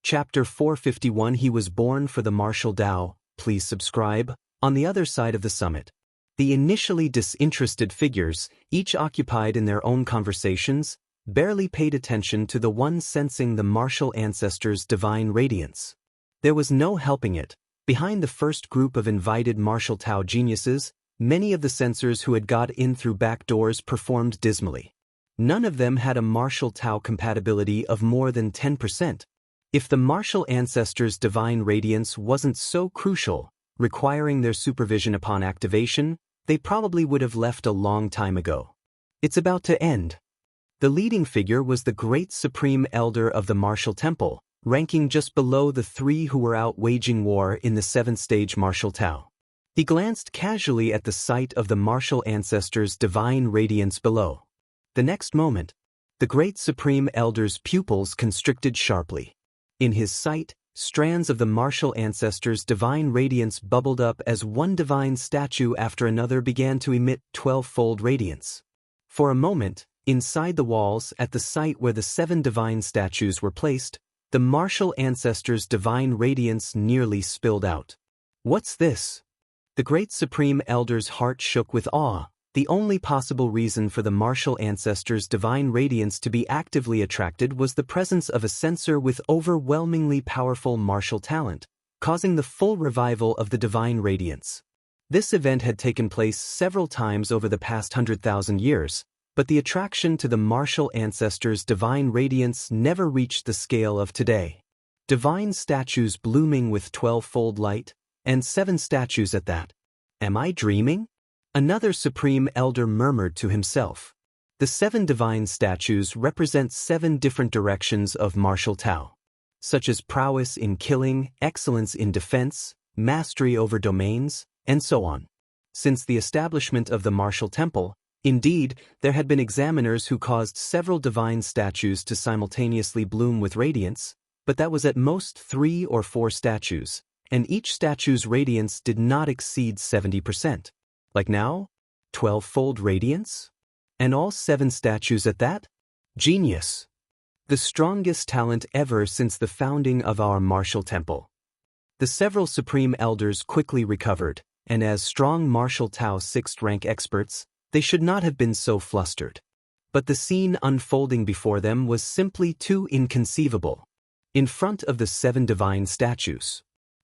Chapter 451 He was born for the martial Tao. Please subscribe. On the other side of the summit, the initially disinterested figures, each occupied in their own conversations, barely paid attention to the one sensing the martial ancestors' divine radiance. There was no helping it. Behind the first group of invited martial Tao geniuses, many of the censors who had got in through back doors performed dismally. None of them had a martial Tao compatibility of more than 10%. If the martial ancestors' divine radiance wasn't so crucial, requiring their supervision upon activation, they probably would have left a long time ago. It's about to end. The leading figure was the great supreme elder of the martial temple, ranking just below the three who were out waging war in the seventh-stage martial Tao. He glanced casually at the sight of the martial ancestors' divine radiance below. The next moment, the great supreme elder's pupils constricted sharply. In his sight, strands of the martial ancestors' divine radiance bubbled up as one divine statue after another began to emit 12-fold radiance. For a moment, inside the walls at the site where the 7 divine statues were placed, the martial ancestors' divine radiance nearly spilled out. What's this? The great supreme elder's heart shook with awe. The only possible reason for the martial ancestors' divine radiance to be actively attracted was the presence of a censor with overwhelmingly powerful martial talent, causing the full revival of the divine radiance. This event had taken place several times over the past 100,000 years, but the attraction to the martial ancestors' divine radiance never reached the scale of today. Divine statues blooming with 12-fold light, and 7 statues at that. Am I dreaming? Another supreme elder murmured to himself. The 7 divine statues represent 7 different directions of martial Tao, such as prowess in killing, excellence in defense, mastery over domains, and so on. Since the establishment of the martial temple, indeed, there had been examiners who caused several divine statues to simultaneously bloom with radiance, but that was at most 3 or 4 statues, and each statue's radiance did not exceed 70%. Like now? 12-fold radiance? And all 7 statues at that? Genius! The strongest talent ever since the founding of our martial temple. The several supreme elders quickly recovered, and as strong martial Tao 6th rank experts, they should not have been so flustered. But the scene unfolding before them was simply too inconceivable. In front of the 7 divine statues,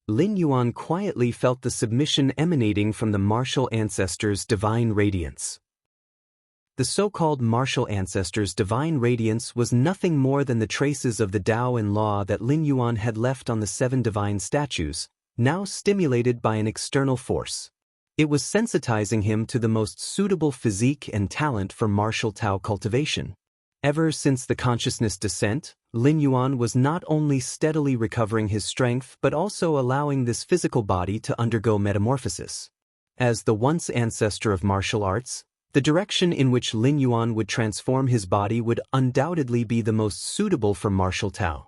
Lin Yuan quietly felt the submission emanating from the martial ancestors' divine radiance. The so-called martial ancestors' divine radiance was nothing more than the traces of the Tao and law that Lin Yuan had left on the 7 divine statues, now stimulated by an external force. It was sensitizing him to the most suitable physique and talent for martial Tao cultivation. Ever since the consciousness descent, Lin Yuan was not only steadily recovering his strength but also allowing this physical body to undergo metamorphosis. As the once ancestor of martial arts, the direction in which Lin Yuan would transform his body would undoubtedly be the most suitable for martial Tao.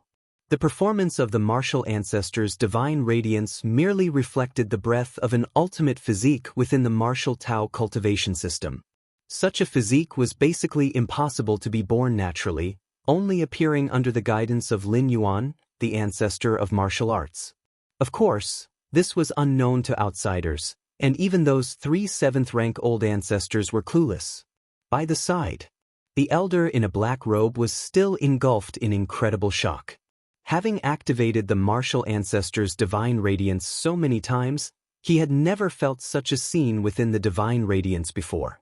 The performance of the martial ancestors' divine radiance merely reflected the breadth of an ultimate physique within the martial Tao cultivation system. Such a physique was basically impossible to be born naturally, only appearing under the guidance of Lin Yuan, the ancestor of martial arts. Of course, this was unknown to outsiders, and even those 3 7th-rank old ancestors were clueless. By the side, the elder in a black robe was still engulfed in incredible shock. Having activated the martial ancestors' divine radiance so many times, he had never felt such a scene within the divine radiance before.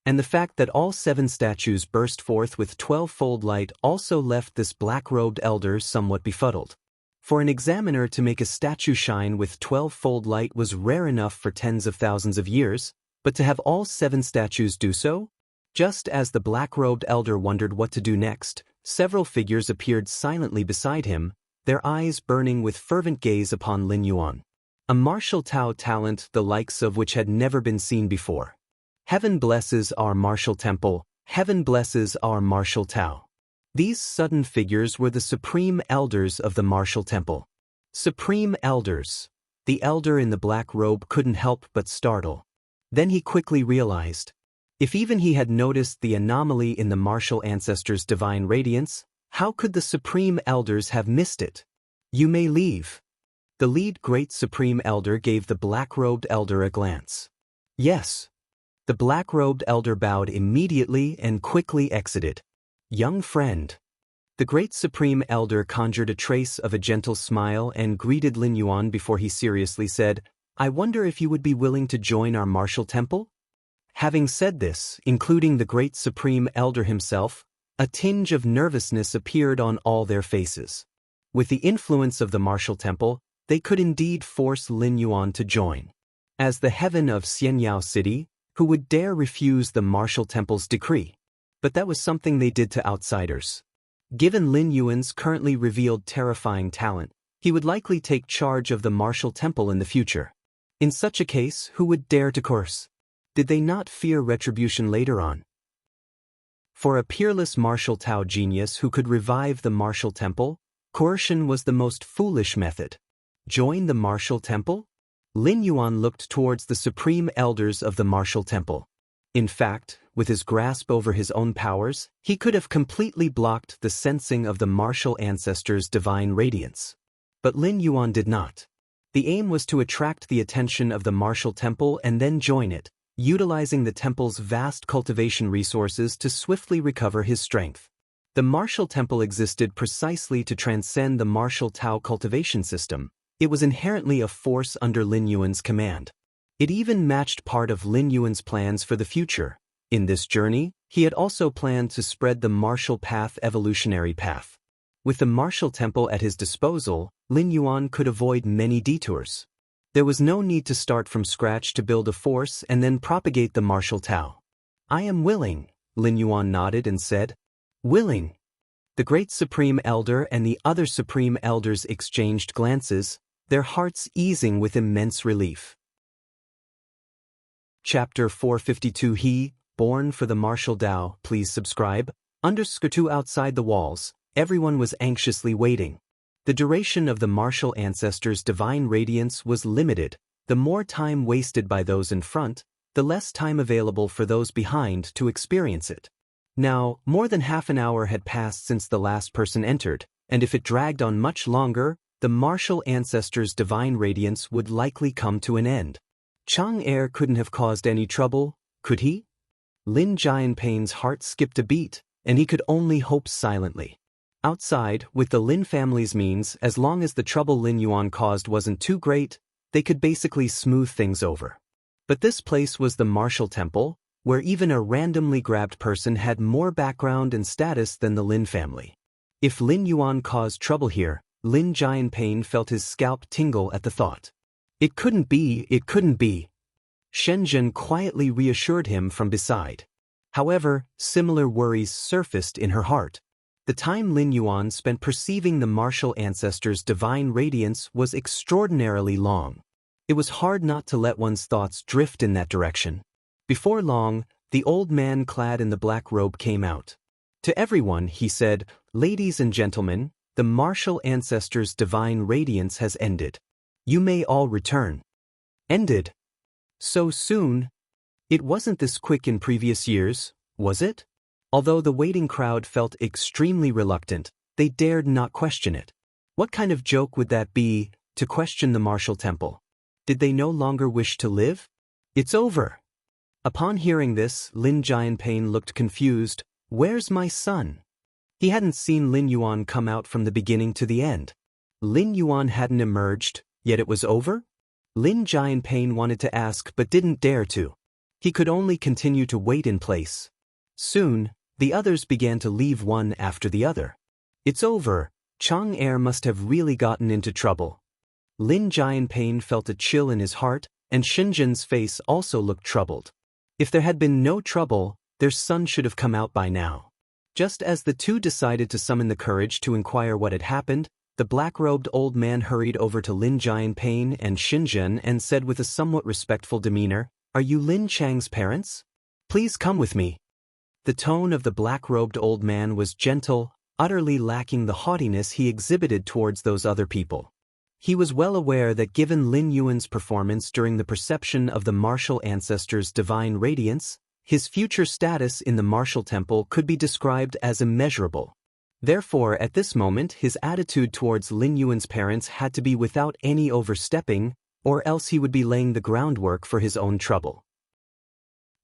And the fact that all 7 statues burst forth with 12-fold light also left this black-robed elder somewhat befuddled. For an examiner to make a statue shine with 12-fold light was rare enough for tens of thousands of years, but to have all 7 statues do so? Just as the black-robed elder wondered what to do next, several figures appeared silently beside him, their eyes burning with fervent gaze upon Lin Yuan. A martial Tao talent the likes of which had never been seen before. Heaven blesses our martial temple, heaven blesses our martial Tao. These sudden figures were the supreme elders of the martial temple. Supreme elders. The elder in the black robe couldn't help but startle. Then he quickly realized. If even he had noticed the anomaly in the martial ancestors' divine radiance, how could the supreme elders have missed it? You may leave. The lead Great Supreme Elder gave the black-robed elder a glance. Yes. The black-robed elder bowed immediately and quickly exited. Young friend. The Great Supreme Elder conjured a trace of a gentle smile and greeted Lin Yuan before he seriously said, I wonder if you would be willing to join our martial temple? Having said this, including the Great Supreme Elder himself, a tinge of nervousness appeared on all their faces. With the influence of the martial temple, they could indeed force Lin Yuan to join. As the heaven of Xianyao City, who would dare refuse the martial temple's decree? But that was something they did to outsiders. Given Lin Yuan's currently revealed terrifying talent, he would likely take charge of the martial temple in the future. In such a case, who would dare to coerce? Did they not fear retribution later on? For a peerless martial Tao genius who could revive the martial temple, coercion was the most foolish method. Join the martial temple? Lin Yuan looked towards the supreme elders of the martial temple. In fact, with his grasp over his own powers, he could have completely blocked the sensing of the martial ancestors' divine radiance. But Lin Yuan did not. The aim was to attract the attention of the martial temple and then join it, utilizing the temple's vast cultivation resources to swiftly recover his strength. The martial temple existed precisely to transcend the martial Tao cultivation system. It was inherently a force under Lin Yuan's command. It even matched part of Lin Yuan's plans for the future. In this journey, he had also planned to spread the martial path evolutionary path. With the martial temple at his disposal, Lin Yuan could avoid many detours. There was no need to start from scratch to build a force and then propagate the martial Tao. I am willing, Lin Yuan nodded and said. Willing. The Great Supreme Elder and the other Supreme Elders exchanged glances, their hearts easing with immense relief. Chapter 452 He, born for the martial Tao, please subscribe. _2 Outside the walls, everyone was anxiously waiting. The duration of the martial ancestors' divine radiance was limited. The more time wasted by those in front, the less time available for those behind to experience it. Now, more than half an hour had passed since the last person entered, and if it dragged on much longer, the martial ancestors' divine radiance would likely come to an end. Chang Er couldn't have caused any trouble, could he? Lin Jianping's heart skipped a beat, and he could only hope silently. Outside, with the Lin family's means, as long as the trouble Lin Yuan caused wasn't too great, they could basically smooth things over. But this place was the martial temple, where even a randomly grabbed person had more background and status than the Lin family. If Lin Yuan caused trouble here, Lin Jianping felt his scalp tingle at the thought. It couldn't be. Shenzhen quietly reassured him from beside. However, similar worries surfaced in her heart. The time Lin Yuan spent perceiving the martial ancestors' divine radiance was extraordinarily long. It was hard not to let one's thoughts drift in that direction. Before long, the old man clad in the black robe came out. To everyone, he said, Ladies and gentlemen, the martial ancestors' divine radiance has ended. You may all return. Ended? So soon? It wasn't this quick in previous years, was it? Although the waiting crowd felt extremely reluctant, they dared not question it. What kind of joke would that be, to question the martial temple? Did they no longer wish to live? It's over. Upon hearing this, Lin Jianping looked confused. Where's my son? He hadn't seen Lin Yuan come out from the beginning to the end. Lin Yuan hadn't emerged, yet it was over? Lin Jianping wanted to ask but didn't dare to. He could only continue to wait in place. Soon, the others began to leave one after the other. It's over. Chang Er must have really gotten into trouble. Lin Jianping felt a chill in his heart, and Shenzhen's face also looked troubled. If there had been no trouble, their son should have come out by now. Just as the two decided to summon the courage to inquire what had happened, the black-robed old man hurried over to Lin Jianping and Shenzhen and said with a somewhat respectful demeanor, Are you Lin Chang's parents? Please come with me. The tone of the black-robed old man was gentle, utterly lacking the haughtiness he exhibited towards those other people. He was well aware that given Lin Yuan's performance during the perception of the martial ancestors' divine radiance, his future status in the martial temple could be described as immeasurable. Therefore, at this moment, his attitude towards Lin Yuan's parents had to be without any overstepping, or else he would be laying the groundwork for his own trouble.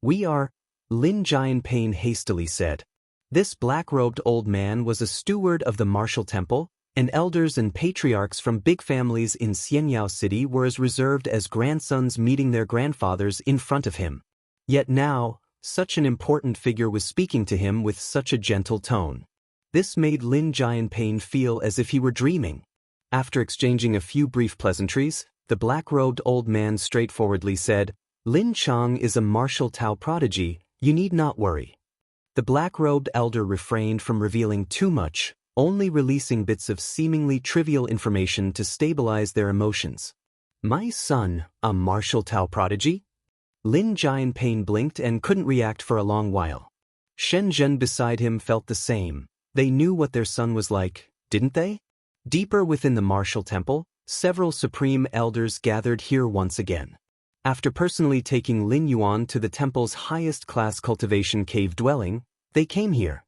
"We are," Lin Jianping hastily said. This black-robed old man was a steward of the martial temple, and elders and patriarchs from big families in Xianxia City were as reserved as grandsons meeting their grandfathers in front of him. Yet now, such an important figure was speaking to him with such a gentle tone. This made Lin Jianping feel as if he were dreaming. After exchanging a few brief pleasantries, the black-robed old man straightforwardly said, "Lin Chang is a martial Tao prodigy, you need not worry." The black-robed elder refrained from revealing too much, only releasing bits of seemingly trivial information to stabilize their emotions. "My son, a martial Tao prodigy?" Lin Jianping blinked and couldn't react for a long while. Shen Zhen beside him felt the same. They knew what their son was like, didn't they? Deeper within the martial temple, several supreme elders gathered here once again. After personally taking Lin Yuan to the temple's highest-class cultivation cave dwelling, they came here.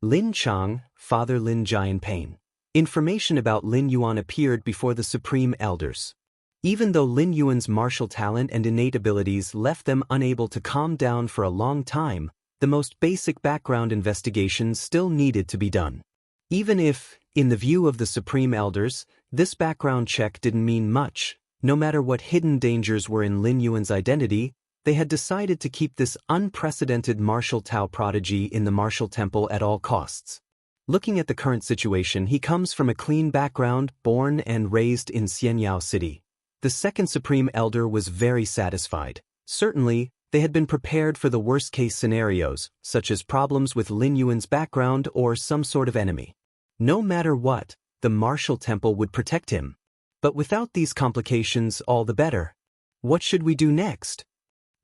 Lin Chang, Father Lin Jianping. Information about Lin Yuan appeared before the supreme elders. Even though Lin Yuan's martial talent and innate abilities left them unable to calm down for a long time, the most basic background investigations still needed to be done. Even if, in the view of the supreme elders, this background check didn't mean much, no matter what hidden dangers were in Lin Yuan's identity, they had decided to keep this unprecedented martial Tao prodigy in the martial temple at all costs. Looking at the current situation, he comes from a clean background, born and raised in Xianxia City. The second supreme elder was very satisfied. Certainly, they had been prepared for the worst-case scenarios, such as problems with Lin Yuan's background or some sort of enemy. No matter what, the martial temple would protect him. But without these complications, all the better. What should we do next?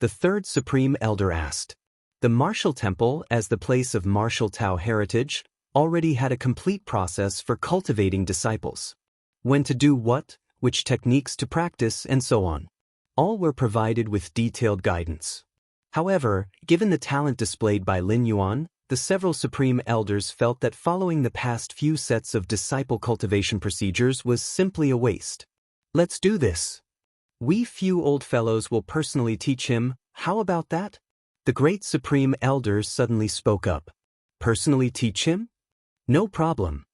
The third supreme elder asked. The martial temple, as the place of martial Tao heritage, already had a complete process for cultivating disciples. When to do what, which techniques to practice, and so on. All were provided with detailed guidance. However, given the talent displayed by Lin Yuan, the several supreme elders felt that following the past few sets of disciple cultivation procedures was simply a waste. "Let's do this. We few old fellows will personally teach him, how about that?" The great supreme elder suddenly spoke up. "Personally teach him? No problem.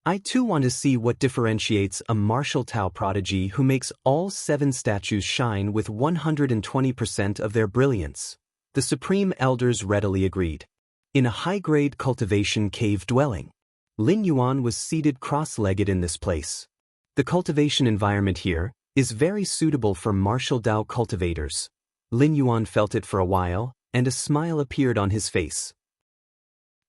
I too want to see what differentiates a martial Tao prodigy who makes all 7 statues shine with 120% of their brilliance." The supreme elders readily agreed. In a high-grade cultivation cave dwelling, Lin Yuan was seated cross-legged in this place. The cultivation environment here is very suitable for martial Tao cultivators. Lin Yuan felt it for a while, and a smile appeared on his face.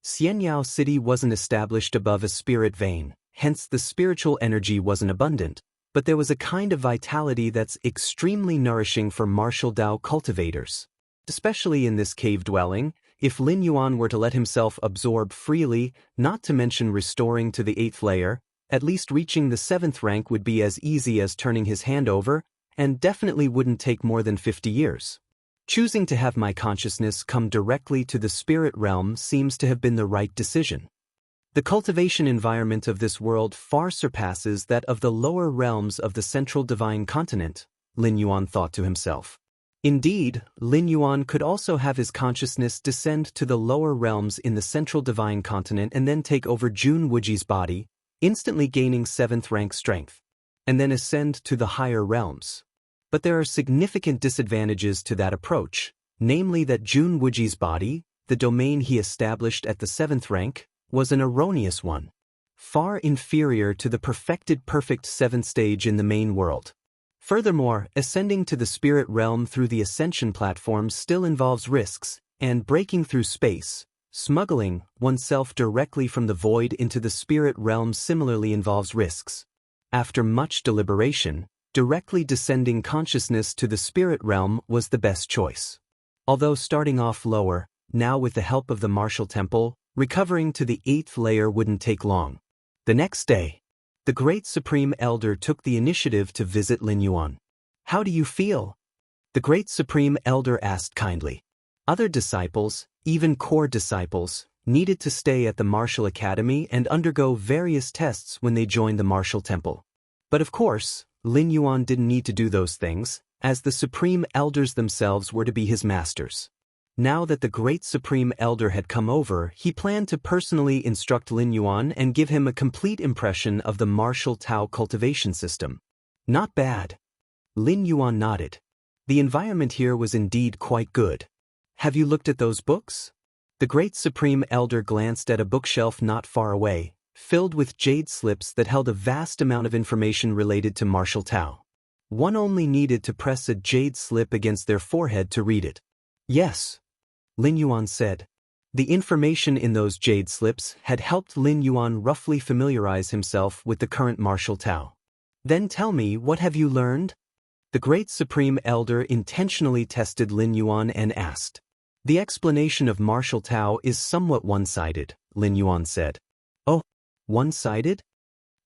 Xianxia City wasn't established above a spirit vein, hence the spiritual energy wasn't abundant, but there was a kind of vitality that's extremely nourishing for martial Tao cultivators. Especially in this cave dwelling, if Lin Yuan were to let himself absorb freely, not to mention restoring to the 8th layer, at least reaching the 7th rank would be as easy as turning his hand over, and definitely wouldn't take more than 50 years. Choosing to have my consciousness come directly to the spirit realm seems to have been the right decision. The cultivation environment of this world far surpasses that of the lower realms of the central divine continent, Lin Yuan thought to himself. Indeed, Lin Yuan could also have his consciousness descend to the lower realms in the central divine continent and then take over Jun Wuji's body, instantly gaining 7th rank strength, and then ascend to the higher realms. But there are significant disadvantages to that approach, namely that Jun Wuji's body, the domain he established at the 7th rank, was an erroneous one, far inferior to the perfected perfect 7th stage in the main world. Furthermore, ascending to the spirit realm through the ascension platform still involves risks, and breaking through space, smuggling oneself directly from the void into the spirit realm similarly involves risks. After much deliberation, directly descending consciousness to the spirit realm was the best choice. Although starting off lower, now with the help of the martial temple, recovering to the 8th layer wouldn't take long. The next day, the great supreme elder took the initiative to visit Lin Yuan. "How do you feel?" the great supreme elder asked kindly. Other disciples, even core disciples, needed to stay at the martial academy and undergo various tests when they joined the martial temple. But of course, Lin Yuan didn't need to do those things, as the Supreme Elders themselves were to be his masters. Now that the great Supreme Elder had come over, he planned to personally instruct Lin Yuan and give him a complete impression of the martial Tao cultivation system. Not bad. Lin Yuan nodded. The environment here was indeed quite good. Have you looked at those books? The great Supreme Elder glanced at a bookshelf not far away, filled with jade slips that held a vast amount of information related to martial Tao. One only needed to press a jade slip against their forehead to read it. Yes, Lin Yuan said. The information in those jade slips had helped Lin Yuan roughly familiarize himself with the current martial Tao. Then tell me, what have you learned? The great Supreme Elder intentionally tested Lin Yuan and asked. The explanation of martial Tao is somewhat one-sided, Lin Yuan said. Oh, one-sided?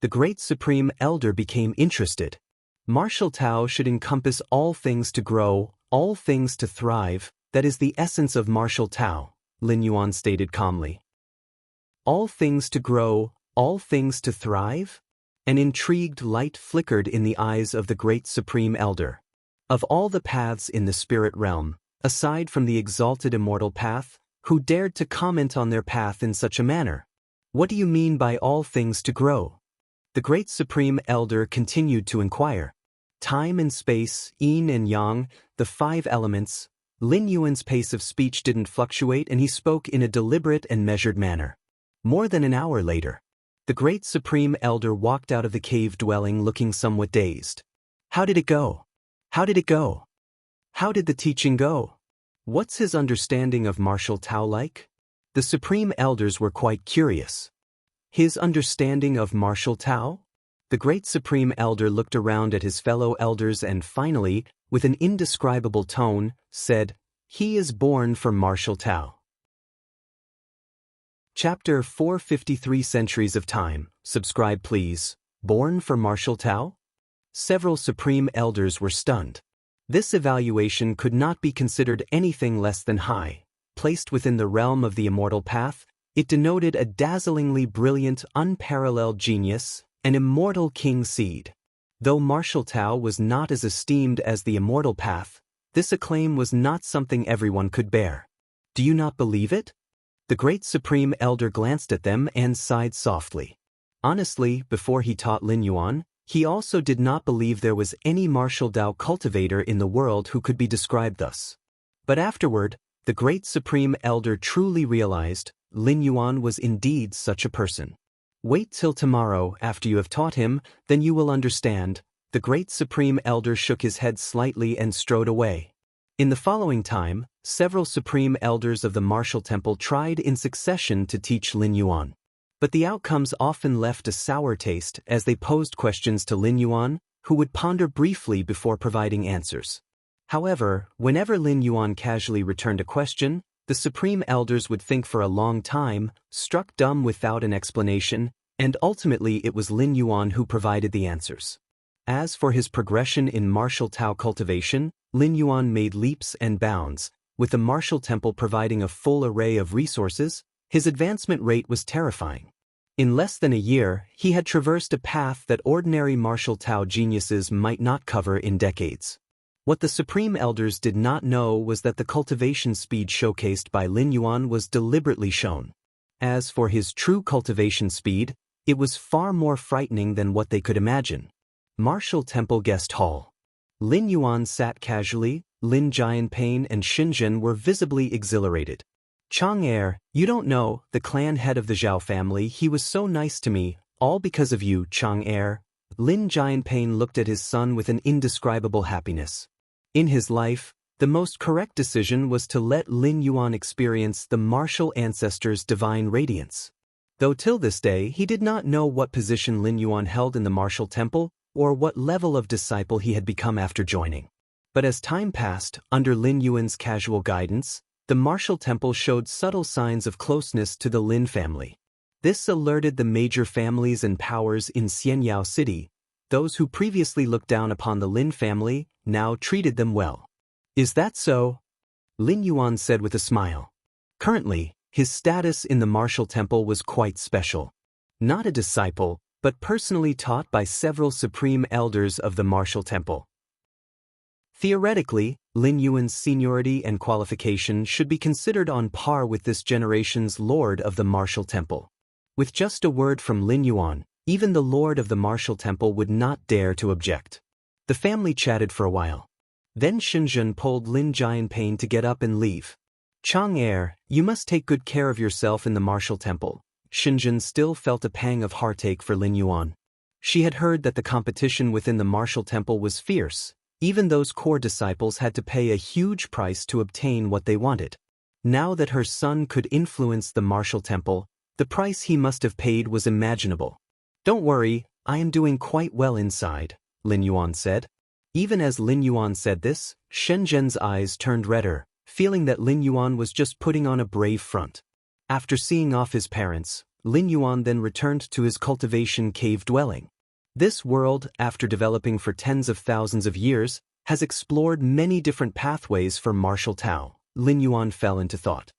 The great Supreme Elder became interested. Martial Tao should encompass all things to grow, all things to thrive. That is the essence of martial Tao, Lin Yuan stated calmly. All things to grow, all things to thrive? An intrigued light flickered in the eyes of the great Supreme Elder. Of all the paths in the spirit realm, aside from the exalted immortal path, who dared to comment on their path in such a manner? What do you mean by all things to grow? The great Supreme Elder continued to inquire. Time and space, yin and yang, the 5 elements. Lin Yuan's pace of speech didn't fluctuate and he spoke in a deliberate and measured manner. More than an hour later, the great Supreme Elder walked out of the cave dwelling looking somewhat dazed. How did it go? How did it go? How did the teaching go? What's his understanding of martial Tao like? The Supreme Elders were quite curious. His understanding of martial Tao? The great Supreme Elder looked around at his fellow elders and finally, with an indescribable tone, said, "He is born for martial Tao." Chapter 453 Centuries of Time. Subscribe please. Born for martial Tao? Several Supreme Elders were stunned. This evaluation could not be considered anything less than high. Placed within the realm of the immortal path, it denoted a dazzlingly brilliant, unparalleled genius, an immortal king seed. Though martial Tao was not as esteemed as the immortal path, this acclaim was not something everyone could bear. Do you not believe it? The great Supreme Elder glanced at them and sighed softly. Honestly, before he taught Lin Yuan, he also did not believe there was any martial Tao cultivator in the world who could be described thus. But afterward, the great Supreme Elder truly realized Lin Yuan was indeed such a person. Wait till tomorrow after you have taught him, then you will understand. The great Supreme Elder shook his head slightly and strode away. In the following time, several Supreme Elders of the martial temple tried in succession to teach Lin Yuan. But the outcomes often left a sour taste as they posed questions to Lin Yuan, who would ponder briefly before providing answers. However, whenever Lin Yuan casually returned a question, the Supreme Elders would think for a long time, struck dumb without an explanation, and ultimately it was Lin Yuan who provided the answers. As for his progression in martial Tao cultivation, Lin Yuan made leaps and bounds. With the martial temple providing a full array of resources, his advancement rate was terrifying. In less than a year, he had traversed a path that ordinary martial Tao geniuses might not cover in decades. What the Supreme Elders did not know was that the cultivation speed showcased by Lin Yuan was deliberately shown. As for his true cultivation speed, it was far more frightening than what they could imagine. Martial Temple Guest Hall. Lin Yuan sat casually. Lin Jianping and Xinzhen were visibly exhilarated. Chang'er, you don't know, the clan head of the Zhao family, he was so nice to me, all because of you, Chang'er. Lin Jianping looked at his son with an indescribable happiness. In his life, the most correct decision was to let Lin Yuan experience the martial ancestors' divine radiance. Though till this day he did not know what position Lin Yuan held in the martial temple, or what level of disciple he had become after joining. But as time passed, under Lin Yuan's casual guidance, the martial temple showed subtle signs of closeness to the Lin family. This alerted the major families and powers in Xianyao City. Those who previously looked down upon the Lin family now treated them well. Is that so? Lin Yuan said with a smile. Currently, his status in the martial temple was quite special. Not a disciple, but personally taught by several supreme elders of the martial temple. Theoretically, Lin Yuan's seniority and qualification should be considered on par with this generation's lord of the martial temple. With just a word from Lin Yuan, even the lord of the martial temple would not dare to object. The family chatted for a while. Then Shenzhen pulled Lin Jianping to get up and leave. Chang'er, you must take good care of yourself in the martial temple. Shenzhen still felt a pang of heartache for Lin Yuan. She had heard that the competition within the martial temple was fierce. Even those core disciples had to pay a huge price to obtain what they wanted. Now that her son could influence the martial temple, the price he must have paid was imaginable. Don't worry, I am doing quite well inside, Lin Yuan said. Even as Lin Yuan said this, Shenzhen's eyes turned redder, feeling that Lin Yuan was just putting on a brave front. After seeing off his parents, Lin Yuan then returned to his cultivation cave dwelling. This world, after developing for tens of thousands of years, has explored many different pathways for martial Tao. Lin Yuan fell into thought.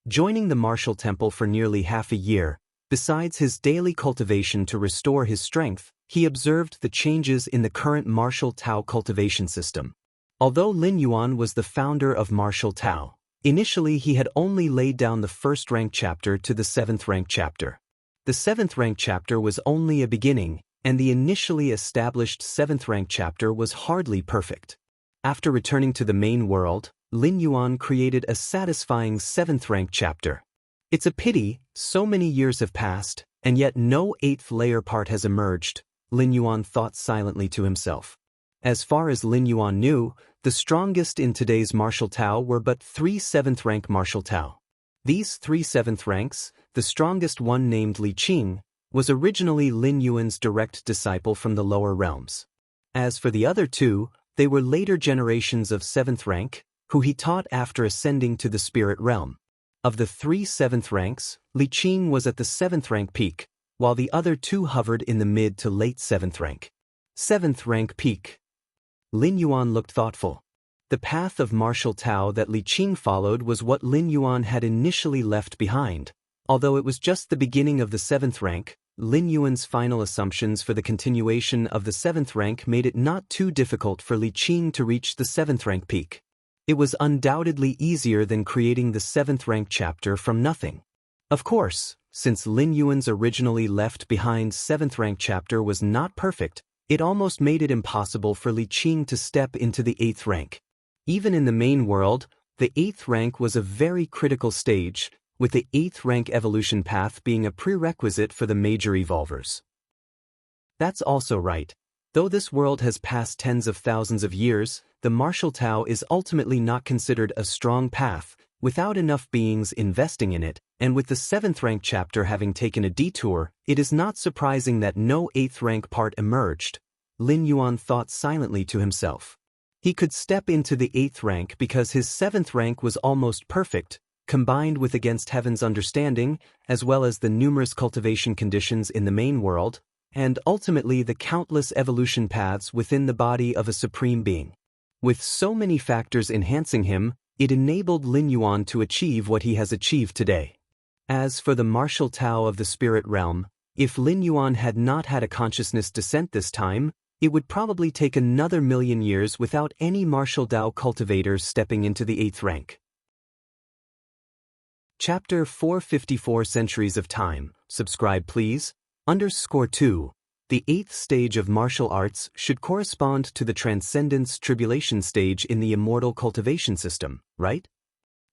Joining the martial temple for nearly half a year, besides his daily cultivation to restore his strength, he observed the changes in the current martial Tao cultivation system. Although Lin Yuan was the founder of martial Tao, initially he had only laid down the first rank chapter to the 7th rank chapter. The 7th rank chapter was only a beginning, and the initially established 7th rank chapter was hardly perfect. After returning to the main world, Lin Yuan created a satisfying 7th rank chapter. It's a pity, so many years have passed, and yet no 8th layer part has emerged, Lin Yuan thought silently to himself. As far as Lin Yuan knew, the strongest in today's martial Tao were but 3 7th rank martial Tao. These 3 7th ranks, the strongest one named Li Qing, was originally Lin Yuan's direct disciple from the lower realms. As for the other 2, they were later generations of 7th rank, who he taught after ascending to the spirit realm. Of the 3 7th ranks, Li Qing was at the 7th rank peak, while the other 2 hovered in the mid to late 7th rank. 7th rank peak. Lin Yuan looked thoughtful. The path of martial Tao that Li Qing followed was what Lin Yuan had initially left behind. Although it was just the beginning of the 7th rank, Lin Yuan's final assumptions for the continuation of the 7th rank made it not too difficult for Li Qing to reach the 7th rank peak. It was undoubtedly easier than creating the 7th rank chapter from nothing. Of course, since Lin Yuan's originally left behind 7th rank chapter was not perfect, it almost made it impossible for Li Qing to step into the 8th rank. Even in the main world, the 8th rank was a very critical stage, with the 8th rank evolution path being a prerequisite for the major evolvers. That's also right. Though this world has passed tens of thousands of years, the martial Tao is ultimately not considered a strong path, without enough beings investing in it, and with the 7th rank chapter having taken a detour, it is not surprising that no 8th rank part emerged, Lin Yuan thought silently to himself. He could step into the 8th rank because his 7th rank was almost perfect, combined with against heaven's understanding, as well as the numerous cultivation conditions in the main world, and ultimately the countless evolution paths within the body of a supreme being. With so many factors enhancing him, it enabled Lin Yuan to achieve what he has achieved today. As for the martial Tao of the spirit realm, if Lin Yuan had not had a consciousness descent this time, it would probably take another million years without any martial Tao cultivators stepping into the 8th rank. Chapter 454 Centuries of Time, subscribe please. _2. The 8th stage of martial arts should correspond to the Transcendence Tribulation stage in the Immortal cultivation system, right?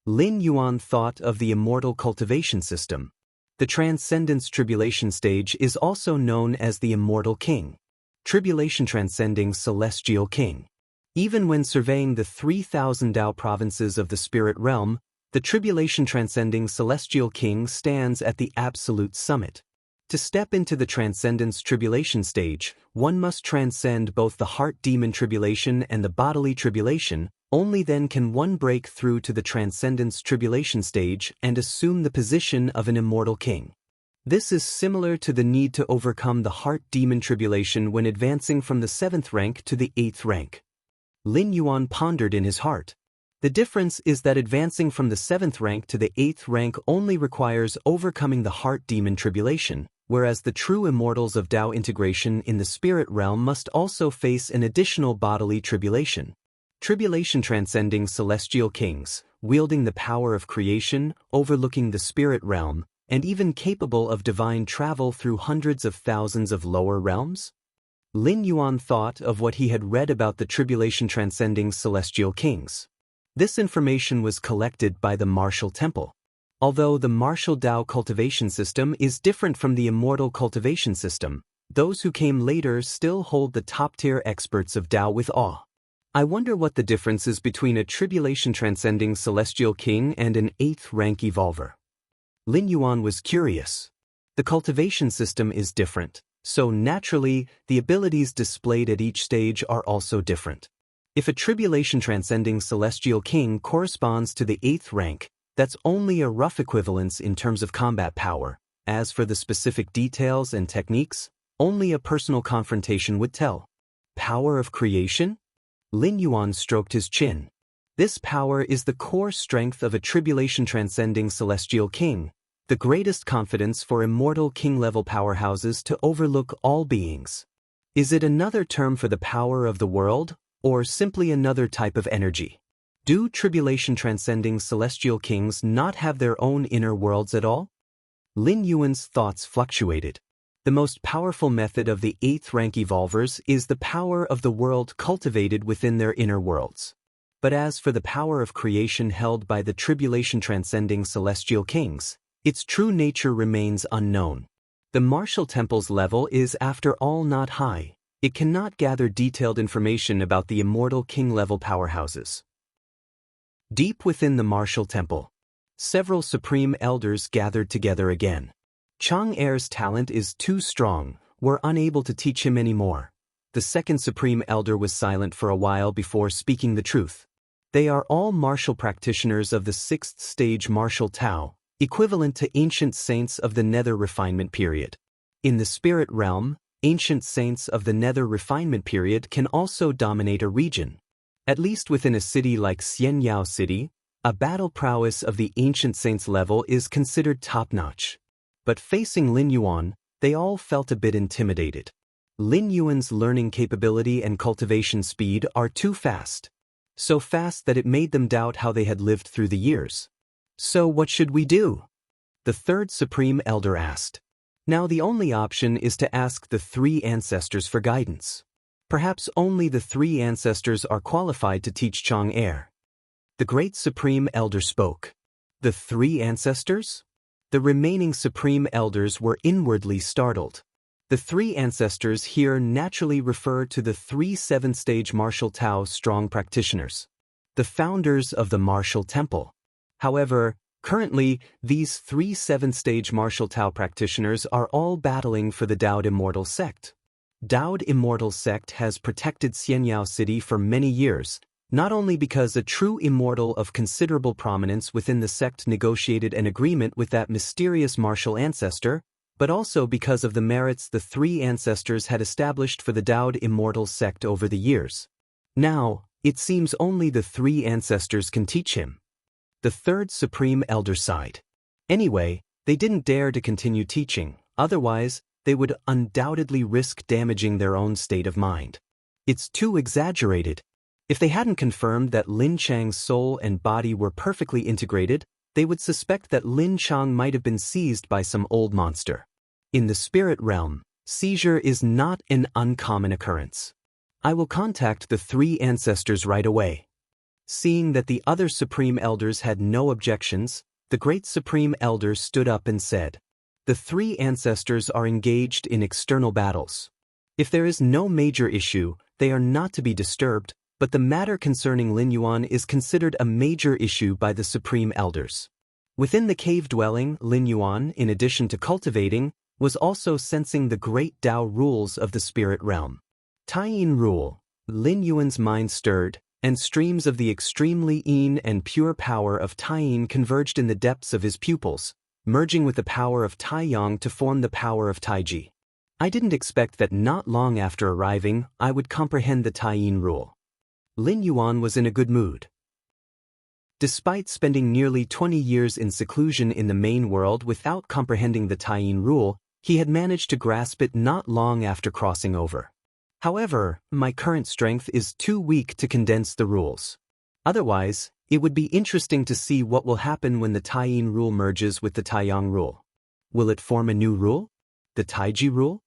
Lin Yuan thought of the Immortal cultivation system. The Transcendence Tribulation stage is also known as the Immortal King. Tribulation transcending Celestial King. Even when surveying the 3,000 Tao provinces of the spirit realm, the Tribulation transcending Celestial King stands at the absolute summit. To step into the Transcendence Tribulation stage, one must transcend both the heart demon tribulation and the bodily tribulation. Only then can one break through to the Transcendence Tribulation stage and assume the position of an immortal king. This is similar to the need to overcome the heart demon tribulation when advancing from the 7th rank to the 8th rank. Lin Yuan pondered in his heart. The difference is that advancing from the 7th rank to the 8th rank only requires overcoming the heart demon tribulation, whereas the true immortals of Tao integration in the spirit realm must also face an additional bodily tribulation. Tribulation transcending celestial kings, wielding the power of creation, overlooking the spirit realm, and even capable of divine travel through hundreds of thousands of lower realms? Lin Yuan thought of what he had read about the tribulation transcending celestial kings. This information was collected by the martial temple. Although the martial Tao cultivation system is different from the immortal cultivation system, those who came later still hold the top-tier experts of Tao with awe. I wonder what the difference is between a tribulation transcending celestial king and an 8th rank evolver. Lin Yuan was curious. The cultivation system is different, so naturally, the abilities displayed at each stage are also different. If a tribulation transcending celestial king corresponds to the 8th rank, that's only a rough equivalence in terms of combat power. As for the specific details and techniques, only a personal confrontation would tell. Power of creation? Lin Yuan stroked his chin. This power is the core strength of a tribulation transcending celestial king, the greatest confidence for immortal king-level powerhouses to overlook all beings. Is it another term for the power of the world, or simply another type of energy? Do tribulation transcending celestial kings not have their own inner worlds at all? Lin Yuan's thoughts fluctuated. The most powerful method of the 8th rank evolvers is the power of the world cultivated within their inner worlds. But as for the power of creation held by the tribulation transcending celestial kings, its true nature remains unknown. The martial temple's level is after all not high. It cannot gather detailed information about the immortal king-level powerhouses. Deep within the martial temple, several supreme elders gathered together again. Chang'er's talent is too strong, we're unable to teach him anymore. The second supreme elder was silent for a while before speaking the truth. They are all martial practitioners of the 6th stage martial Tao, equivalent to ancient saints of the nether refinement period. In the spirit realm, ancient saints of the nether refinement period can also dominate a region. At least within a city like Xianxia City, a battle prowess of the ancient saints level is considered top-notch. But facing Lin Yuan, they all felt a bit intimidated. Lin Yuan's learning capability and cultivation speed are too fast. So fast that it made them doubt how they had lived through the years. So what should we do? The third supreme elder asked. Now the only option is to ask the 3 ancestors for guidance. Perhaps only the 3 ancestors are qualified to teach Chang'er. The great supreme elder spoke. The 3 ancestors? The remaining supreme elders were inwardly startled. The 3 ancestors here naturally refer to the 3 7th-stage martial Tao strong practitioners, the founders of the martial temple. However, currently, these 3 7th-stage martial Tao practitioners are all battling for the Daoist Immortal sect. Daoist Immortal sect has protected Xianxia City for many years, not only because a true immortal of considerable prominence within the sect negotiated an agreement with that mysterious martial ancestor, but also because of the merits the 3 ancestors had established for the Daoist Immortal sect over the years. Now, it seems only the 3 ancestors can teach him. The third supreme elder sighed. Anyway, they didn't dare to continue teaching, otherwise, they would undoubtedly risk damaging their own state of mind. It's too exaggerated. If they hadn't confirmed that Lin Chang's soul and body were perfectly integrated, they would suspect that Lin Chang might have been seized by some old monster. In the spirit realm, seizure is not an uncommon occurrence. I will contact the 3 ancestors right away. Seeing that the other supreme elders had no objections, the great supreme elder stood up and said, "The 3 ancestors are engaged in external battles. If there is no major issue, they are not to be disturbed, but the matter concerning Lin Yuan is considered a major issue by the supreme elders." Within the cave dwelling, Lin Yuan, in addition to cultivating, was also sensing the great Tao rules of the spirit realm. Taiyin rule. Lin Yuan's mind stirred, and streams of the extremely yin and pure power of Taiyin converged in the depths of his pupils, merging with the power of Taiyang to form the power of Taiji. I didn't expect that not long after arriving, I would comprehend the Taiyin rule. Lin Yuan was in a good mood. Despite spending nearly 20 years in seclusion in the main world without comprehending the Taiyin rule, he had managed to grasp it not long after crossing over. However, my current strength is too weak to condense the rules. Otherwise, it would be interesting to see what will happen when the Taiyin rule merges with the Taiyang rule. Will it form a new rule? The Taiji rule?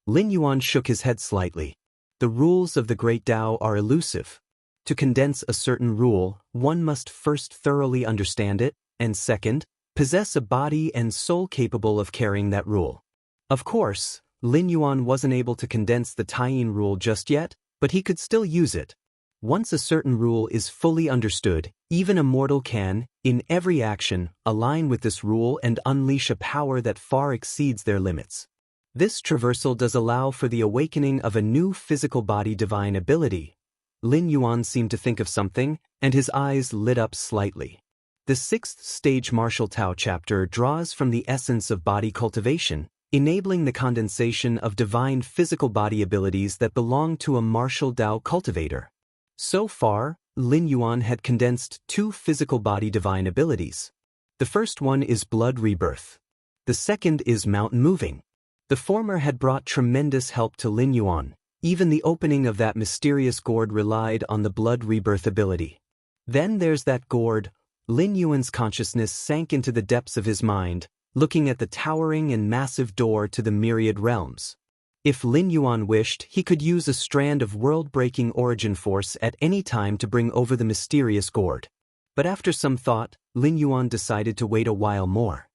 Lin Yuan shook his head slightly. The rules of the Great Tao are elusive. To condense a certain rule, one must first thoroughly understand it, and second, possess a body and soul capable of carrying that rule. Of course, Lin Yuan wasn't able to condense the Taiyin rule just yet, but he could still use it. Once a certain rule is fully understood, even a mortal can, in every action, align with this rule and unleash a power that far exceeds their limits. This traversal does allow for the awakening of a new physical body divine ability. Lin Yuan seemed to think of something, and his eyes lit up slightly. The sixth stage martial Tao chapter draws from the essence of body cultivation, enabling the condensation of divine physical body abilities that belong to a martial Tao cultivator. So far, Lin Yuan had condensed 2 physical body divine abilities. The first one is blood rebirth. The second is mountain moving. The former had brought tremendous help to Lin Yuan. Even the opening of that mysterious gourd relied on the blood rebirth ability. Then there's that gourd. Lin Yuan's consciousness sank into the depths of his mind, looking at the towering and massive door to the myriad realms. If Lin Yuan wished, he could use a strand of world-breaking origin force at any time to bring over the mysterious gourd. But after some thought, Lin Yuan decided to wait a while more.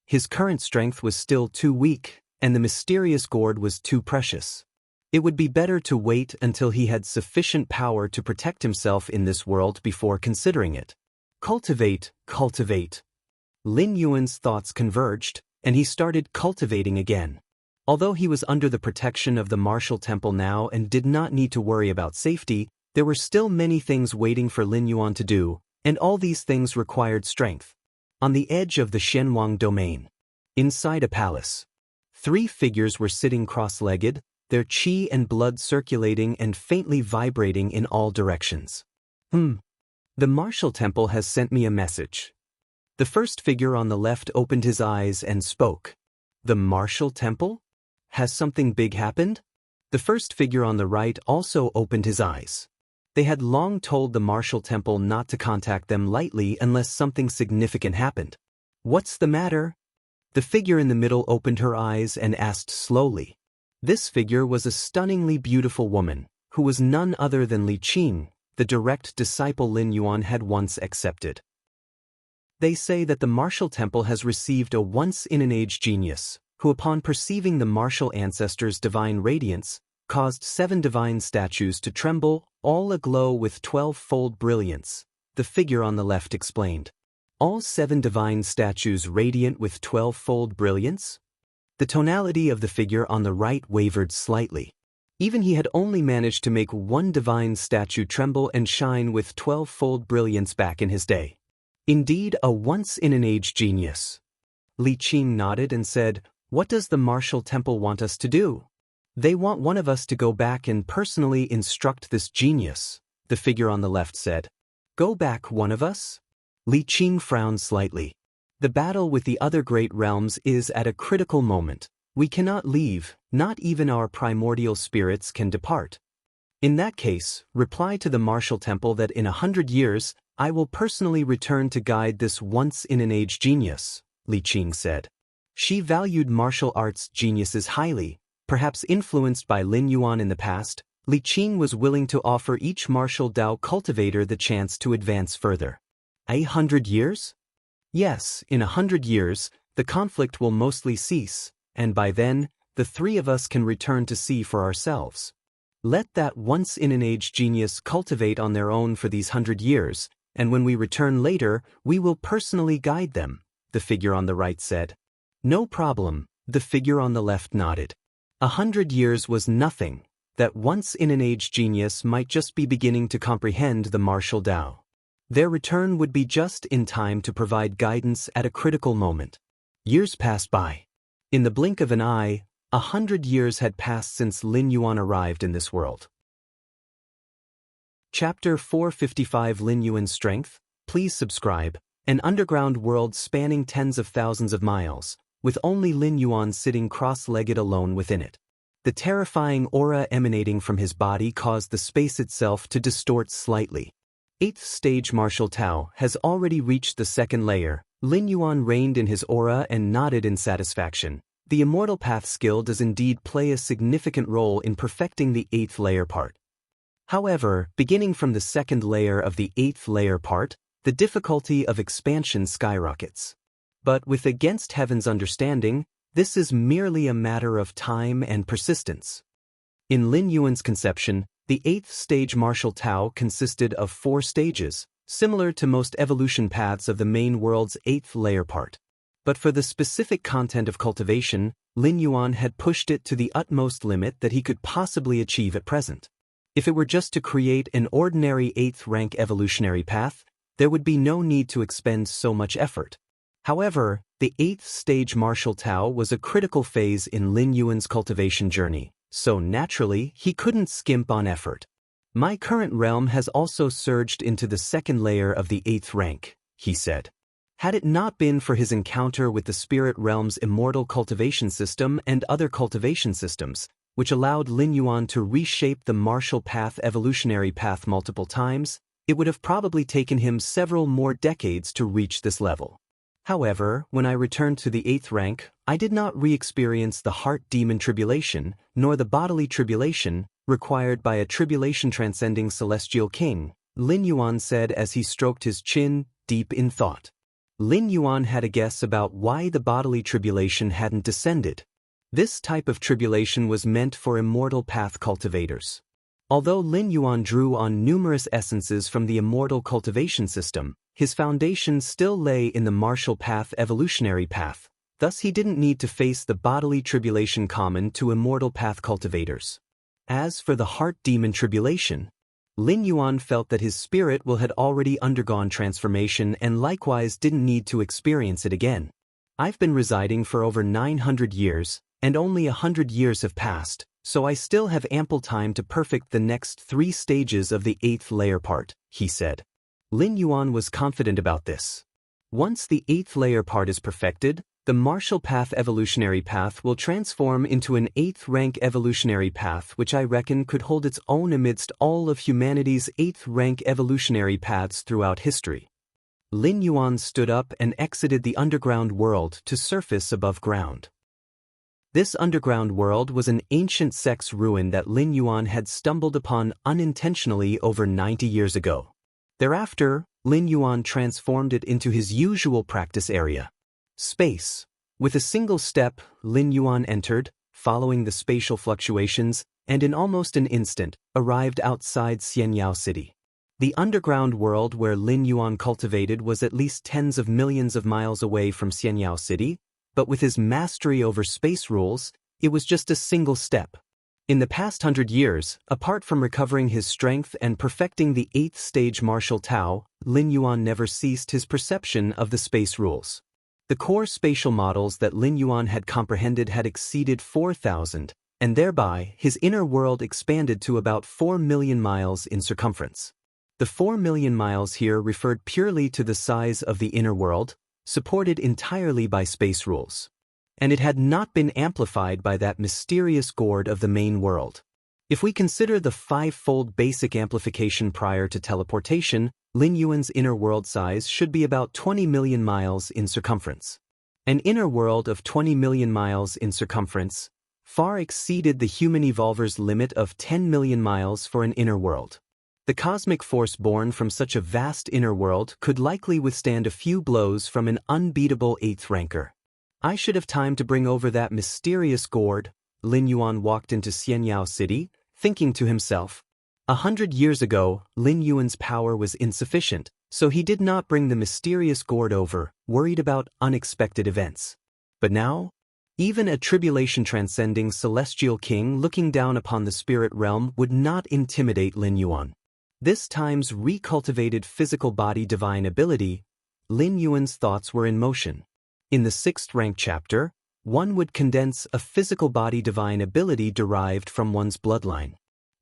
His current strength was still too weak, and the mysterious gourd was too precious. It would be better to wait until he had sufficient power to protect himself in this world before considering it. Cultivate, cultivate. Lin Yuan's thoughts converged, and he started cultivating again. Although he was under the protection of the martial temple now and did not need to worry about safety, there were still many things waiting for Lin Yuan to do, and all these things required strength. On the edge of the Shenwang domain, inside a palace, 3 figures were sitting cross-legged, their qi and blood circulating and faintly vibrating in all directions. The martial temple has sent me a message. The first figure on the left opened his eyes and spoke. The martial temple? Has something big happened? The first figure on the right also opened his eyes. They had long told the martial temple not to contact them lightly unless something significant happened. What's the matter? The figure in the middle opened her eyes and asked slowly. This figure was a stunningly beautiful woman, who was none other than Li Qing, the direct disciple Lin Yuan had once accepted. They say that the martial temple has received a once-in-an-age genius, who upon perceiving the martial ancestors' divine radiance, caused 7 divine statues to tremble, all aglow with 12-fold brilliance, the figure on the left explained. All 7 divine statues radiant with 12-fold brilliance? The tonality of the figure on the right wavered slightly. Even he had only managed to make 1 divine statue tremble and shine with 12-fold brilliance back in his day. Indeed, a once-in-an-age genius. Li Qing nodded and said, "What does the martial temple want us to do?" "They want one of us to go back and personally instruct this genius," the figure on the left said. "Go back, one of us?" Li Qing frowned slightly. "The battle with the other great realms is at a critical moment. We cannot leave, not even our primordial spirits can depart. In that case, reply to the martial temple that in 100 years, I will personally return to guide this once-in-an-age genius," Li Qing said. She valued martial arts geniuses highly. Perhaps influenced by Lin Yuan in the past, Li Qing was willing to offer each martial Tao cultivator the chance to advance further. 100 years? Yes, in 100 years, the conflict will mostly cease, and by then, the 3 of us can return to see for ourselves. Let that once-in-an-age genius cultivate on their own for these 100 years, and when we return later, we will personally guide them, the figure on the right said. No problem, the figure on the left nodded. 100 years was nothing. That once-in-an-age genius might just be beginning to comprehend the martial Tao. Their return would be just in time to provide guidance at a critical moment. Years passed by. In the blink of an eye, 100 years had passed since Lin Yuan arrived in this world. Chapter 455 Lin Yuan's Strength. please subscribe, an underground world spanning tens of thousands of miles, with only Lin Yuan sitting cross-legged alone within it. The terrifying aura emanating from his body caused the space itself to distort slightly. 8th stage Martial Tao has already reached the second layer. Lin Yuan reigned in his aura and nodded in satisfaction. The Immortal Path skill does indeed play a significant role in perfecting the 8th layer part. However, beginning from the second layer of the 8th layer part, the difficulty of expansion skyrockets. But with Against Heaven's understanding, this is merely a matter of time and persistence. In Lin Yuan's conception, the 8th stage Martial Tao consisted of 4 stages, similar to most evolution paths of the main world's 8th layer part. But for the specific content of cultivation, Lin Yuan had pushed it to the utmost limit that he could possibly achieve at present. If it were just to create an ordinary 8th rank evolutionary path, there would be no need to expend so much effort. However, the 8th stage Martial Tao was a critical phase in Lin Yuan's cultivation journey, so naturally he couldn't skimp on effort. My current realm has also surged into the second layer of the 8th rank, he said. Had it not been for his encounter with the spirit realm's immortal cultivation system and other cultivation systems, which allowed Lin Yuan to reshape the martial path evolutionary path multiple times, it would have probably taken him several more decades to reach this level. However, when I returned to the 8th rank, I did not re-experience the heart demon tribulation, nor the bodily tribulation, required by a tribulation-transcending celestial king, Lin Yuan said as he stroked his chin, deep in thought. Lin Yuan had a guess about why the bodily tribulation hadn't descended. This type of tribulation was meant for immortal path cultivators. Although Lin Yuan drew on numerous essences from the immortal cultivation system, his foundation still lay in the martial path evolutionary path, thus he didn't need to face the bodily tribulation common to immortal path cultivators. As for the heart demon tribulation, Lin Yuan felt that his spirit will had already undergone transformation and likewise didn't need to experience it again. I've been residing for over 900 years, and only 100 years have passed, so I still have ample time to perfect the next 3 stages of the 8th layer part, he said. Lin Yuan was confident about this. Once the 8th layer part is perfected, the martial path evolutionary path will transform into an 8th rank evolutionary path which I reckon could hold its own amidst all of humanity's 8th rank evolutionary paths throughout history. Lin Yuan stood up and exited the underground world to surface above ground. This underground world was an ancient sex ruin that Lin Yuan had stumbled upon unintentionally over 90 years ago. Thereafter, Lin Yuan transformed it into his usual practice area. Space. With a single step, Lin Yuan entered, following the spatial fluctuations, and in almost an instant, arrived outside Xianxia City. The underground world where Lin Yuan cultivated was at least tens of millions of miles away from Xianxia City, but with his mastery over space rules, it was just a single step. In the past 100 years, apart from recovering his strength and perfecting the 8th stage Martial Tao, Lin Yuan never ceased his perception of the space rules. The core spatial models that Lin Yuan had comprehended had exceeded 4,000, and thereby his inner world expanded to about 4 million miles in circumference. The 4 million miles here referred purely to the size of the inner world, supported entirely by space rules. And it had not been amplified by that mysterious gourd of the main world. If we consider the 5-fold basic amplification prior to teleportation, Lin Yuan's inner world size should be about 20 million miles in circumference. An inner world of 20 million miles in circumference far exceeded the human evolver's limit of 10 million miles for an inner world. The cosmic force born from such a vast inner world could likely withstand a few blows from an unbeatable 8th ranker. I should have time to bring over that mysterious gourd. Lin Yuan walked into Xianxia City, thinking to himself. 100 years ago, Lin Yuan's power was insufficient, so he did not bring the mysterious gourd over, worried about unexpected events. But now, even a tribulation-transcending celestial king looking down upon the spirit realm would not intimidate Lin Yuan. This time's recultivated physical body divine ability, Lin Yuan's thoughts were in motion. In the 6th rank chapter, one would condense a physical body divine ability derived from one's bloodline.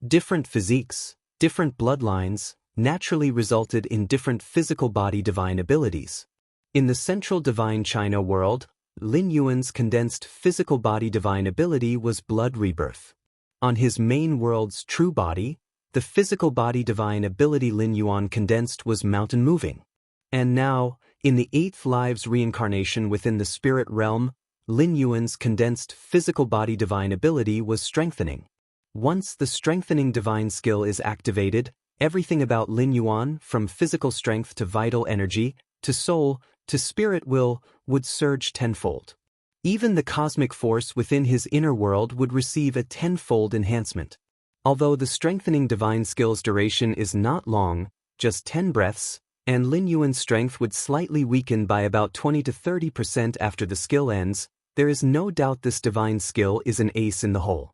Different physiques, different bloodlines, naturally resulted in different physical body divine abilities. In the central divine China world, Lin Yuan's condensed physical body divine ability was blood rebirth. On his main world's true body, the physical body divine ability Lin Yuan condensed was mountain moving. And now, in the 8th live's reincarnation within the spirit realm, Lin Yuan's condensed physical body divine ability was strengthening. Once the strengthening divine skill is activated, everything about Lin Yuan, from physical strength to vital energy, to soul, to spirit will, would surge tenfold. Even the cosmic force within his inner world would receive a tenfold enhancement. Although the strengthening divine skill's duration is not long, just 10 breaths, and Lin Yuan's strength would slightly weaken by about 20 to 30% after the skill ends, there is no doubt this divine skill is an ace in the hole.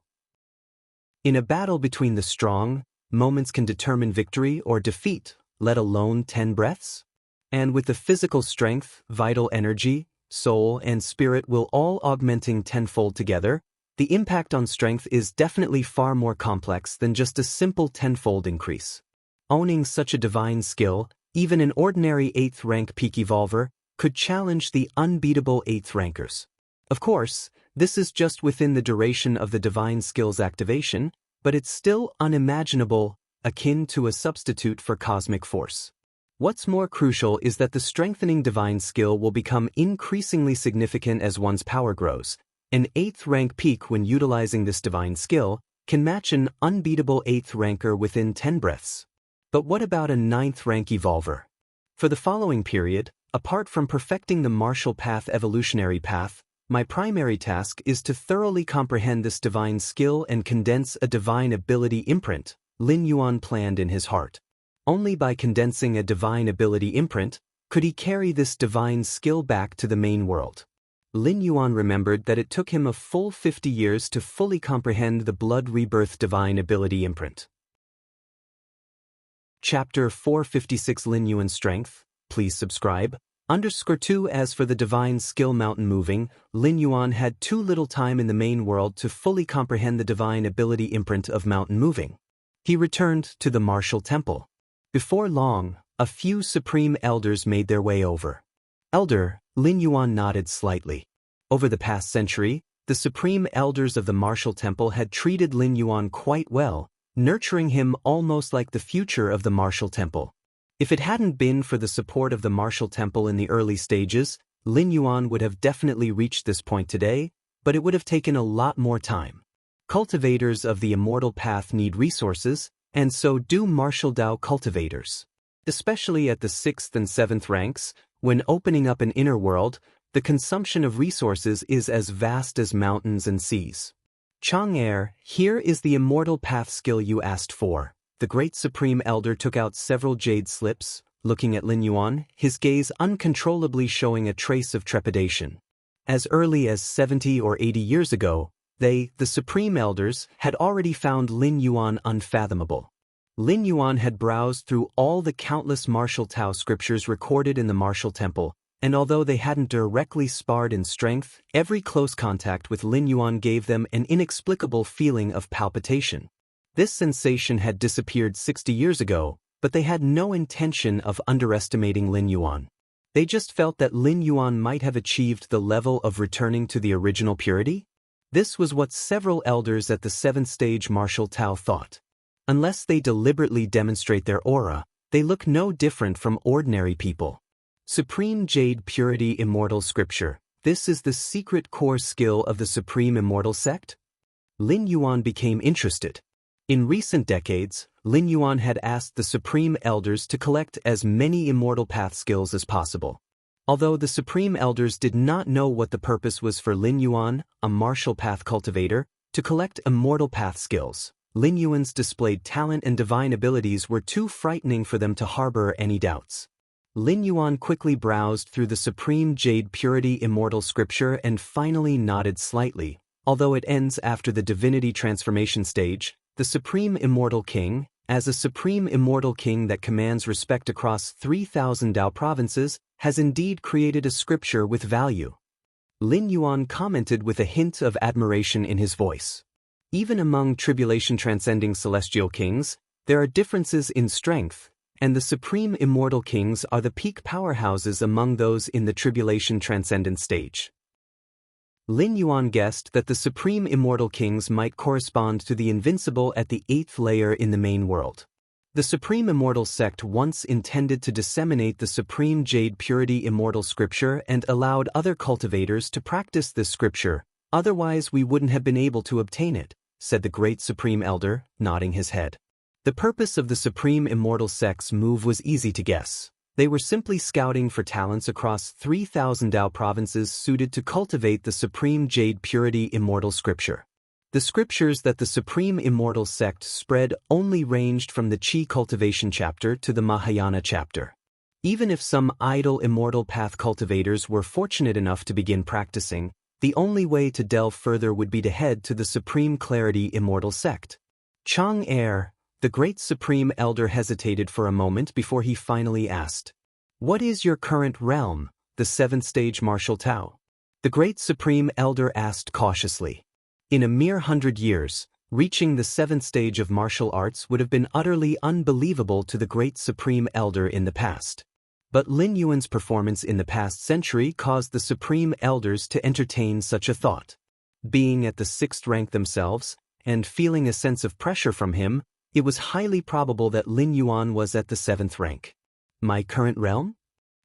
In a battle between the strong, moments can determine victory or defeat, let alone 10 breaths. And with the physical strength, vital energy, soul, and spirit will all augmenting tenfold together, the impact on strength is definitely far more complex than just a simple tenfold increase. Owning such a divine skill, even an ordinary 8th rank peak evolver, could challenge the unbeatable 8th rankers. Of course, this is just within the duration of the divine skill's activation, but it's still unimaginable, akin to a substitute for cosmic force. What's more crucial is that the strengthening divine skill will become increasingly significant as one's power grows. An 8th rank peak when utilizing this divine skill can match an unbeatable 8th ranker within 10 breaths. But what about a 9th rank evolver? For the following period, apart from perfecting the martial path evolutionary path, my primary task is to thoroughly comprehend this divine skill and condense a divine ability imprint, Lin Yuan planned in his heart. Only by condensing a divine ability imprint could he carry this divine skill back to the main world. Lin Yuan remembered that it took him a full 50 years to fully comprehend the blood rebirth divine ability imprint. Chapter 456 Lin Yuan's Strength, please subscribe. _2 As for the divine skill mountain moving, Lin Yuan had too little time in the main world to fully comprehend the divine ability imprint of mountain moving. He returned to the martial temple. Before long, a few supreme elders made their way over. Elder, Lin Yuan nodded slightly. Over the past century, the supreme elders of the martial temple had treated Lin Yuan quite well, nurturing him almost like the future of the martial temple. If it hadn't been for the support of the martial temple in the early stages, Lin Yuan would have definitely reached this point today, but it would have taken a lot more time. Cultivators of the immortal path need resources, and so do martial Dao cultivators. Especially at the 6th and 7th ranks, when opening up an inner world, the consumption of resources is as vast as mountains and seas. Chang'er, here is the immortal path skill you asked for. The great supreme elder took out several jade slips, looking at Lin Yuan, his gaze uncontrollably showing a trace of trepidation. As early as 70 or 80 years ago, they, the supreme elders, had already found Lin Yuan unfathomable. Lin Yuan had browsed through all the countless martial Tao scriptures recorded in the martial temple, and although they hadn't directly sparred in strength, every close contact with Lin Yuan gave them an inexplicable feeling of palpitation. This sensation had disappeared 60 years ago, but they had no intention of underestimating Lin Yuan. They just felt that Lin Yuan might have achieved the level of returning to the original purity. This was what several elders at the 7th stage martial Tao thought. Unless they deliberately demonstrate their aura, they look no different from ordinary people. Supreme Jade Purity Immortal Scripture. This is the secret core skill of the Supreme Immortal sect? Lin Yuan became interested. In recent decades, Lin Yuan had asked the Supreme Elders to collect as many Immortal Path skills as possible. Although the Supreme Elders did not know what the purpose was for Lin Yuan, a martial path cultivator, to collect Immortal Path skills, Lin Yuan's displayed talent and divine abilities were too frightening for them to harbor any doubts. Lin Yuan quickly browsed through the Supreme Jade Purity Immortal Scripture and finally nodded slightly. Although it ends after the divinity transformation stage, the Supreme Immortal King, as a Supreme Immortal King that commands respect across 3,000 Dao provinces, has indeed created a scripture with value. Lin Yuan commented with a hint of admiration in his voice. Even among tribulation-transcending celestial kings, there are differences in strength, and the supreme immortal kings are the peak powerhouses among those in the tribulation transcendent stage. Lin Yuan guessed that the supreme immortal kings might correspond to the invincible at the 8th layer in the main world. The supreme immortal sect once intended to disseminate the supreme jade purity immortal scripture and allowed other cultivators to practice this scripture, otherwise we wouldn't have been able to obtain it, said the great supreme elder, nodding his head. The purpose of the supreme immortal sect's move was easy to guess. They were simply scouting for talents across 3,000 Dao provinces suited to cultivate the supreme jade purity immortal scripture. The scriptures that the supreme immortal sect spread only ranged from the Qi cultivation chapter to the Mahayana chapter. Even if some idle immortal path cultivators were fortunate enough to begin practicing, the only way to delve further would be to head to the supreme clarity immortal sect. Chang Er, the great supreme elder, hesitated for a moment before he finally asked, "What is your current realm, the 7th stage martial Tao?" The great supreme elder asked cautiously. In a mere 100 years, reaching the 7th stage of martial arts would have been utterly unbelievable to the great supreme elder in the past. But Lin Yuan's performance in the past century caused the supreme elders to entertain such a thought. Being at the 6th rank themselves, and feeling a sense of pressure from him, it was highly probable that Lin Yuan was at the 7th rank. My current realm?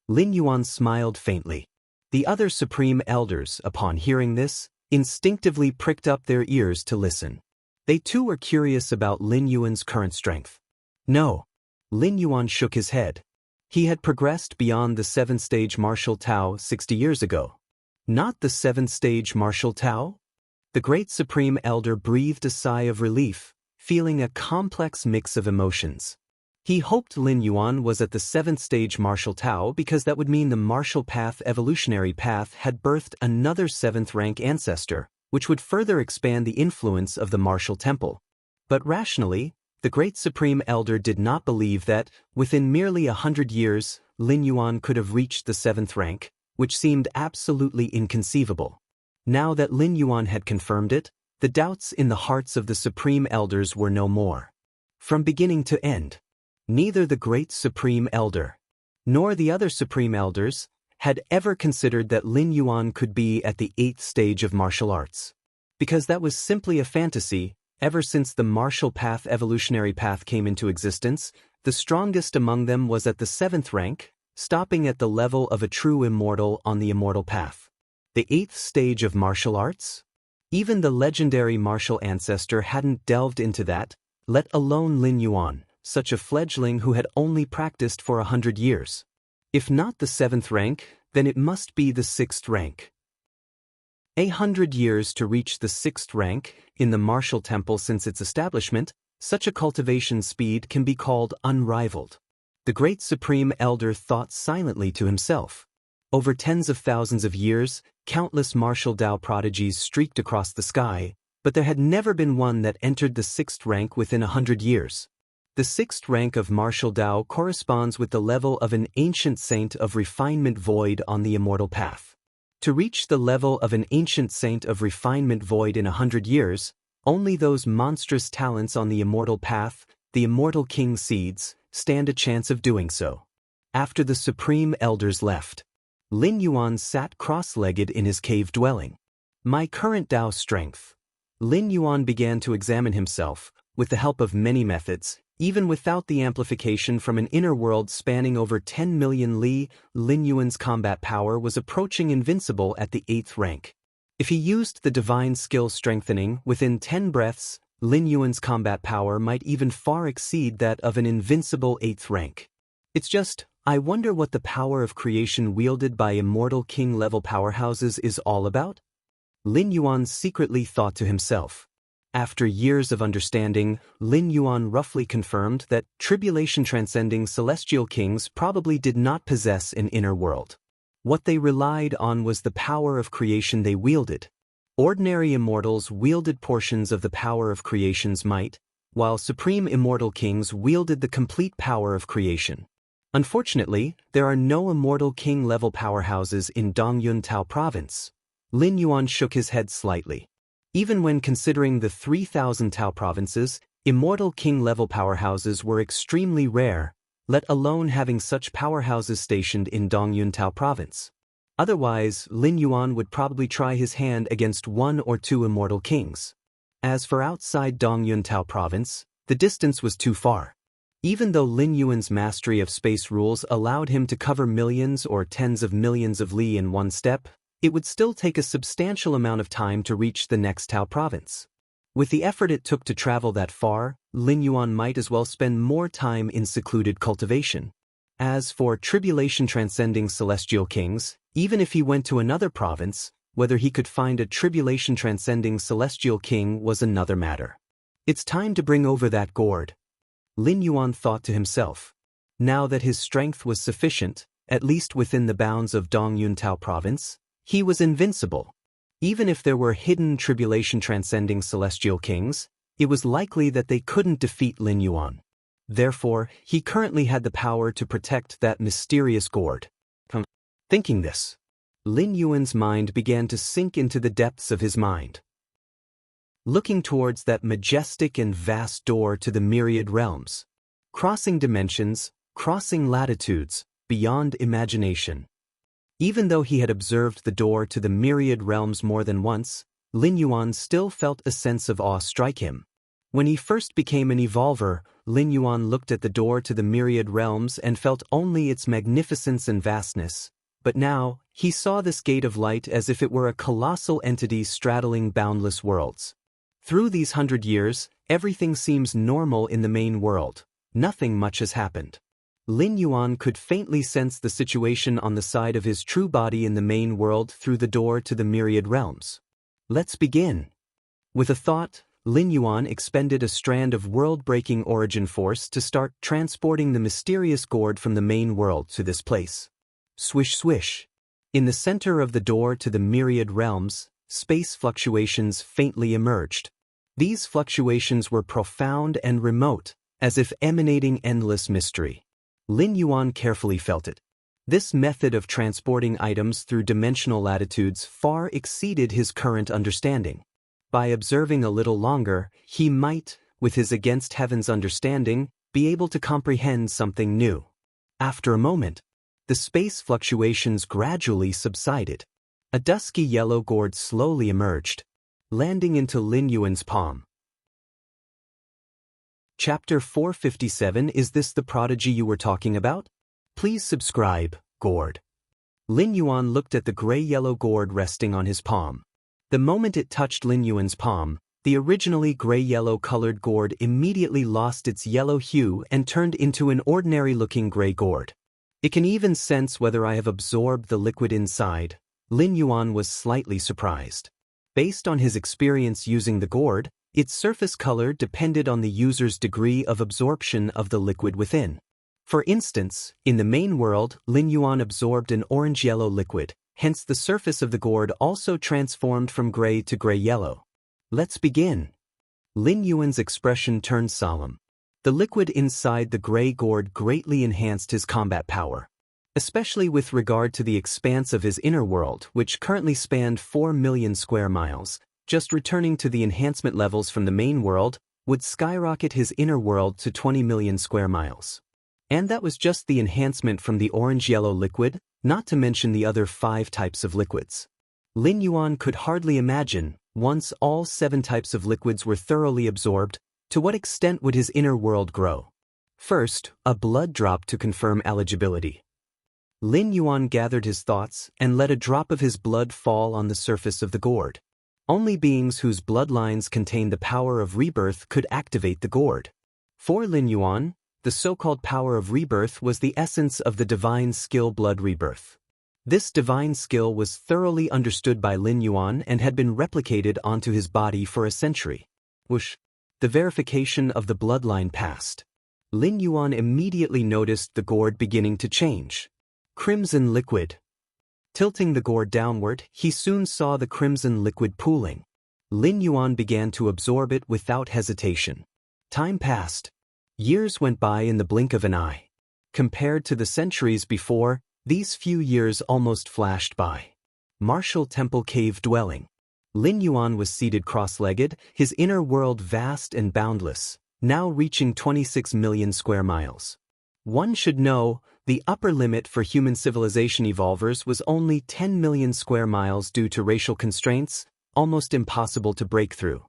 Lin Yuan smiled faintly. The other supreme elders, upon hearing this, instinctively pricked up their ears to listen. They too were curious about Lin Yuan's current strength. No. Lin Yuan shook his head. He had progressed beyond the 7th stage martial Tao 60 years ago. Not the 7th stage martial Tao? The great supreme elder breathed a sigh of relief, feeling a complex mix of emotions. He hoped Lin Yuan was at the 7th stage martial Tao because that would mean the martial path evolutionary path had birthed another 7th rank ancestor, which would further expand the influence of the martial temple. But rationally, the great supreme elder did not believe that, within merely 100 years, Lin Yuan could have reached the 7th rank, which seemed absolutely inconceivable. Now that Lin Yuan had confirmed it, the doubts in the hearts of the supreme elders were no more. From beginning to end, neither the great supreme elder, nor the other supreme elders, had ever considered that Lin Yuan could be at the 8th stage of martial arts. Because that was simply a fantasy. Ever since the martial path evolutionary path came into existence, the strongest among them was at the 7th rank, stopping at the level of a true immortal on the immortal path. The 8th stage of martial arts? Even the legendary martial ancestor hadn't delved into that, let alone Lin Yuan, such a fledgling who had only practiced for 100 years. If not the 7th rank, then it must be the 6th rank. 100 years to reach the 6th rank in the martial temple since its establishment, such a cultivation speed can be called unrivaled. The great supreme elder thought silently to himself. Over tens of thousands of years, countless martial Dao prodigies streaked across the sky, but there had never been one that entered the 6th rank within 100 years. The 6th rank of martial Dao corresponds with the level of an ancient saint of refinement void on the immortal path. To reach the level of an ancient saint of refinement void in 100 years, only those monstrous talents on the immortal path, the immortal king seeds, stand a chance of doing so. After the supreme elders left, Lin Yuan sat cross-legged in his cave dwelling. My current Dao strength. Lin Yuan began to examine himself, with the help of many methods, even without the amplification from an inner world spanning over 10 million li. Lin Yuan's combat power was approaching invincible at the 8th rank. If he used the divine skill strengthening within 10 breaths, Lin Yuan's combat power might even far exceed that of an invincible 8th rank. It's just, I wonder what the power of creation wielded by immortal king-level powerhouses is all about? Lin Yuan secretly thought to himself. After years of understanding, Lin Yuan roughly confirmed that tribulation-transcending celestial kings probably did not possess an inner world. What they relied on was the power of creation they wielded. Ordinary immortals wielded portions of the power of creation's might, while supreme immortal kings wielded the complete power of creation. Unfortunately, there are no immortal king-level powerhouses in Dongyun Tao province. Lin Yuan shook his head slightly. Even when considering the 3,000 Tao provinces, immortal king-level powerhouses were extremely rare, let alone having such powerhouses stationed in Dongyuntao province. Otherwise, Lin Yuan would probably try his hand against one or two immortal kings. As for outside Dongyuntao province, the distance was too far. Even though Lin Yuan's mastery of space rules allowed him to cover millions or tens of millions of li in one step, it would still take a substantial amount of time to reach the next Tao province. With the effort it took to travel that far, Lin Yuan might as well spend more time in secluded cultivation. As for tribulation transcending celestial kings, even if he went to another province, whether he could find a tribulation transcending celestial king was another matter. It's time to bring over that gourd, Lin Yuan thought to himself. Now that his strength was sufficient, at least within the bounds of Dongyuntao province, he was invincible. Even if there were hidden tribulation transcending celestial kings, it was likely that they couldn't defeat Lin Yuan. Therefore, he currently had the power to protect that mysterious gourd. Thinking this, Lin Yuan's mind began to sink into the depths of his mind. Looking towards that majestic and vast door to the myriad realms, crossing dimensions, crossing latitudes, beyond imagination. Even though he had observed the door to the myriad realms more than once, Lin Yuan still felt a sense of awe strike him. When he first became an evolver, Lin Yuan looked at the door to the myriad realms and felt only its magnificence and vastness. But now, he saw this gate of light as if it were a colossal entity straddling boundless worlds. Through these 100 years, everything seems normal in the main world. Nothing much has happened. Lin Yuan could faintly sense the situation on the side of his true body in the main world through the door to the myriad realms. Let's begin. With a thought, Lin Yuan expended a strand of world-breaking origin force to start transporting the mysterious gourd from the main world to this place. Swish swish. In the center of the door to the myriad realms, space fluctuations faintly emerged. These fluctuations were profound and remote, as if emanating endless mystery. Lin Yuan carefully felt it. This method of transporting items through dimensional latitudes far exceeded his current understanding. By observing a little longer, he might, with his against heaven's understanding, be able to comprehend something new. After a moment, the space fluctuations gradually subsided. A dusky yellow gourd slowly emerged, landing into Lin Yuan's palm. Chapter 457. Is this the prodigy you were talking about? Please subscribe, gourd. Lin Yuan looked at the gray-yellow gourd resting on his palm. The moment it touched Lin Yuan's palm, the originally gray-yellow colored gourd immediately lost its yellow hue and turned into an ordinary-looking gray gourd. It can even sense whether I have absorbed the liquid inside. Lin Yuan was slightly surprised. Based on his experience using the gourd, its surface color depended on the user's degree of absorption of the liquid within. For instance, in the main world, Lin Yuan absorbed an orange-yellow liquid, hence the surface of the gourd also transformed from gray to gray-yellow. Let's begin. Lin Yuan's expression turned solemn. The liquid inside the gray gourd greatly enhanced his combat power, especially with regard to the expanse of his inner world, which currently spanned 4 million square miles. Just returning to the enhancement levels from the main world would skyrocket his inner world to 20 million square miles. And that was just the enhancement from the orange-yellow liquid, not to mention the other 5 types of liquids. Lin Yuan could hardly imagine, once all 7 types of liquids were thoroughly absorbed, to what extent would his inner world grow. First, a blood drop to confirm eligibility. Lin Yuan gathered his thoughts and let a drop of his blood fall on the surface of the gourd. Only beings whose bloodlines contain the power of rebirth could activate the gourd. For Lin Yuan, the so-called power of rebirth was the essence of the divine skill blood rebirth. This divine skill was thoroughly understood by Lin Yuan and had been replicated onto his body for a century. Whoosh! The verification of the bloodline passed. Lin Yuan immediately noticed the gourd beginning to change. Crimson liquid. Tilting the gourd downward, he soon saw the crimson liquid pooling. Lin Yuan began to absorb it without hesitation. Time passed. Years went by in the blink of an eye. Compared to the centuries before, these few years almost flashed by. Martial Temple Cave Dwelling. Lin Yuan was seated cross-legged, his inner world vast and boundless, now reaching 26 million square miles. One should know, the upper limit for human civilization evolvers was only 10 million square miles due to racial constraints, almost impossible to break through.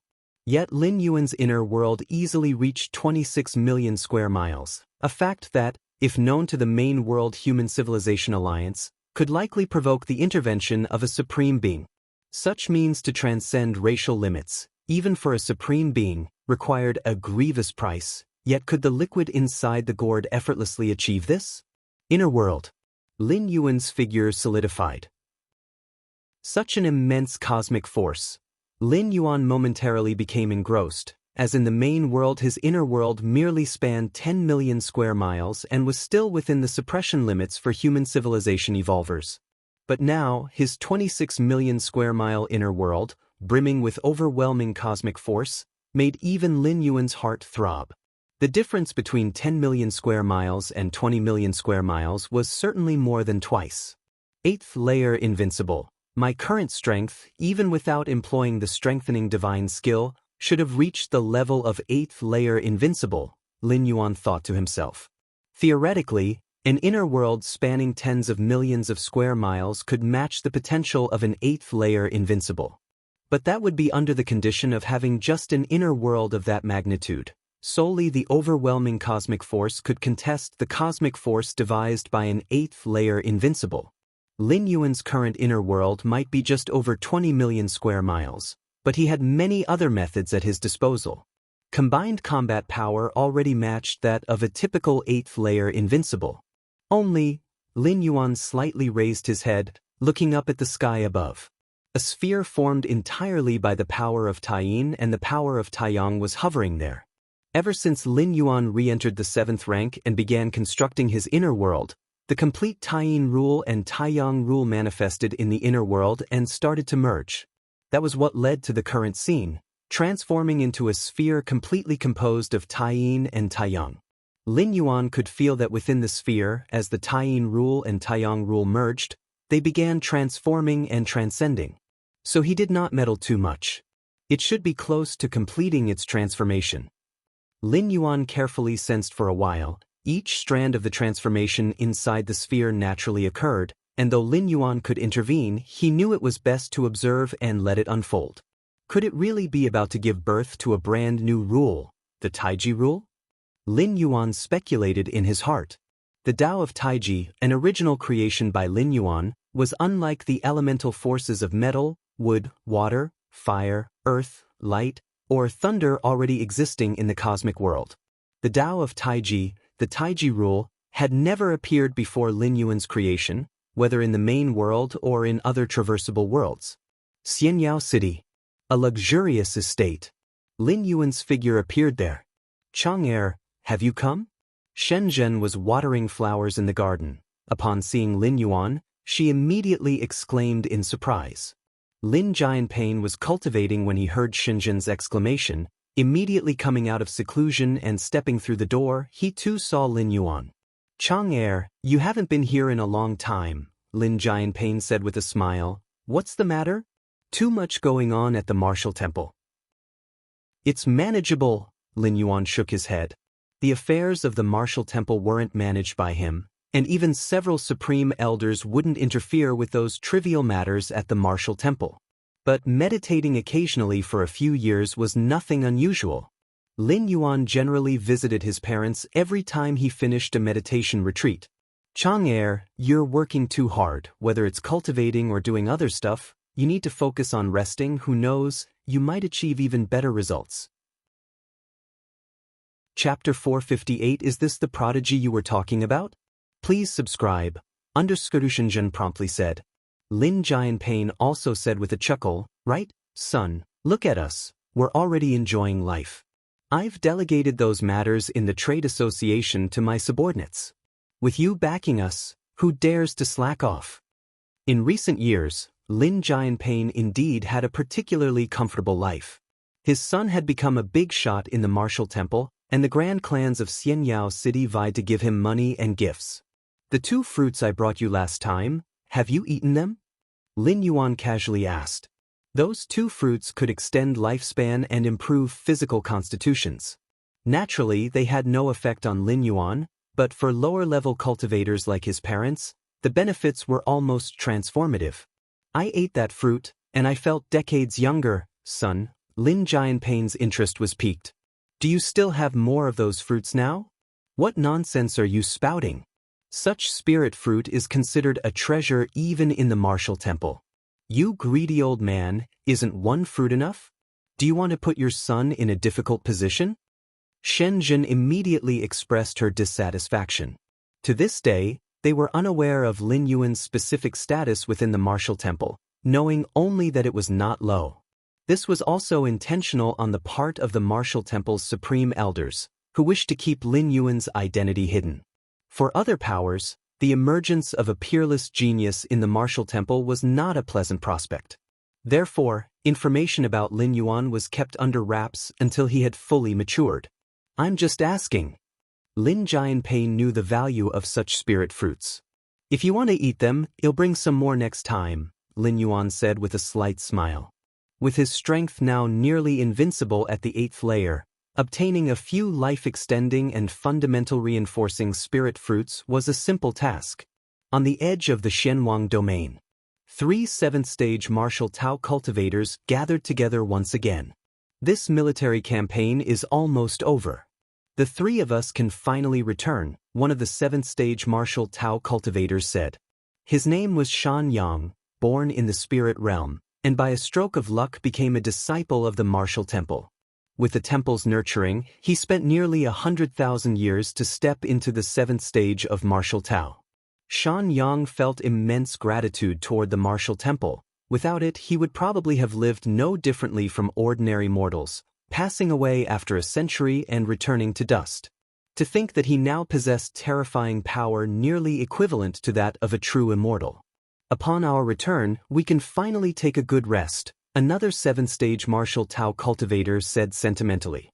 Yet Lin Yuan's inner world easily reached 26 million square miles, a fact that, if known to the main world human civilization alliance, could likely provoke the intervention of a supreme being. Such means to transcend racial limits, even for a supreme being, required a grievous price, yet could the liquid inside the gourd effortlessly achieve this? Inner world. Lin Yuan's figure solidified. Such an immense cosmic force. Lin Yuan momentarily became engrossed, as in the main world his inner world merely spanned 10 million square miles and was still within the suppression limits for human civilization evolvers. But now, his 26 million square mile inner world, brimming with overwhelming cosmic force, made even Lin Yuan's heart throb. The difference between 10 million square miles and 20 million square miles was certainly more than twice. 8th layer invincible. My current strength, even without employing the strengthening divine skill, should have reached the level of 8th layer invincible, Lin Yuan thought to himself. Theoretically, an inner world spanning tens of millions of square miles could match the potential of an 8th layer invincible. But that would be under the condition of having just an inner world of that magnitude. Solely the overwhelming cosmic force could contest the cosmic force devised by an 8th layer invincible. Lin Yuan's current inner world might be just over 20 million square miles, but he had many other methods at his disposal. Combined combat power already matched that of a typical 8th layer invincible. Only, Lin Yuan slightly raised his head, looking up at the sky above. A sphere formed entirely by the power of Taiyin and the power of Taiyang was hovering there. Ever since Lin Yuan re-entered the 7th rank and began constructing his inner world, the complete Taiyin rule and Taiyang rule manifested in the inner world and started to merge. That was what led to the current scene, transforming into a sphere completely composed of Taiyin and Taiyang. Lin Yuan could feel that within the sphere, as the Taiyin rule and Taiyang rule merged, they began transforming and transcending. So he did not meddle too much. It should be close to completing its transformation. Lin Yuan carefully sensed for a while. Each strand of the transformation inside the sphere naturally occurred, and though Lin Yuan could intervene, he knew it was best to observe and let it unfold. Could it really be about to give birth to a brand new rule, the Taiji rule? Lin Yuan speculated in his heart. The Tao of Taiji, an original creation by Lin Yuan, was unlike the elemental forces of metal, wood, water, fire, earth, light, or thunder already existing in the cosmic world. The Tao of Taiji, the Taiji rule, had never appeared before Lin Yuan's creation, whether in the main world or in other traversable worlds. Xianxia City. A luxurious estate. Lin Yuan's figure appeared there. Chang'er, have you come? Shenzhen was watering flowers in the garden. Upon seeing Lin Yuan, she immediately exclaimed in surprise. Lin Jianping was cultivating when he heard Shenzhen's exclamation. Immediately coming out of seclusion and stepping through the door, he too saw Lin Yuan. Chang'er, you haven't been here in a long time, Lin Jianping said with a smile. What's the matter? Too much going on at the martial temple. It's manageable, Lin Yuan shook his head. The affairs of the martial temple weren't managed by him, and even several supreme elders wouldn't interfere with those trivial matters at the martial temple. But meditating occasionally for a few years was nothing unusual. Lin Yuan generally visited his parents every time he finished a meditation retreat. Chang'er, you're working too hard, whether it's cultivating or doing other stuff, you need to focus on resting. Who knows, you might achieve even better results. Chapter 458. Is this the prodigy you were talking about? Please subscribe, Shenzhen promptly said. Lin Jianping also said with a chuckle, right, son, look at us, we're already enjoying life. I've delegated those matters in the trade association to my subordinates. With you backing us, who dares to slack off? In recent years, Lin Jianping indeed had a particularly comfortable life. His son had become a big shot in the martial temple, and the grand clans of Xianxia City vied to give him money and gifts. The 2 fruits I brought you last time, have you eaten them? Lin Yuan casually asked. Those 2 fruits could extend lifespan and improve physical constitutions. Naturally, they had no effect on Lin Yuan, but for lower-level cultivators like his parents, the benefits were almost transformative. I ate that fruit, and I felt decades younger, son. Lin Jianpei's interest was piqued. Do you still have more of those fruits now? What nonsense are you spouting? Such spirit fruit is considered a treasure even in the martial temple. You greedy old man, isn't one fruit enough? Do you want to put your son in a difficult position? Shenzhen immediately expressed her dissatisfaction. To this day, they were unaware of Lin Yuan's specific status within the martial temple, knowing only that it was not low. This was also intentional on the part of the martial temple's supreme elders, who wished to keep Lin Yuan's identity hidden. For other powers, the emergence of a peerless genius in the martial temple was not a pleasant prospect. Therefore, information about Lin Yuan was kept under wraps until he had fully matured. I'm just asking. Lin Jianpei knew the value of such spirit fruits. If you want to eat them, I'll bring some more next time, Lin Yuan said with a slight smile. With his strength now nearly invincible at the 8th layer, obtaining a few life-extending and fundamental reinforcing spirit fruits was a simple task. On the edge of the Shenwang domain, 3 7th-stage martial Tao cultivators gathered together once again. This military campaign is almost over. The 3 of us can finally return, one of the 7th-stage martial Tao cultivators said. His name was Shan Yang, born in the spirit realm, and by a stroke of luck became a disciple of the martial temple. With the temple's nurturing, he spent nearly 100,000 years to step into the 7th stage of martial Tao. Shan Yang felt immense gratitude toward the martial temple. Without it, he would probably have lived no differently from ordinary mortals, passing away after a century and returning to dust. To think that he now possessed terrifying power nearly equivalent to that of a true immortal. Upon our return, we can finally take a good rest, another 7th-stage martial Tao cultivator said sentimentally.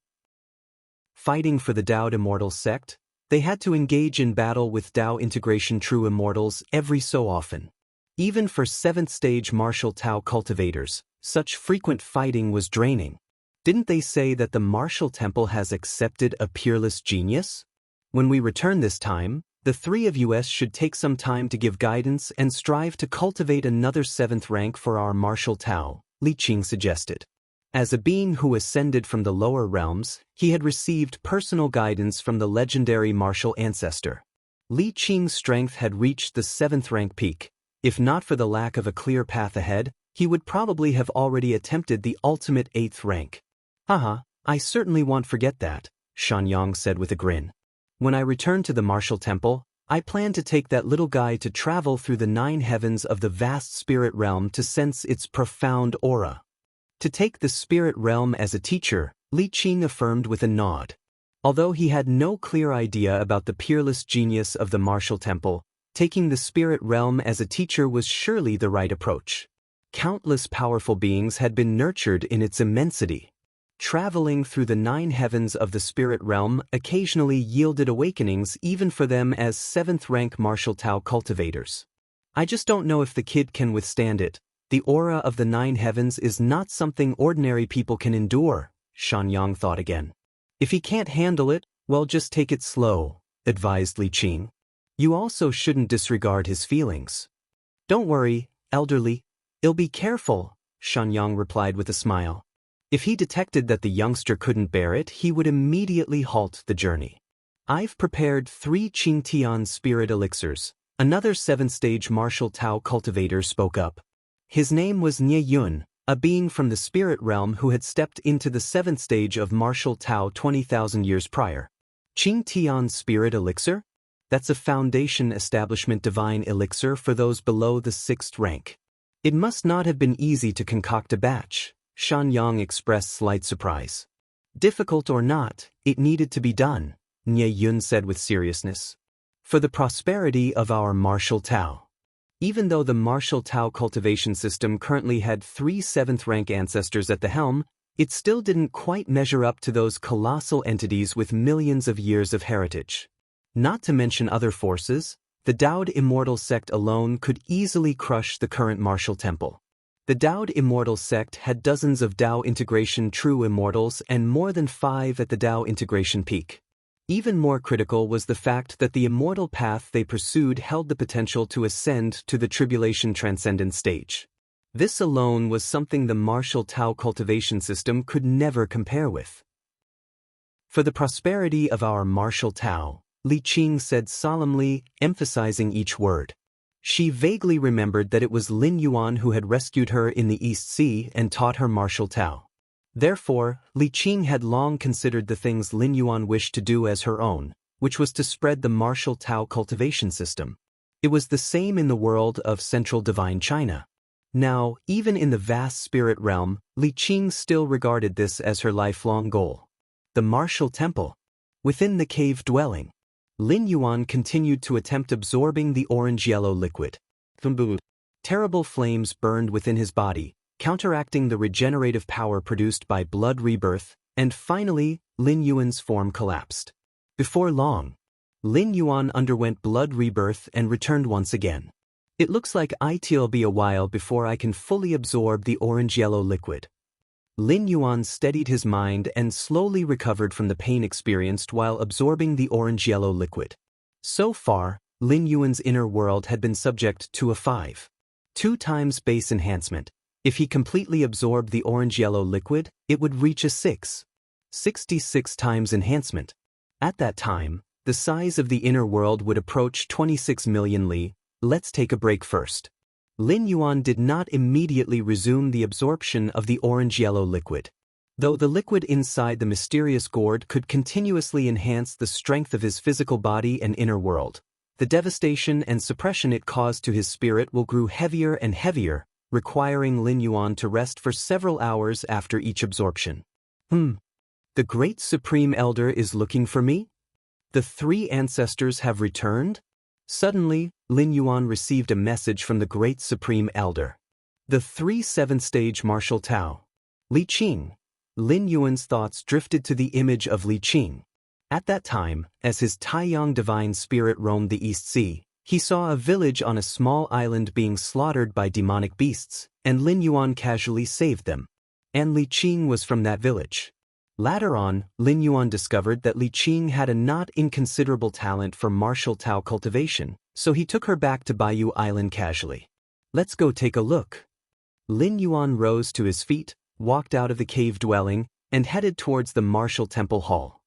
Fighting for the Daoist immortal sect, they had to engage in battle with Dao integration true immortals every so often. Even for 7th-stage martial Tao cultivators, such frequent fighting was draining. Didn't they say that the martial temple has accepted a peerless genius? When we return this time, the 3 of us should take some time to give guidance and strive to cultivate another 7th rank for our martial Tao, Li Qing suggested. As a being who ascended from the lower realms, he had received personal guidance from the legendary martial ancestor. Li Qing's strength had reached the 7th rank peak. If not for the lack of a clear path ahead, he would probably have already attempted the ultimate 8th rank. Haha, I certainly won't forget that, Shan Yang said with a grin. When I return to the martial temple, I plan to take that little guy to travel through the 9 heavens of the vast spirit realm to sense its profound aura. To take the spirit realm as a teacher, Li Qing affirmed with a nod. Although he had no clear idea about the peerless genius of the martial temple, taking the spirit realm as a teacher was surely the right approach. Countless powerful beings had been nurtured in its immensity. Traveling through the 9 heavens of the spirit realm occasionally yielded awakenings even for them as 7th rank martial Tao cultivators. I just don't know if the kid can withstand it. The aura of the 9 heavens is not something ordinary people can endure, Shan Yang thought again. If he can't handle it, well, just take it slow, advised Li Qing. You also shouldn't disregard his feelings. Don't worry, elderly. I'll be careful, Shan Yang replied with a smile. If he detected that the youngster couldn't bear it, he would immediately halt the journey. I've prepared 3 Qingtian spirit elixirs, another 7th-stage martial Tao cultivator spoke up. His name was Nye Yun, a being from the spirit realm who had stepped into the 7th stage of martial Tao 20,000 years prior. Qingtian spirit elixir? That's a foundation establishment divine elixir for those below the 6th rank. It must not have been easy to concoct a batch. Shan Yang expressed slight surprise. Difficult or not, it needed to be done, Nye Yun said with seriousness. For the prosperity of our martial Tao. Even though the martial Tao cultivation system currently had 3 7th-rank ancestors at the helm, it still didn't quite measure up to those colossal entities with millions of years of heritage. Not to mention other forces, the Daoist Immortal sect alone could easily crush the current martial temple. The Daoist Immortal sect had dozens of Dao integration true immortals and more than 5 at the Dao integration peak. Even more critical was the fact that the immortal path they pursued held the potential to ascend to the tribulation transcendent stage. This alone was something the martial Tao cultivation system could never compare with. For the prosperity of our martial Tao, Li Qing said solemnly, emphasizing each word. She vaguely remembered that it was Lin Yuan who had rescued her in the East Sea and taught her martial Tao. Therefore, Li Qing had long considered the things Lin Yuan wished to do as her own, which was to spread the martial Tao cultivation system. It was the same in the world of Central Divine China. Now, even in the vast spirit realm, Li Qing still regarded this as her lifelong goal. The martial temple. Within the cave dwelling, Lin Yuan continued to attempt absorbing the orange-yellow liquid. Terrible flames burned within his body, counteracting the regenerative power produced by blood rebirth, and finally, Lin Yuan's form collapsed. Before long, Lin Yuan underwent blood rebirth and returned once again. It looks like it'll be a while before I can fully absorb the orange-yellow liquid. Lin Yuan steadied his mind and slowly recovered from the pain experienced while absorbing the orange-yellow liquid. So far, Lin Yuan's inner world had been subject to a 5.2 times base enhancement. If he completely absorbed the orange-yellow liquid, it would reach a 6.66 times enhancement. At that time, the size of the inner world would approach 26 million li. Let's take a break first. Lin Yuan did not immediately resume the absorption of the orange-yellow liquid. Though the liquid inside the mysterious gourd could continuously enhance the strength of his physical body and inner world, the devastation and suppression it caused to his spirit will grow heavier and heavier, requiring Lin Yuan to rest for several hours after each absorption. The Great Supreme Elder is looking for me? The three ancestors have returned? Suddenly, Lin Yuan received a message from the Great Supreme Elder. The 3 7th-stage martial Tao. Li Qing. Lin Yuan's thoughts drifted to the image of Li Qing. At that time, as his Taiyang divine spirit roamed the East Sea, he saw a village on a small island being slaughtered by demonic beasts, and Lin Yuan casually saved them. And Li Qing was from that village. Later on, Lin Yuan discovered that Li Qing had a not inconsiderable talent for martial Tao cultivation, so he took her back to Bayou Island casually. Let's go take a look. Lin Yuan rose to his feet, walked out of the cave dwelling, and headed towards the martial temple hall.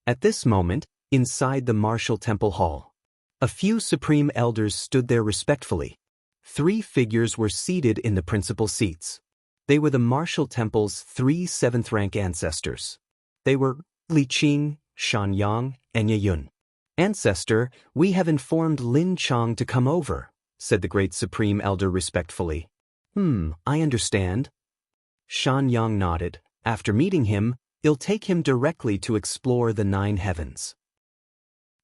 At this moment, inside the martial temple hall, a few supreme elders stood there respectfully. 3 figures were seated in the principal seats. They were the martial temple's 3 7th-rank ancestors. They were Li Qing, Xianxia, and Yun. Ancestor, we have informed Lin Chang to come over, said the Great Supreme Elder respectfully. I understand. Xianxia nodded. After meeting him, it'll take him directly to explore the 9 heavens.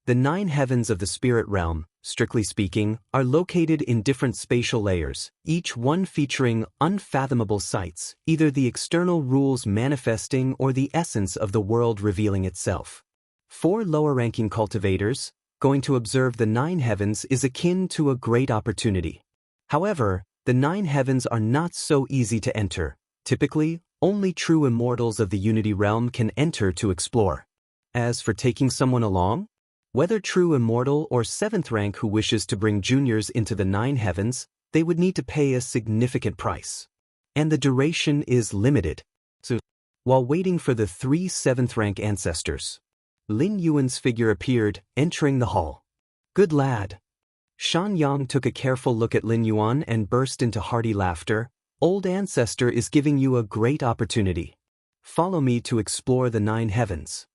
The 9 heavens of the spirit realm, strictly speaking, are located in different spatial layers, each one featuring unfathomable sights, either the external rules manifesting or the essence of the world revealing itself. For lower-ranking cultivators, going to observe the 9 heavens is akin to a great opportunity. However, the 9 heavens are not so easy to enter. Typically, only true immortals of the Unity realm can enter to explore. As for taking someone along, whether true immortal or 7th rank who wishes to bring juniors into the 9 heavens, they would need to pay a significant price. And the duration is limited. So, while waiting for the 3 7th rank ancestors, Lin Yuan's figure appeared, entering the hall. Good lad. Xianxia took a careful look at Lin Yuan and burst into hearty laughter. Old ancestor is giving you a great opportunity. Follow me to explore the 9 heavens.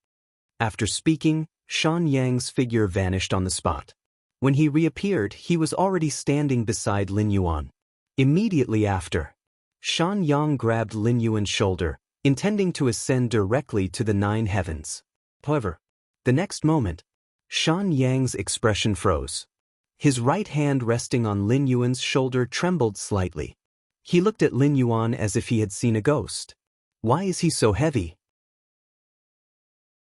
After speaking, Xianxia's figure vanished on the spot. When he reappeared, he was already standing beside Lin Yuan. Immediately after, Xianxia grabbed Lin Yuan's shoulder, intending to ascend directly to the 9 heavens. However, the next moment, Xianxia's expression froze. His right hand resting on Lin Yuan's shoulder trembled slightly. He looked at Lin Yuan as if he had seen a ghost. Why is he so heavy?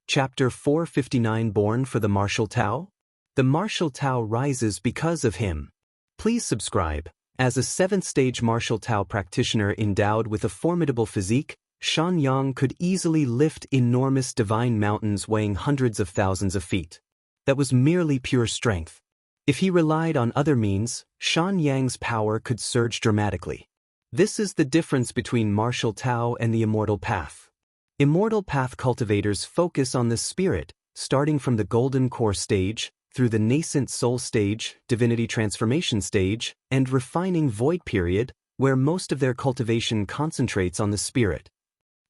Chapter 459 Born for the Martial Tao? The Martial Tao rises because of him. Please subscribe. As a 7th stage Martial Tao practitioner endowed with a formidable physique, Xianxia could easily lift enormous divine mountains weighing hundreds of thousands of feet. That was merely pure strength. If he relied on other means, Xianxia's power could surge dramatically. This is the difference between martial Tao and the immortal path. Immortal path cultivators focus on the spirit, starting from the golden core stage, through the nascent soul stage, divinity transformation stage, and refining void period, where most of their cultivation concentrates on the spirit.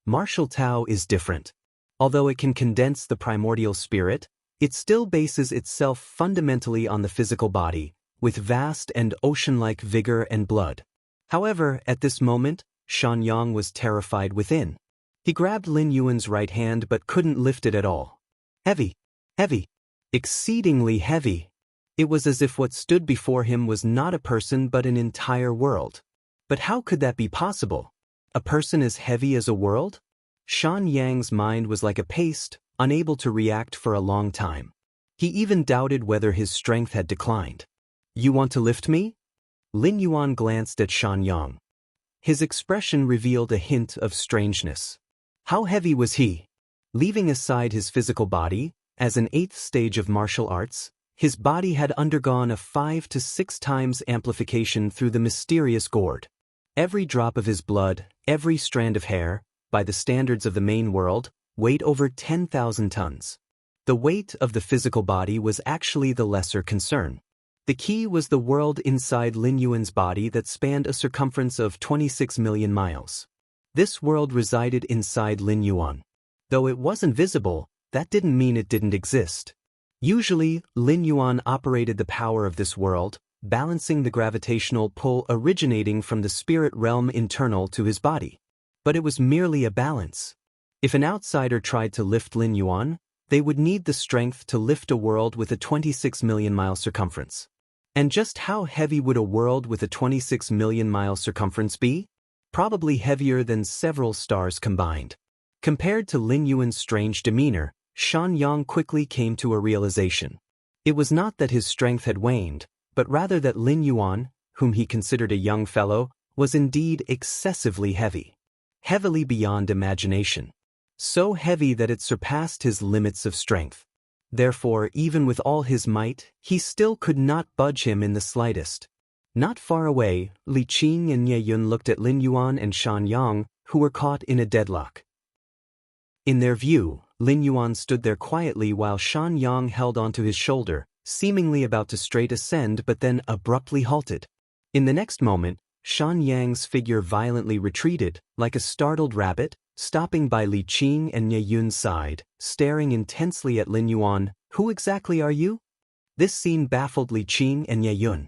Martial Tao is different. Although it can condense the primordial spirit, it still bases itself fundamentally on the physical body, with vast and ocean-like vigor and blood. However, at this moment, Xianxia was terrified within. He grabbed Lin Yuan's right hand but couldn't lift it at all. Heavy. Heavy. Exceedingly heavy. It was as if what stood before him was not a person but an entire world. But how could that be possible? A person as heavy as a world? Xianxia's mind was like a paste, unable to react for a long time. He even doubted whether his strength had declined. You want to lift me? Lin Yuan glanced at Xianxia. His expression revealed a hint of strangeness. How heavy was he? Leaving aside his physical body, as an 8th stage of martial arts, his body had undergone a 5 to 6 times amplification through the mysterious gourd. Every drop of his blood, every strand of hair, by the standards of the main world, weighed over 10,000 tons. The weight of the physical body was actually the lesser concern. The key was the world inside Lin Yuan's body that spanned a circumference of 26 million miles. This world resided inside Lin Yuan. Though it wasn't visible, that didn't mean it didn't exist. Usually, Lin Yuan operated the power of this world, balancing the gravitational pull originating from the spirit realm internal to his body. But it was merely a balance. If an outsider tried to lift Lin Yuan, they would need the strength to lift a world with a 26 million mile circumference. And just how heavy would a world with a 26 million mile circumference be? Probably heavier than several stars combined. Compared to Lin Yuan's strange demeanor, Xianxia quickly came to a realization. It was not that his strength had waned, but rather that Lin Yuan, whom he considered a young fellow, was indeed excessively heavy. Heavily beyond imagination. So heavy that it surpassed his limits of strength. Therefore, even with all his might, he still could not budge him in the slightest. Not far away, Li Qing and Ye Yun looked at Lin Yuan and Xianxia, who were caught in a deadlock. In their view, Lin Yuan stood there quietly while Xianxia held onto his shoulder, seemingly about to straight ascend but then abruptly halted. In the next moment, Xianxia's figure violently retreated, like a startled rabbit, stopping by Li Qing and Ye Yun's side, staring intensely at Lin Yuan. Who exactly are you? This scene baffled Li Qing and Ye Yun.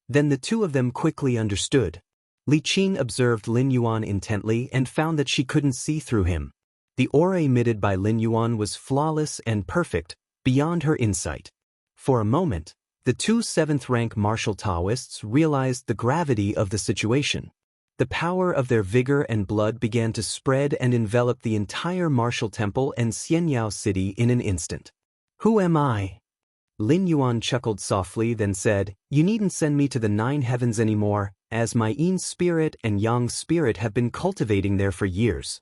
Then the two of them quickly understood. Li Qing observed Lin Yuan intently and found that she couldn't see through him. The aura emitted by Lin Yuan was flawless and perfect, beyond her insight. For a moment, the two 7th-rank martial Daoists realized the gravity of the situation. The power of their vigor and blood began to spread and envelop the entire martial temple and Xianyao city in an instant. Who am I? Lin Yuan chuckled softly, then said, You needn't send me to the 9 heavens anymore, as my Yin spirit and Yang spirit have been cultivating there for years.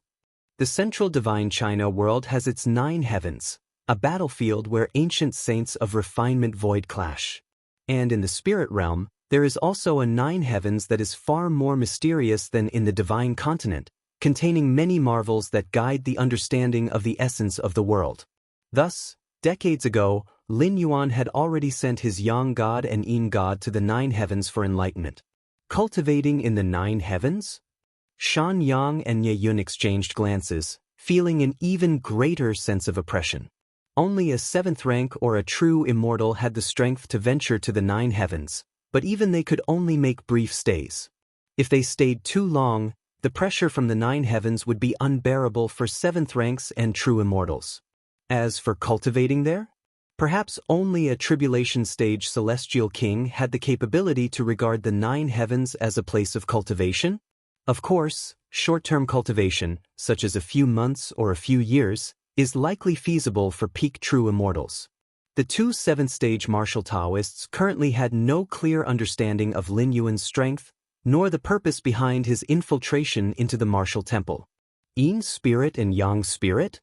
The central divine China world has its 9 heavens, a battlefield where ancient saints of refinement void clash. And in the spirit realm, there is also a 9 heavens that is far more mysterious than in the divine continent, containing many marvels that guide the understanding of the essence of the world. Thus, decades ago, Lin Yuan had already sent his Yang god and Yin god to the 9 heavens for enlightenment. Cultivating in the 9 heavens? Xianxia and Ye Yun exchanged glances, feeling an even greater sense of oppression. Only a 7th rank or a true immortal had the strength to venture to the 9 heavens, but even they could only make brief stays. If they stayed too long, the pressure from the 9 heavens would be unbearable for 7th ranks and true immortals. As for cultivating there? Perhaps only a tribulation stage celestial king had the capability to regard the 9 heavens as a place of cultivation. Of course, short-term cultivation, such as a few months or a few years, is likely feasible for peak true immortals. The two 7th-stage martial Daoists currently had no clear understanding of Lin Yuan's strength, nor the purpose behind his infiltration into the martial temple. Yin spirit and Yang spirit?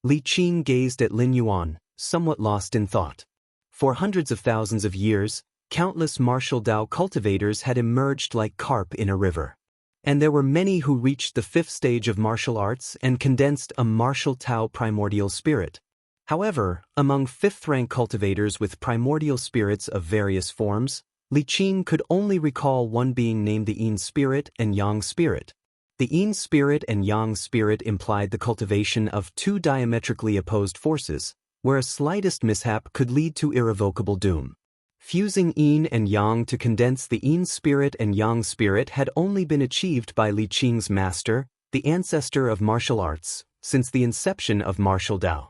Li Qing gazed at Lin Yuan, somewhat lost in thought. For hundreds of thousands of years, countless martial Dao cultivators had emerged like carp in a river. And there were many who reached the 5th stage of martial arts and condensed a martial Tao primordial spirit. However, among 5th-rank cultivators with primordial spirits of various forms, Li Qing could only recall one being named the Yin spirit and Yang spirit. The Yin spirit and Yang spirit implied the cultivation of two diametrically opposed forces, where a slightest mishap could lead to irrevocable doom. Fusing Yin and Yang to condense the Yin spirit and Yang spirit had only been achieved by Li Qing's master, the ancestor of martial arts, since the inception of martial Dao.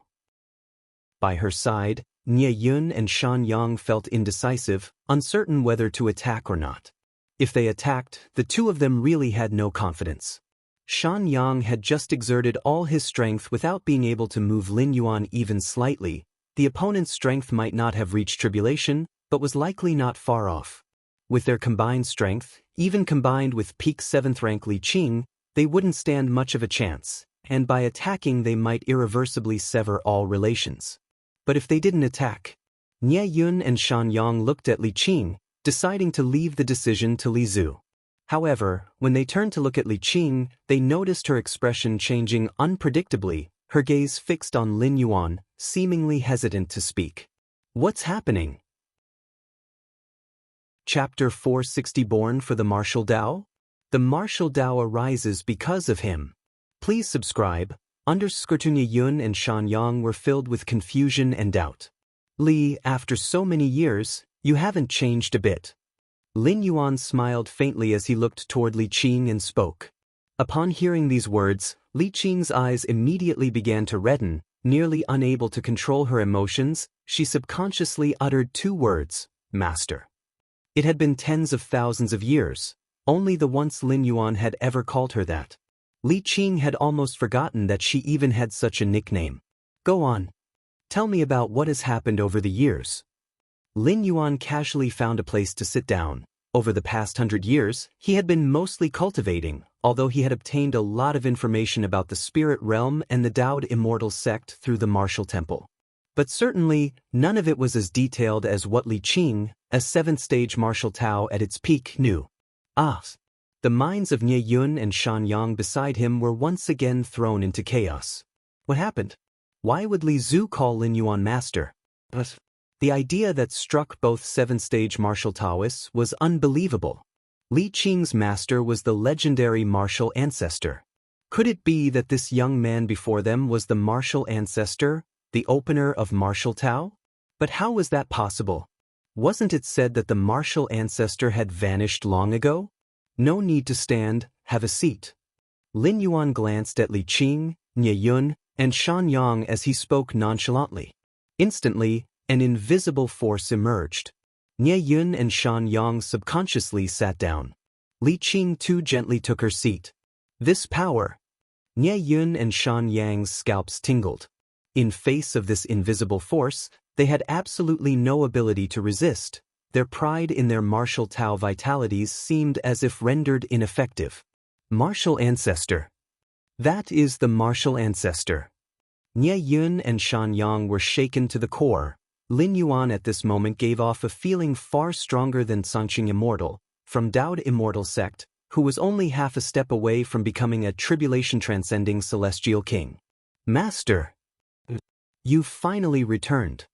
By her side, Nie Yun and Xianxia felt indecisive, uncertain whether to attack or not. If they attacked, the two of them really had no confidence. Xianxia had just exerted all his strength without being able to move Lin Yuan even slightly. The opponent's strength might not have reached tribulation, but was likely not far off. With their combined strength, even combined with peak 7th rank Li Qing, they wouldn't stand much of a chance, and by attacking they might irreversibly sever all relations. But if they didn't attack, Nie Yun and Xianxia looked at Li Qing, deciding to leave the decision to Li Zhu. However, when they turned to look at Li Qing, they noticed her expression changing unpredictably, her gaze fixed on Lin Yuan, seemingly hesitant to speak. What's happening? Chapter 460 Born for the Martial Dao? The Martial Dao arises because of him. Please subscribe. Nie Yun and Xianxia were filled with confusion and doubt. Li, after so many years, you haven't changed a bit. Lin Yuan smiled faintly as he looked toward Li Qing and spoke. Upon hearing these words, Li Qing's eyes immediately began to redden. Nearly unable to control her emotions, she subconsciously uttered two words, Master. It had been tens of thousands of years. Only the once Lin Yuan had ever called her that. Li Qing had almost forgotten that she even had such a nickname. Go on. Tell me about what has happened over the years. Lin Yuan casually found a place to sit down. Over the past 100 years, he had been mostly cultivating, although he had obtained a lot of information about the spirit realm and the Daoist Immortal sect through the martial temple. But certainly, none of it was as detailed as what Li Qing, a 7th-stage martial Tao at its peak, knew. The minds of Nie Yun and Xianxia beside him were once again thrown into chaos. What happened? Why would Li Zhu call Lin Yuan master? But the idea that struck both 7th-stage martial Taoists was unbelievable. Li Qing's master was the legendary martial ancestor. Could it be that this young man before them was the martial ancestor, the opener of martial Tao? But how was that possible? Wasn't it said that the martial ancestor had vanished long ago? No need to stand, have a seat. Lin Yuan glanced at Li Qing, Nie Yun, and Xianxia as he spoke nonchalantly. Instantly, an invisible force emerged. Nie Yun and Xianxia subconsciously sat down. Li Qing too gently took her seat. This power. Nie Yun and Xianxia's scalps tingled. In face of this invisible force, they had absolutely no ability to resist. Their pride in their martial Tao vitalities seemed as if rendered ineffective. Martial ancestor. That is the martial ancestor. Nie Yun and Xianxia were shaken to the core. Lin Yuan at this moment gave off a feeling far stronger than Xianxia Immortal, from Daoist Immortal sect, who was only half a step away from becoming a tribulation-transcending celestial king. Master! You finally returned.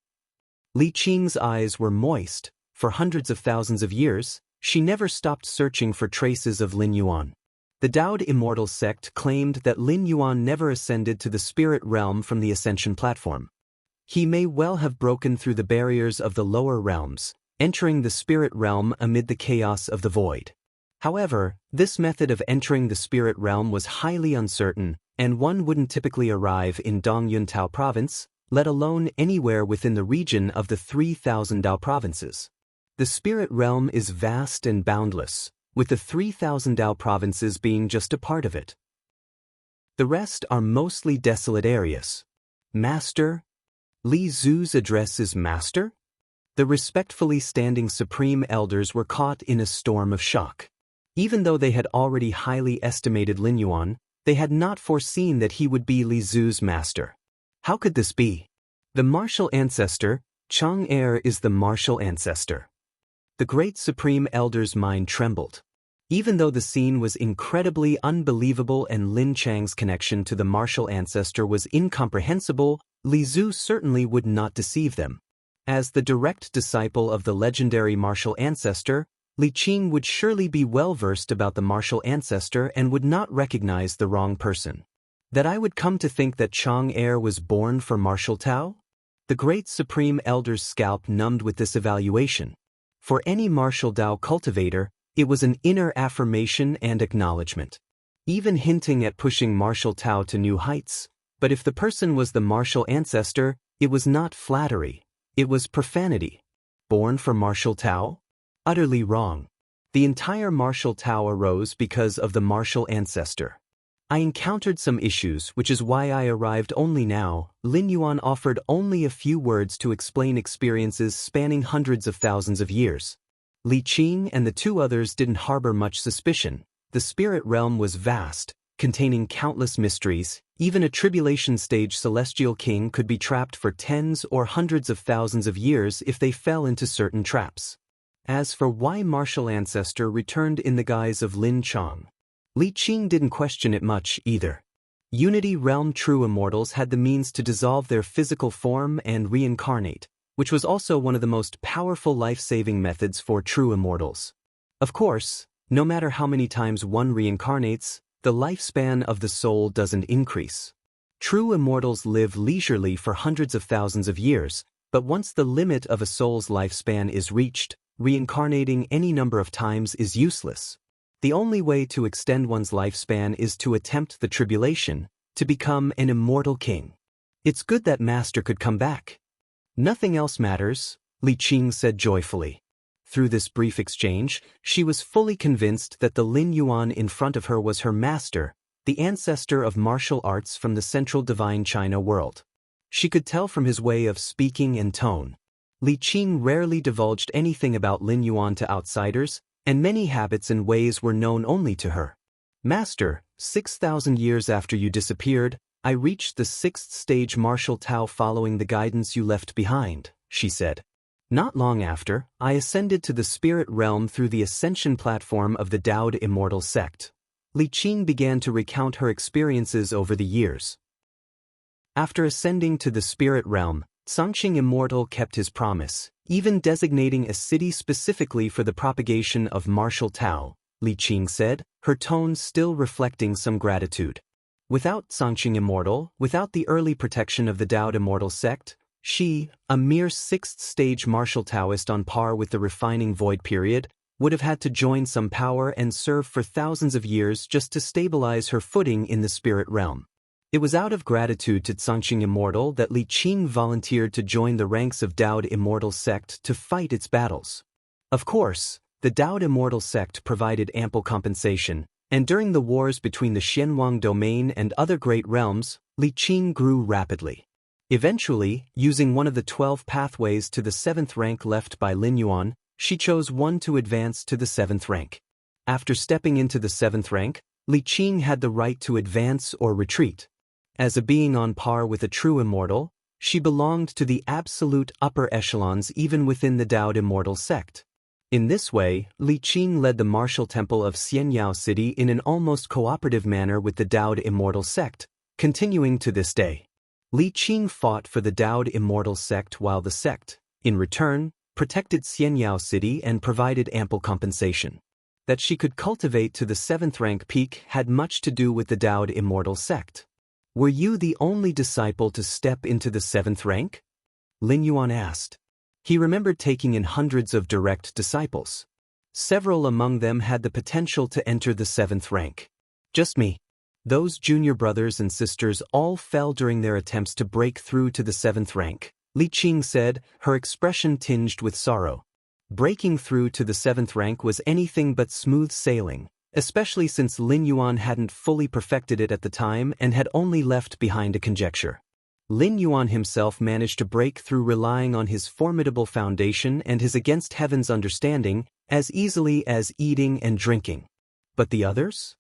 Li Qing's eyes were moist. For hundreds of thousands of years, she never stopped searching for traces of Lin Yuan. The Daoist Immortal sect claimed that Lin Yuan never ascended to the spirit realm from the ascension platform. He may well have broken through the barriers of the lower realms, entering the spirit realm amid the chaos of the void. However, this method of entering the spirit realm was highly uncertain, and one wouldn't typically arrive in Dongyun Tao province, let alone anywhere within the region of the 3,000 Dao provinces. The spirit realm is vast and boundless, with the 3,000 Dao provinces being just a part of it. The rest are mostly desolate areas. Master? Li Zhu's address is Master? The respectfully standing supreme elders were caught in a storm of shock. Even though they had already highly estimated Lin Yuan, They had not foreseen that he would be Li Zu's master. How could this be? The martial ancestor, Chang Er is the martial ancestor. The great supreme elder's mind trembled. Even though the scene was incredibly unbelievable and Lin Chang's connection to the martial ancestor was incomprehensible, Li Zu certainly would not deceive them. As the direct disciple of the legendary martial ancestor, Li Qing would surely be well versed about the martial ancestor and would not recognize the wrong person. That I would come to think that Chang Er was born for martial Tao? The great supreme elder's scalp numbed with this evaluation. For any martial Tao cultivator, it was an inner affirmation and acknowledgement. Even hinting at pushing martial Tao to new heights. But if the person was the martial ancestor, it was not flattery. It was profanity. Born for martial Tao? Utterly wrong. The entire martial Tao arose because of the martial ancestor. I encountered some issues, which is why I arrived only now. Lin Yuan offered only a few words to explain experiences spanning hundreds of thousands of years. Li Qing and the two others didn't harbor much suspicion. The spirit realm was vast, containing countless mysteries. Even a tribulation-stage celestial king could be trapped for tens or hundreds of thousands of years if they fell into certain traps. As for why martial ancestor returned in the guise of Lin Chang, Li Qing didn't question it much either. Unity realm true immortals had the means to dissolve their physical form and reincarnate, which was also one of the most powerful life-saving methods for true immortals. Of course, no matter how many times one reincarnates, the lifespan of the soul doesn't increase. True immortals live leisurely for hundreds of thousands of years, but once the limit of a soul's lifespan is reached, reincarnating any number of times is useless. The only way to extend one's lifespan is to attempt the tribulation, to become an immortal king. It's good that Master could come back. Nothing else matters, Li Qing said joyfully. Through this brief exchange, she was fully convinced that the Lin Yuan in front of her was her master, the ancestor of martial arts from the central divine China world. She could tell from his way of speaking and tone. Li Qing rarely divulged anything about Lin Yuan to outsiders, and many habits and ways were known only to her. Master, 6,000 years after you disappeared, I reached the 6th stage martial Tao following the guidance you left behind, she said. Not long after, I ascended to the spirit realm through the ascension platform of the Daoist Immortal sect. Li Qing began to recount her experiences over the years. After ascending to the spirit realm, Xianxia Immortal kept his promise, even designating a city specifically for the propagation of martial Tao, Li Qing said, her tone still reflecting some gratitude. Without Xianxia Immortal, without the early protection of the Daoist Immortal sect, she, a mere 6th stage martial Taoist on par with the refining void period, would have had to join some power and serve for thousands of years just to stabilize her footing in the spirit realm. It was out of gratitude to Xianxia Immortal that Li Qing volunteered to join the ranks of Daoist Immortal sect to fight its battles. Of course, the Daoist Immortal sect provided ample compensation, and during the wars between the Xianwang domain and other great realms, Li Qing grew rapidly. Eventually, using one of the 12 pathways to the 7th rank left by Lin Yuan, she chose one to advance to the 7th rank. After stepping into the 7th rank, Li Qing had the right to advance or retreat. As a being on par with a true immortal, she belonged to the absolute upper echelons even within the Daoist Immortal sect. In this way, Li Qing led the martial temple of Xianyao City in an almost cooperative manner with the Daoist Immortal sect, continuing to this day. Li Qing fought for the Daoist Immortal sect while the sect, in return, protected Xianyao City and provided ample compensation. That she could cultivate to the 7th rank peak had much to do with the Daoist Immortal sect. Were you the only disciple to step into the 7th rank? Lin Yuan asked. He remembered taking in hundreds of direct disciples. Several among them had the potential to enter the 7th rank. Just me. Those junior brothers and sisters all fell during their attempts to break through to the 7th rank, Li Qing said, her expression tinged with sorrow. Breaking through to the 7th rank was anything but smooth sailing, especially since Lin Yuan hadn't fully perfected it at the time and had only left behind a conjecture. Lin Yuan himself managed to break through relying on his formidable foundation and his against heaven's understanding as easily as eating and drinking. But the others?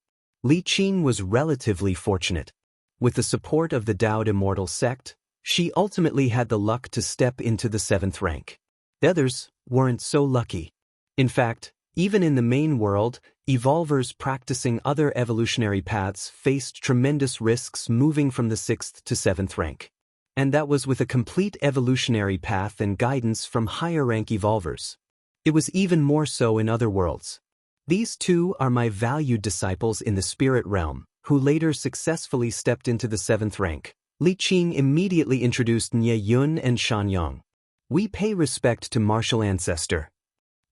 Li Qing was relatively fortunate. With the support of the Daoist Immortal sect, she ultimately had the luck to step into the 7th rank. The others weren't so lucky. In fact, even in the main world, evolvers practicing other evolutionary paths faced tremendous risks moving from the 6th to 7th rank. And that was with a complete evolutionary path and guidance from higher rank evolvers. It was even more so in other worlds. These two are my valued disciples in the spirit realm, who later successfully stepped into the 7th rank. Li Qing immediately introduced Nye Yun and Xianxia. We pay respect to martial ancestor.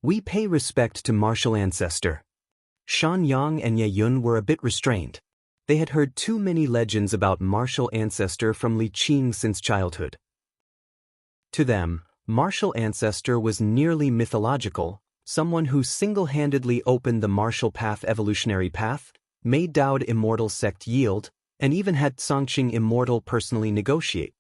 We pay respect to martial ancestor. Xianxia and Nye Yun were a bit restrained. They had heard too many legends about martial ancestor from Li Qing since childhood. To them, martial ancestor was nearly mythological, someone who single-handedly opened the martial path evolutionary path, made Daoist Immortal sect yield, and even had Xianxia Immortal personally negotiate.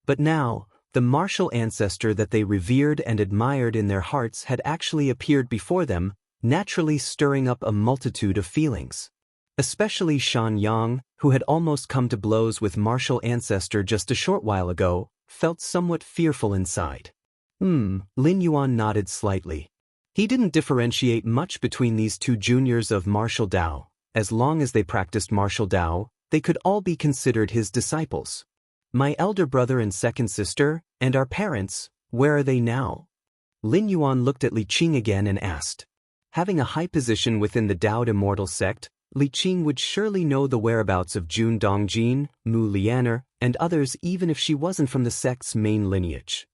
But now, the martial ancestor that they revered and admired in their hearts had actually appeared before them, naturally stirring up a multitude of feelings. Especially Xianxia, who had almost come to blows with martial ancestor just a short while ago, felt somewhat fearful inside. Lin Yuan nodded slightly. He didn't differentiate much between these two juniors of martial Dao. As long as they practiced martial Dao, they could all be considered his disciples. My elder brother and second sister, and our parents, where are they now? Lin Yuan looked at Li Qing again and asked. Having a high position within the Daoist Immortal sect, Li Qing would surely know the whereabouts of Jun Dongjin, Mu Lianer, and others even if she wasn't from the sect's main lineage.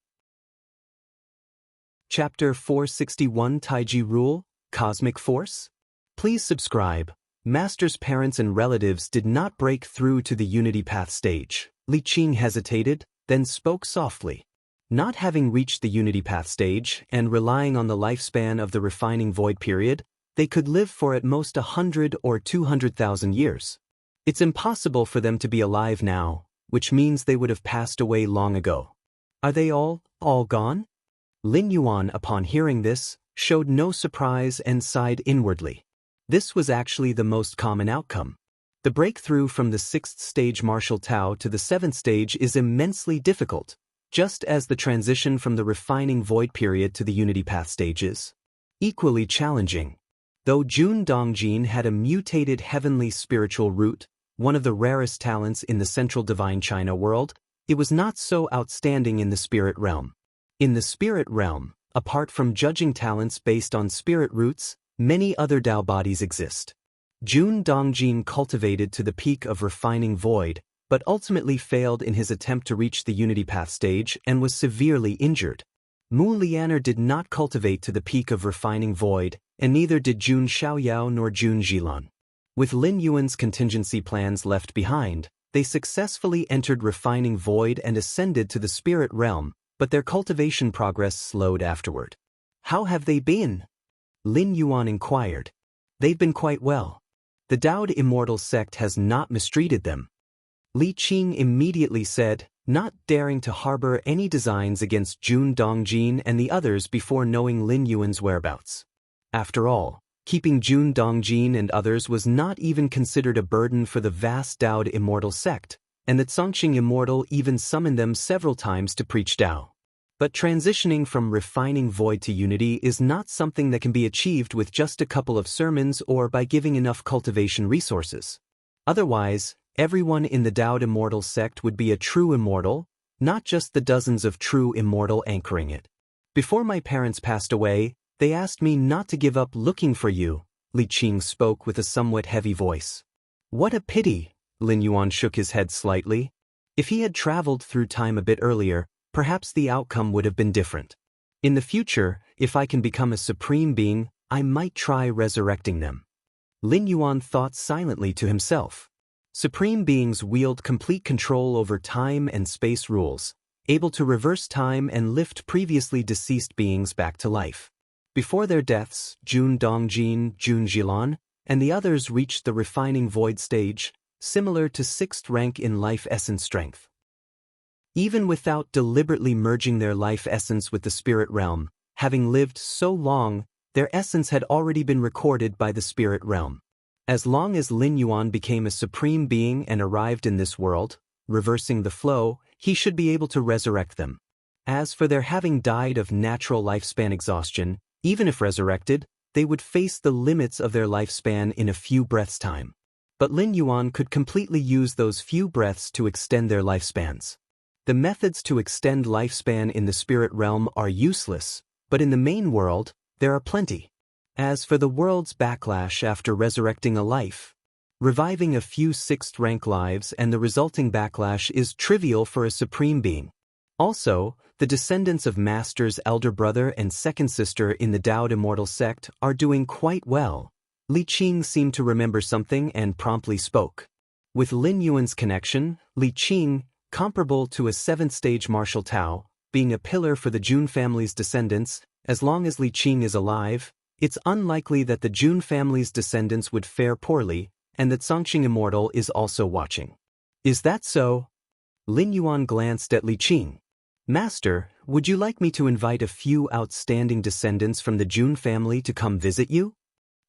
Chapter 461 Taiji Rule, Cosmic Force? Please subscribe. Master's parents and relatives did not break through to the Unity Path stage. Li Qing hesitated, then spoke softly. Not having reached the Unity Path stage and relying on the lifespan of the refining void period, they could live for at most 100 or 200,000 years. It's impossible for them to be alive now, which means they would have passed away long ago. Are they all gone? Lin Yuan, upon hearing this, showed no surprise and sighed inwardly. This was actually the most common outcome. The breakthrough from the 6th stage martial Tao to the 7th stage is immensely difficult, just as the transition from the refining void period to the Unity Path stage is equally challenging. Though Jun Dongjin had a mutated heavenly spiritual root, one of the rarest talents in the central divine China world, it was not so outstanding in the spirit realm. In the spirit realm, apart from judging talents based on spirit roots, many other Dao bodies exist. Jun Dongjin cultivated to the peak of refining void, but ultimately failed in his attempt to reach the Unity Path stage and was severely injured. Mu Lianer did not cultivate to the peak of refining void, and neither did Jun Xiaoyao nor Jun Zhilan. With Lin Yuan's contingency plans left behind, they successfully entered refining void and ascended to the spirit realm, but their cultivation progress slowed afterward. How have they been? Lin Yuan inquired. They've been quite well. The Daoist Immortal sect has not mistreated them. Li Qing immediately said, not daring to harbor any designs against Jun Dongjin and the others before knowing Lin Yuan's whereabouts. After all, keeping Jun Dongjin and others was not even considered a burden for the vast Daoist Immortal sect, and the Xianxia Immortal even summoned them several times to preach Dao. But transitioning from refining void to unity is not something that can be achieved with just a couple of sermons or by giving enough cultivation resources. Otherwise, everyone in the Daoist Immortal sect would be a true immortal, not just the dozens of true immortal anchoring it. Before my parents passed away, they asked me not to give up looking for you, Li Qing spoke with a somewhat heavy voice. What a pity, Lin Yuan shook his head slightly. If he had traveled through time a bit earlier, perhaps the outcome would have been different. In the future, if I can become a supreme being, I might try resurrecting them. Lin Yuan thought silently to himself. Supreme beings wield complete control over time and space rules, able to reverse time and lift previously deceased beings back to life. Before their deaths, Jun Dongjin, Jun Zhilan, and the others reached the refining void stage, similar to 6th rank in life essence strength. Even without deliberately merging their life essence with the spirit realm, having lived so long, their essence had already been recorded by the spirit realm. As long as Lin Yuan became a supreme being and arrived in this world, reversing the flow, he should be able to resurrect them. As for their having died of natural lifespan exhaustion, even if resurrected, they would face the limits of their lifespan in a few breaths' time. But Lin Yuan could completely use those few breaths to extend their lifespans. The methods to extend lifespan in the spirit realm are useless, but in the main world, there are plenty. As for the world's backlash after resurrecting a life, reviving a few sixth-rank lives and the resulting backlash is trivial for a supreme being. Also, the descendants of Master's elder brother and second sister in the Daoist Immortal sect are doing quite well. Li Qing seemed to remember something and promptly spoke. With Lin Yuan's connection, Li Qing, comparable to a seventh-stage martial Tao, being a pillar for the Jun family's descendants, as long as Li Qing is alive, it's unlikely that the Jun family's descendants would fare poorly, and that Xianxia Immortal is also watching. Is that so? Lin Yuan glanced at Li Qing. Master, would you like me to invite a few outstanding descendants from the Jun family to come visit you?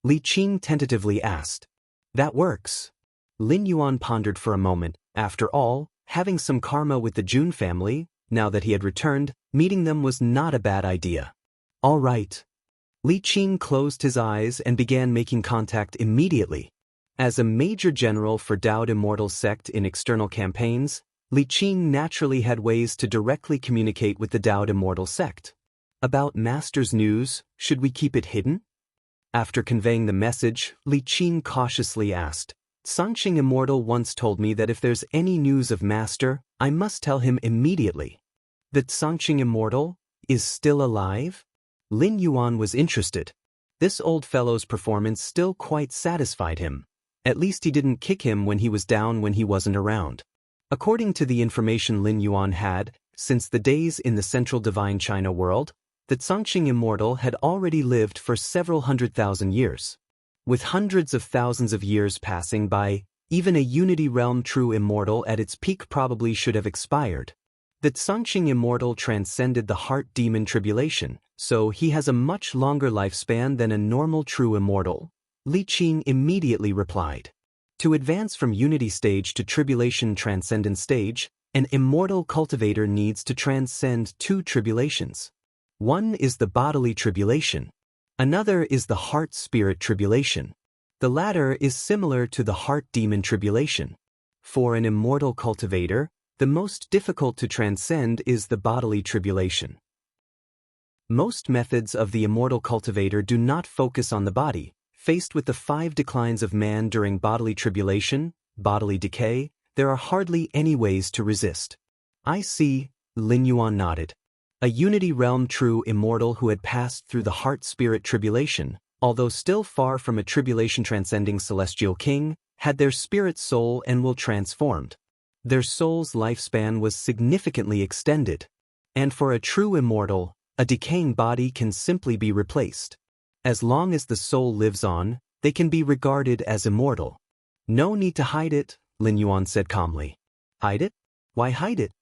Li Qing tentatively asked. That works. Lin Yuan pondered for a moment. After all, having some karma with the Jun family, now that he had returned, meeting them was not a bad idea. All right. Li Qing closed his eyes and began making contact immediately. As a major general for Daoist Immortal sect in external campaigns, Li Qing naturally had ways to directly communicate with the Daoist Immortal sect. About Master's news, should we keep it hidden? After conveying the message, Li Qing cautiously asked, Xianxia Immortal once told me that if there's any news of Master, I must tell him immediately. That Xianxia Immortal is still alive? Lin Yuan was interested. This old fellow's performance still quite satisfied him. At least he didn't kick him when he was down when he wasn't around. According to the information Lin Yuan had, since the days in the central divine China world, that Xianxia Immortal had already lived for several 100,000 years. With hundreds of thousands of years passing by, even a unity realm true immortal at its peak probably should have expired. That Xianxia Immortal transcended the heart demon tribulation, so he has a much longer lifespan than a normal true immortal. Li Qing immediately replied. To advance from unity stage to tribulation transcendent stage, an immortal cultivator needs to transcend two tribulations. One is the bodily tribulation. Another is the heart-spirit tribulation. The latter is similar to the heart demon tribulation. For an immortal cultivator, the most difficult to transcend is the bodily tribulation. Most methods of the immortal cultivator do not focus on the body. Faced with the 5 declines of man during bodily tribulation, bodily decay, there are hardly any ways to resist. I see, Lin Yuan nodded. A unity realm true immortal who had passed through the heart-spirit tribulation, although still far from a tribulation transcending celestial king, had their spirit soul and will transformed. Their soul's lifespan was significantly extended. And for a true immortal, a decaying body can simply be replaced. As long as the soul lives on, they can be regarded as immortal. No need to hide it, Lin Yuan said calmly. Hide it? Why hide it?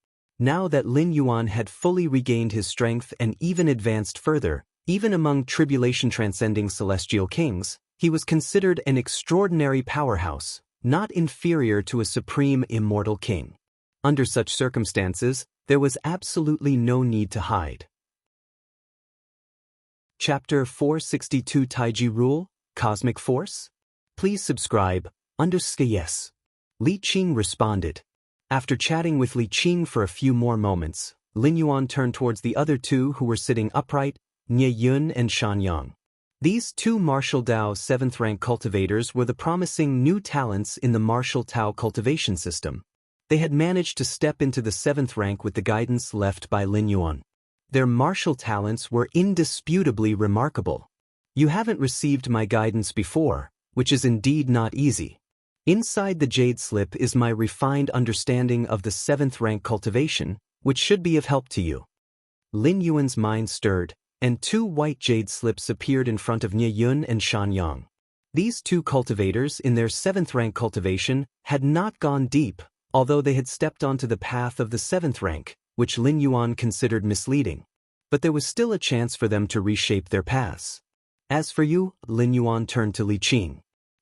Now that Lin Yuan had fully regained his strength and even advanced further, even among tribulation-transcending celestial kings, he was considered an extraordinary powerhouse, not inferior to a supreme immortal king. Under such circumstances, there was absolutely no need to hide. Chapter 462 Taiji Rule, Cosmic Force? Please subscribe, yes. Li Qing responded. After chatting with Li Qing for a few more moments, Lin Yuan turned towards the other two who were sitting upright, Nie Yun and Xianxia. These two martial Dao 7th-rank cultivators were the promising new talents in the martial Tao cultivation system. They had managed to step into the 7th rank with the guidance left by Lin Yuan. Their martial talents were indisputably remarkable. You haven't received my guidance before, which is indeed not easy. Inside the jade slip is my refined understanding of the 7th rank cultivation, which should be of help to you. Lin Yuan's mind stirred, and 2 white jade slips appeared in front of Nie Yun and Xianxia. These 2 cultivators in their 7th rank cultivation had not gone deep, although they had stepped onto the path of the 7th rank, which Lin Yuan considered misleading. But there was still a chance for them to reshape their paths. As for you, Lin Yuan turned to Li Qing.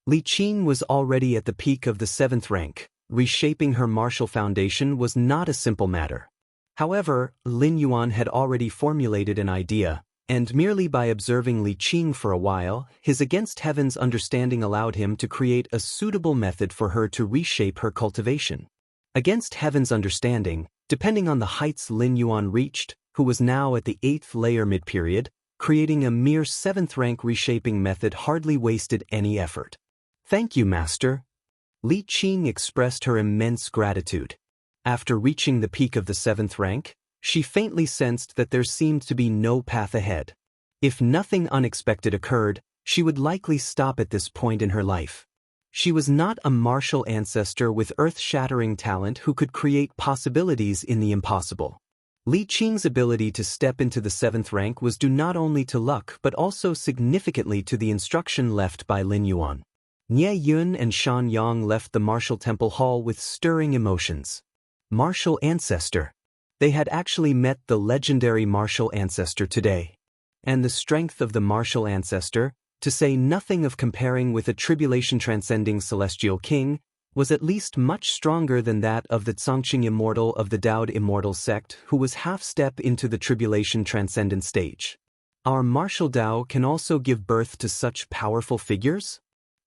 Li Qing was already at the peak of the 7th rank. Reshaping her martial foundation was not a simple matter. However, Lin Yuan had already formulated an idea, and merely by observing Li Qing for a while, his against heaven's understanding allowed him to create a suitable method for her to reshape her cultivation. Against heaven's understanding, depending on the heights Lin Yuan reached, who was now at the 8th layer mid-period, creating a mere 7th rank reshaping method hardly wasted any effort. "Thank you, Master." Li Qing expressed her immense gratitude. After reaching the peak of the 7th rank, she faintly sensed that there seemed to be no path ahead. If nothing unexpected occurred, she would likely stop at this point in her life. She was not a martial ancestor with earth-shattering talent who could create possibilities in the impossible. Li Qing's ability to step into the 7th rank was due not only to luck but also significantly to the instruction left by Lin Yuan. Nie Yun and Xianxia left the martial temple hall with stirring emotions. Martial ancestor. They had actually met the legendary martial ancestor today. And the strength of the martial ancestor, to say nothing of comparing with a tribulation-transcending celestial king, was at least much stronger than that of the Zongqing Immortal of the Daoist Immortal sect, who was half-step into the tribulation-transcendent stage. Our martial Dao can also give birth to such powerful figures?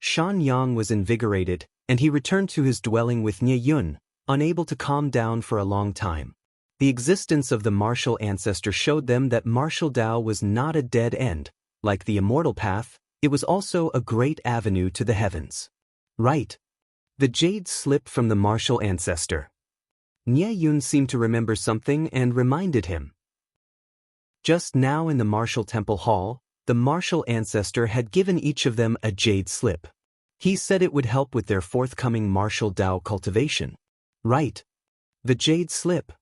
Xianxia was invigorated, and he returned to his dwelling with Nie Yun, unable to calm down for a long time. The existence of the martial ancestor showed them that martial Dao was not a dead end. Like the immortal path, it was also a great avenue to the heavens. Right. The jade slip from the martial ancestor. Nie Yun seemed to remember something and reminded him. Just now in the martial temple hall, the martial ancestor had given each of them a jade slip. He said it would help with their forthcoming martial Dao cultivation. Right. The jade slip.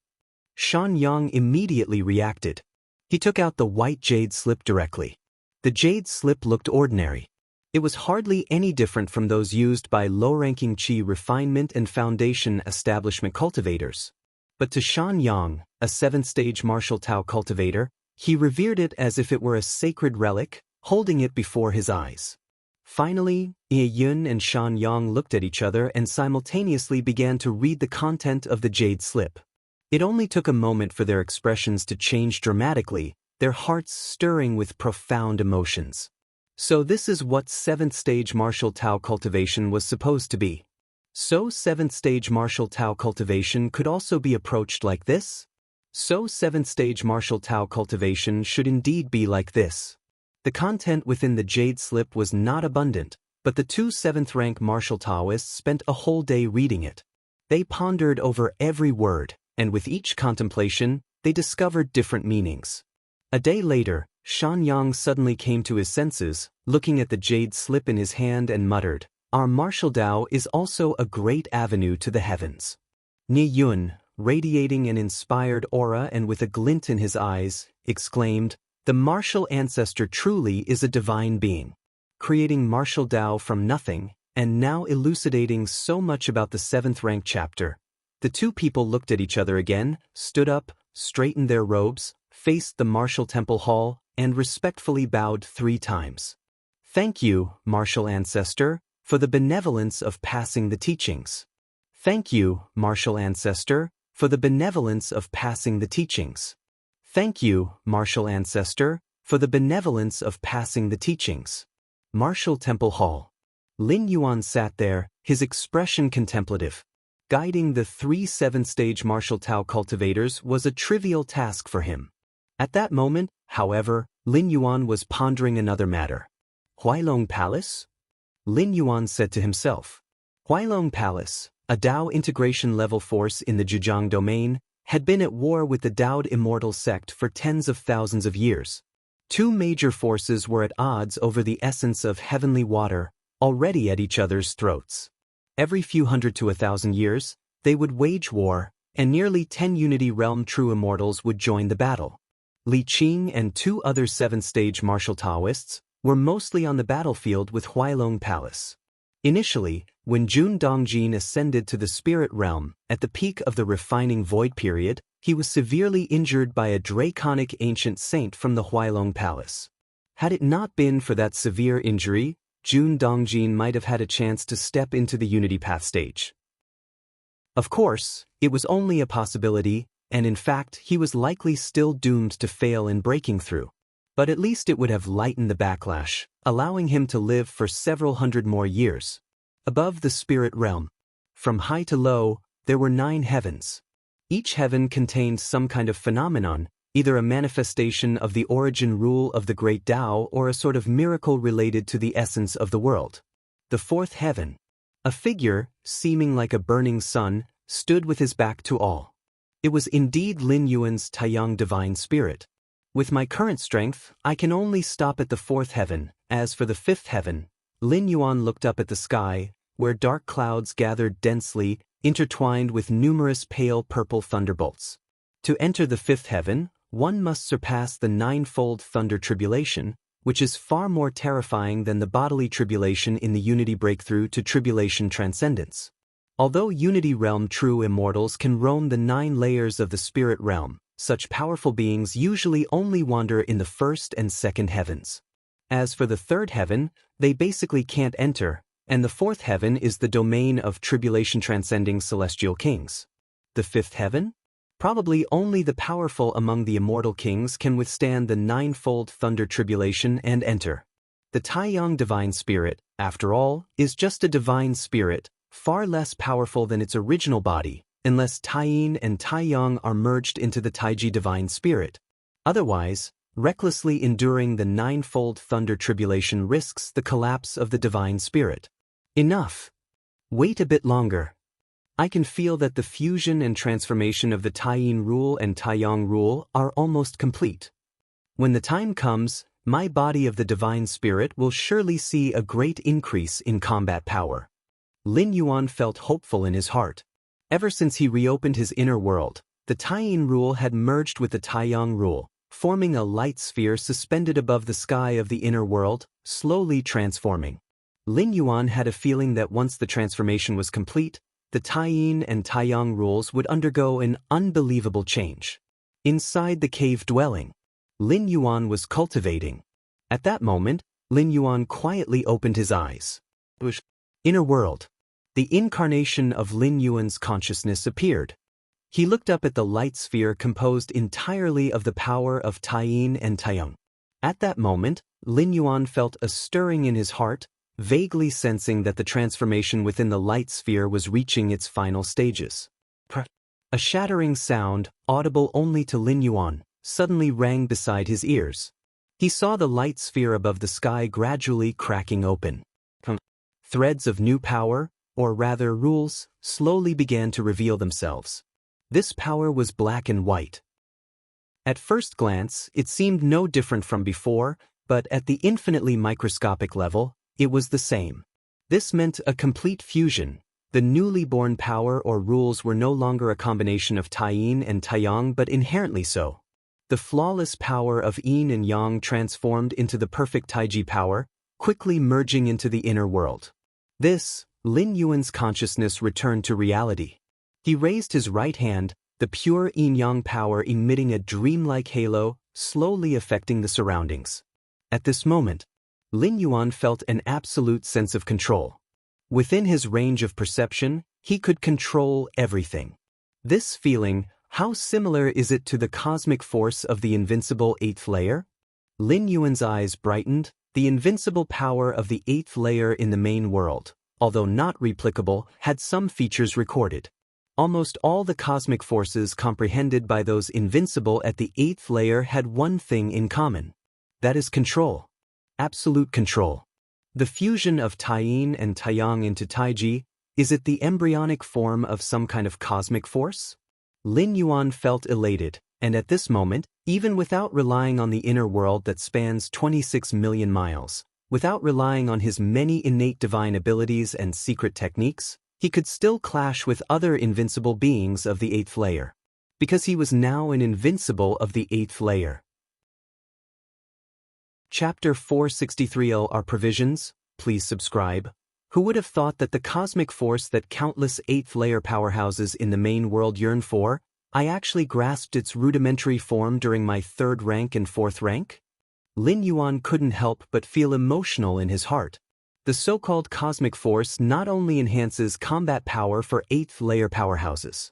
Xianxia immediately reacted. He took out the white jade slip directly. The jade slip looked ordinary. It was hardly any different from those used by low-ranking Qi refinement and foundation establishment cultivators. But to Xianxia, a 7th-stage martial Tao cultivator, he revered it as if it were a sacred relic, holding it before his eyes. Finally, Nie Yun and Xianxia looked at each other and simultaneously began to read the content of the jade slip. It only took a moment for their expressions to change dramatically, their hearts stirring with profound emotions. So this is what 7th-stage martial Tao cultivation was supposed to be. So 7th-stage martial Tao cultivation could also be approached like this? So 7th-stage martial Tao cultivation should indeed be like this. The content within the jade slip was not abundant, but the two 7th-rank martial Taoists spent a whole day reading it. They pondered over every word, and with each contemplation, they discovered different meanings. A day later, Xianxia suddenly came to his senses, looking at the jade slip in his hand and muttered, "Our martial Dao is also a great avenue to the heavens." Nie Yun, radiating an inspired aura and with a glint in his eyes, exclaimed, "The martial ancestor truly is a divine being. Creating martial Dao from nothing, and now elucidating so much about the 7th-rank chapter." The two people looked at each other again, stood up, straightened their robes, faced the martial temple hall, and respectfully bowed 3 times. "Thank you, martial ancestor, for the benevolence of passing the teachings." "Thank you, martial ancestor, for the benevolence of passing the teachings." "Thank you, martial ancestor, for the benevolence of passing the teachings." Martial temple hall. Lin Yuan sat there, his expression contemplative. Guiding the 3 7th-stage martial Tao cultivators was a trivial task for him. At that moment, however, Lin Yuan was pondering another matter. Huailong Palace? Lin Yuan said to himself. Huailong Palace, a Dao integration level force in the Zhejiang domain, had been at war with the Daoist Immortal sect for tens of thousands of years. 2 major forces were at odds over the essence of heavenly water, already at each other's throats. Every few hundred to 1,000 years, they would wage war, and nearly 10 Unity Realm true immortals would join the battle. Li Qing and 2 other 7th-stage martial Taoists were mostly on the battlefield with Huailong Palace. Initially, when Jun Dongjin ascended to the spirit realm, at the peak of the refining void period, he was severely injured by a draconic ancient saint from the Huailong Palace. Had it not been for that severe injury, Jun Dongjin might have had a chance to step into the Unity Path stage. Of course, it was only a possibility, and in fact he was likely still doomed to fail in breaking through. But at least it would have lightened the backlash, allowing him to live for several hundred more years. Above the spirit realm, from high to low, there were 9 heavens. Each heaven contained some kind of phenomenon, either a manifestation of the origin rule of the great Tao or a sort of miracle related to the essence of the world. The 4th heaven, a figure, seeming like a burning sun, stood with his back to all. It was indeed Lin Yuan's Taiyang divine spirit. With my current strength, I can only stop at the 4th heaven. As for the 5th heaven, Lin Yuan looked up at the sky, where dark clouds gathered densely, intertwined with numerous pale purple thunderbolts. To enter the 5th heaven, one must surpass the 9-fold thunder tribulation, which is far more terrifying than the bodily tribulation in the Unity breakthrough to tribulation transcendence. Although Unity realm true immortals can roam the 9 layers of the spirit realm, such powerful beings usually only wander in the 1st and 2nd heavens. As for the 3rd heaven, they basically can't enter, and the 4th heaven is the domain of tribulation transcending celestial kings. The 5th heaven? Probably only the powerful among the immortal kings can withstand the 9-fold thunder tribulation and enter. The Taiyang divine spirit, after all, is just a divine spirit, far less powerful than its original body, unless Taiyin and Taiyang are merged into the Taiji divine spirit. Otherwise, recklessly enduring the 9-fold thunder tribulation risks the collapse of the divine spirit. Enough. Wait a bit longer. I can feel that the fusion and transformation of the Taiyin rule and Taiyang rule are almost complete. When the time comes, my body of the divine spirit will surely see a great increase in combat power. Lin Yuan felt hopeful in his heart. Ever since he reopened his inner world, the Taiyin rule had merged with the Taiyang rule, forming a light sphere suspended above the sky of the inner world, slowly transforming. Lin Yuan had a feeling that once the transformation was complete, the Taiyin and Taiyang rules would undergo an unbelievable change. Inside the cave dwelling, Lin Yuan was cultivating. At that moment, Lin Yuan quietly opened his eyes. Inner world. The incarnation of Lin Yuan's consciousness appeared. He looked up at the light sphere composed entirely of the power of Taiyin and Taiyang. At that moment, Lin Yuan felt a stirring in his heart, vaguely sensing that the transformation within the light sphere was reaching its final stages. A shattering sound, audible only to Lin Yuan, suddenly rang beside his ears. He saw the light sphere above the sky gradually cracking open. Threads of new power, or rather rules, slowly began to reveal themselves. This power was black and white. At first glance, it seemed no different from before, but at the infinitely microscopic level, it was the same. This meant a complete fusion. The newly born power or rules were no longer a combination of Taiyin and Taiyang but inherently so. The flawless power of Yin and Yang transformed into the perfect Taiji power, quickly merging into the inner world. This, Lin Yuan's consciousness returned to reality. He raised his right hand, the pure yin-yang power emitting a dreamlike halo, slowly affecting the surroundings. At this moment, Lin Yuan felt an absolute sense of control. Within his range of perception, he could control everything. This feeling, how similar is it to the cosmic force of the invincible 8th layer? Lin Yuan's eyes brightened. The invincible power of the 8th layer in the main world, although not replicable, had some features recorded. Almost all the cosmic forces comprehended by those invincible at the 8th layer had one thing in common. That is control. Absolute control. The fusion of Taiyin and Taiyang into Taiji, is it the embryonic form of some kind of cosmic force? Lin Yuan felt elated, and at this moment, even without relying on the inner world that spans 26 million miles, without relying on his many innate divine abilities and secret techniques, he could still clash with other invincible beings of the 8th layer. Because he was now an invincible of the 8th layer. Chapter 463 are provisions. Please subscribe. Who would have thought that the cosmic force that countless 8th layer powerhouses in the main world yearn for, I actually grasped its rudimentary form during my 3rd rank and 4th rank? Lin Yuan couldn't help but feel emotional in his heart. The so-called cosmic force not only enhances combat power for 8th layer powerhouses.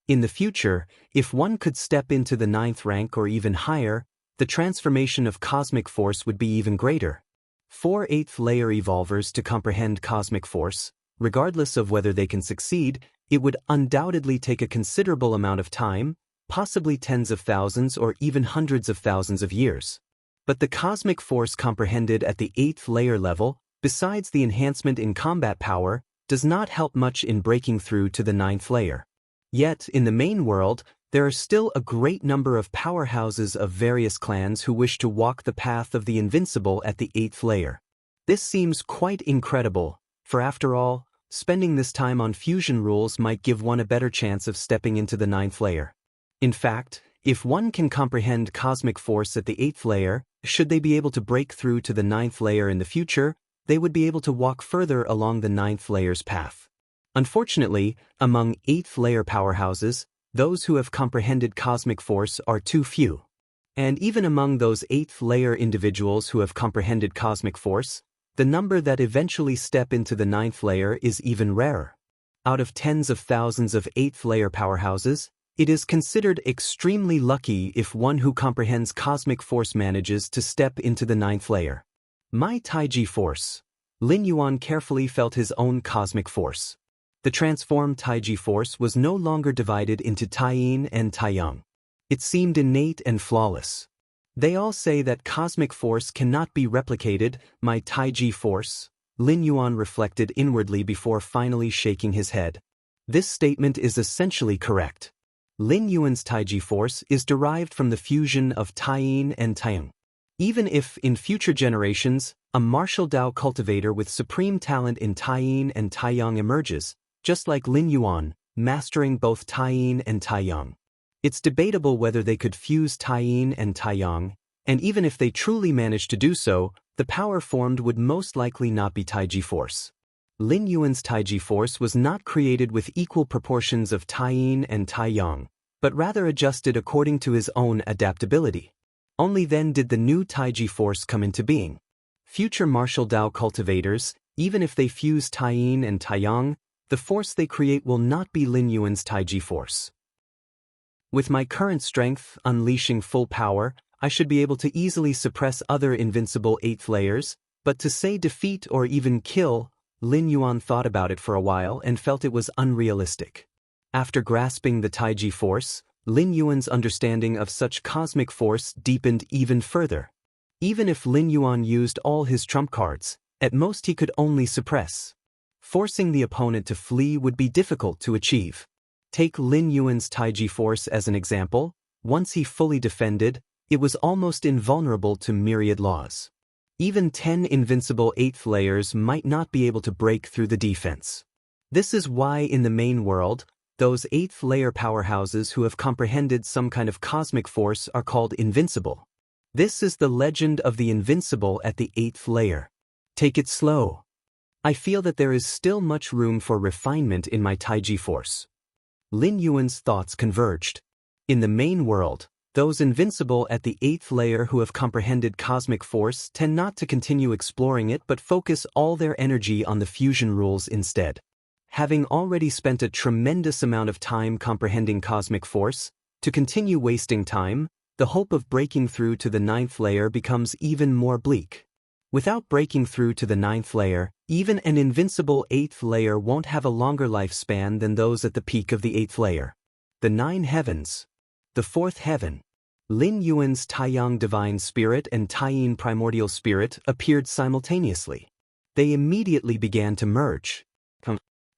In the future, if one could step into the 9th rank or even higher, the transformation of cosmic force would be even greater. For 8th layer evolvers to comprehend cosmic force, regardless of whether they can succeed, it would undoubtedly take a considerable amount of time, possibly tens of thousands or even hundreds of thousands of years. But the cosmic force comprehended at the 8th layer level, besides the enhancement in combat power, does not help much in breaking through to the 9th layer. Yet, in the main world, there are still a great number of powerhouses of various clans who wish to walk the path of the invincible at the 8th layer. This seems quite incredible, for after all, spending this time on fusion rules might give one a better chance of stepping into the 9th layer. In fact, if one can comprehend cosmic force at the 8th layer, should they be able to break through to the 9th layer in the future, they would be able to walk further along the 9th layer's path. Unfortunately, among 8th layer powerhouses, those who have comprehended cosmic force are too few. And even among those 8th layer individuals who have comprehended cosmic force, the number that eventually step into the 9th layer is even rarer. Out of tens of thousands of 8th layer powerhouses, it is considered extremely lucky if one who comprehends cosmic force manages to step into the 9th layer. My Taiji force. Lin Yuan carefully felt his own cosmic force. The transformed Taiji force was no longer divided into Taiyin and Taiyang. It seemed innate and flawless. They all say that cosmic force cannot be replicated, my Taiji force. Lin Yuan reflected inwardly before finally shaking his head. This statement is essentially correct. Lin Yuan's Taiji force is derived from the fusion of Taiyin and Taiyang. Even if, in future generations, a martial Dao cultivator with supreme talent in Taiyin and Taiyang emerges, just like Lin Yuan, mastering both Taiyin and Taiyang. It's debatable whether they could fuse Taiyin and Taiyang, and even if they truly managed to do so, the power formed would most likely not be Taiji force. Lin Yuan's Taiji force was not created with equal proportions of Taiyin and Taiyang, but rather adjusted according to his own adaptability. Only then did the new Taiji force come into being. Future martial Dao cultivators, even if they fuse Taiyin and Taiyang, the force they create will not be Lin Yuan's Taiji force. With my current strength unleashing full power, I should be able to easily suppress other invincible 8th layers, but to say defeat or even kill, Lin Yuan thought about it for a while and felt it was unrealistic. After grasping the Taiji force, Lin Yuan's understanding of such cosmic force deepened even further. Even if Lin Yuan used all his trump cards, at most he could only suppress. Forcing the opponent to flee would be difficult to achieve. Take Lin Yuan's Taiji force as an example. Once he fully defended, it was almost invulnerable to myriad laws. Even 10 invincible 8th layers might not be able to break through the defense. This is why in the main world, those 8th layer powerhouses who have comprehended some kind of cosmic force are called invincible. This is the legend of the invincible at the 8th layer. Take it slow. I feel that there is still much room for refinement in my Taiji force. Lin Yuan's thoughts converged. In the main world, those invincible at the 8th layer who have comprehended cosmic force tend not to continue exploring it but focus all their energy on the fusion rules instead. Having already spent a tremendous amount of time comprehending cosmic force, to continue wasting time, the hope of breaking through to the 9th layer becomes even more bleak. Without breaking through to the 9th layer, even an invincible 8th layer won't have a longer lifespan than those at the peak of the 8th layer. The 9 heavens. The 4th heaven. Lin Yuan's Taiyang Divine Spirit and Taiyin Primordial Spirit appeared simultaneously. They immediately began to merge.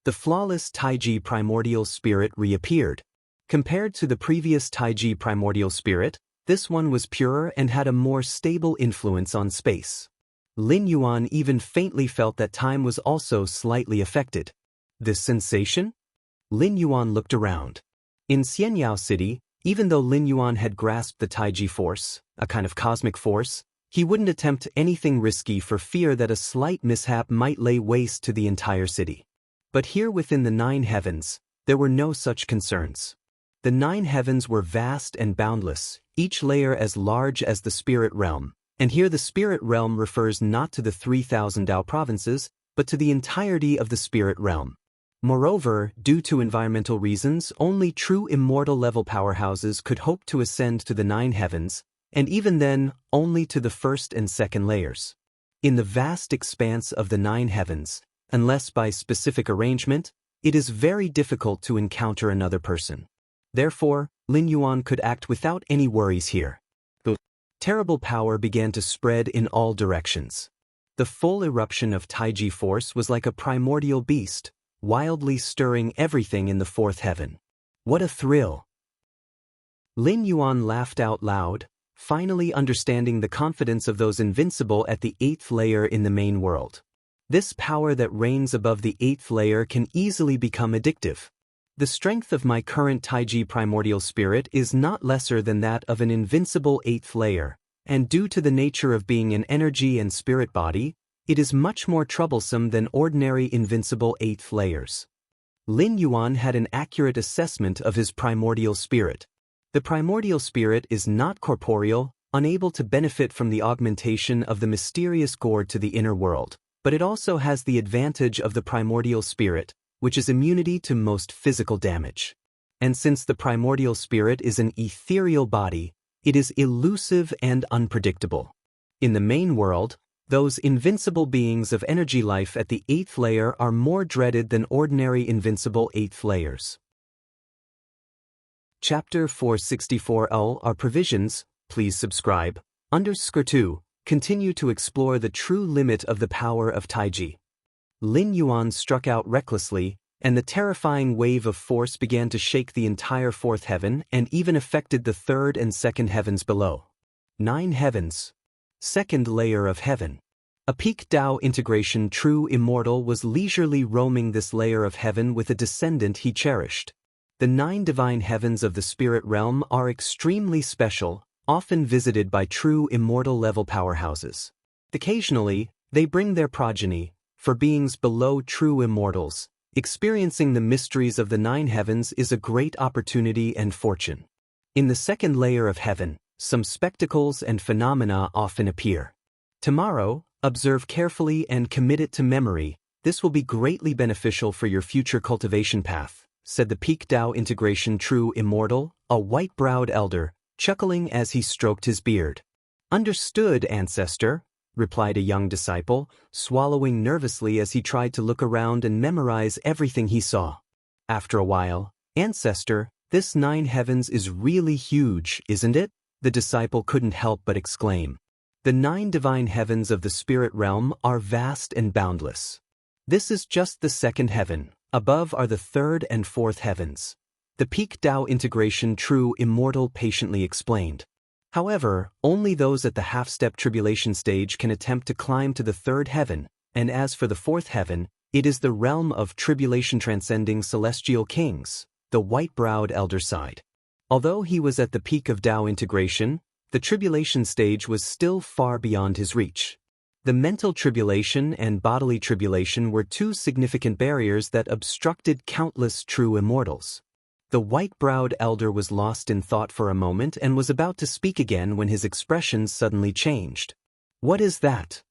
The flawless Taiji Primordial Spirit reappeared. Compared to the previous Taiji Primordial Spirit, this one was purer and had a more stable influence on space. Lin Yuan even faintly felt that time was also slightly affected. This sensation? Lin Yuan looked around. In Xianyao City, even though Lin Yuan had grasped the Taiji force, a kind of cosmic force, he wouldn't attempt anything risky for fear that a slight mishap might lay waste to the entire city. But here within the 9 heavens, there were no such concerns. The 9 heavens were vast and boundless, each layer as large as the spirit realm, and here the spirit realm refers not to the 3,000 Dao provinces, but to the entirety of the spirit realm. Moreover, due to environmental reasons, only true immortal level powerhouses could hope to ascend to the 9 heavens, and even then, only to the first and second layers. In the vast expanse of the 9 heavens, unless by specific arrangement, it is very difficult to encounter another person. Therefore, Lin Yuan could act without any worries here. The terrible power began to spread in all directions. The full eruption of Taiji force was like a primordial beast, wildly stirring everything in the 4th heaven. What a thrill! Lin Yuan laughed out loud, finally understanding the confidence of those invincible at the 8th layer in the main world. This power that reigns above the 8th layer can easily become addictive. The strength of my current Taiji primordial spirit is not lesser than that of an invincible 8th layer, and due to the nature of being an energy and spirit body, it is much more troublesome than ordinary invincible 8th layers. Lin Yuan had an accurate assessment of his primordial spirit. The primordial spirit is not corporeal, unable to benefit from the augmentation of the mysterious gourd to the inner world, but it also has the advantage of the primordial spirit, which is immunity to most physical damage. And since the primordial spirit is an ethereal body, it is elusive and unpredictable. In the main world, those invincible beings of energy life at the 8th layer are more dreaded than ordinary invincible 8th layers. Chapter 464 are provisions. Please subscribe. _2. Continue to explore the true limit of the power of Taiji. Lin Yuan struck out recklessly, and the terrifying wave of force began to shake the entire 4th heaven and even affected the 3rd and 2nd heavens below. 9 heavens. 2nd layer of heaven. A peak Dao integration true immortal was leisurely roaming this layer of heaven with a descendant he cherished. The 9 divine heavens of the spirit realm are extremely special, often visited by true immortal level powerhouses. Occasionally, they bring their progeny, for beings below true immortals. Experiencing the mysteries of the 9 heavens is a great opportunity and fortune. In the 2nd layer of heaven, some spectacles and phenomena often appear. Tomorrow, observe carefully and commit it to memory. This will be greatly beneficial for your future cultivation path, said the peak Dao integration true immortal, a white-browed elder, chuckling as he stroked his beard. Understood, ancestor, replied a young disciple, swallowing nervously as he tried to look around and memorize everything he saw. After a while, ancestor, this 9 heavens is really huge, isn't it? The disciple couldn't help but exclaim. The 9 divine heavens of the spirit realm are vast and boundless. This is just the 2nd heaven. Above are the 3rd and 4th heavens. The peak Dao integration true immortal patiently explained. However, only those at the half-step tribulation stage can attempt to climb to the 3rd heaven, and as for the 4th heaven, it is the realm of tribulation transcending celestial kings, the white-browed elder sighed. Although he was at the peak of Dao integration, the tribulation stage was still far beyond his reach. The mental tribulation and bodily tribulation were 2 significant barriers that obstructed countless true immortals. The white-browed elder was lost in thought for a moment and was about to speak again when his expression suddenly changed. What is that?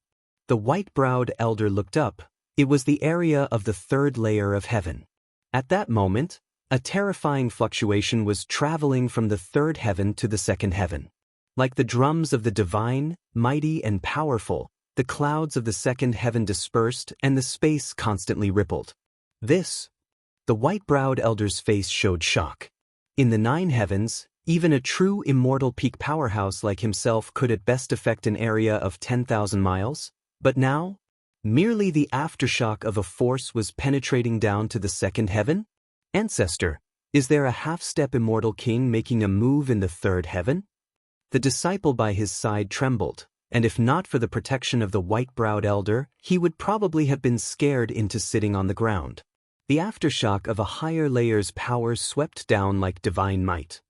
The white-browed elder looked up. It was the area of the 3rd layer of heaven. At that moment, a terrifying fluctuation was traveling from the 3rd heaven to the 2nd heaven. Like the drums of the divine, mighty and powerful, the clouds of the 2nd heaven dispersed and the space constantly rippled. The white-browed elder's face showed shock. In the 9 heavens, even a true immortal peak powerhouse like himself could at best affect an area of 10,000 miles, but now, merely the aftershock of a force was penetrating down to the 2nd heaven? Ancestor, is there a half-step immortal king making a move in the 3rd heaven? The disciple by his side trembled, and if not for the protection of the white-browed elder, he would probably have been scared into sitting on the ground. The aftershock of a higher layer's power swept down like divine might.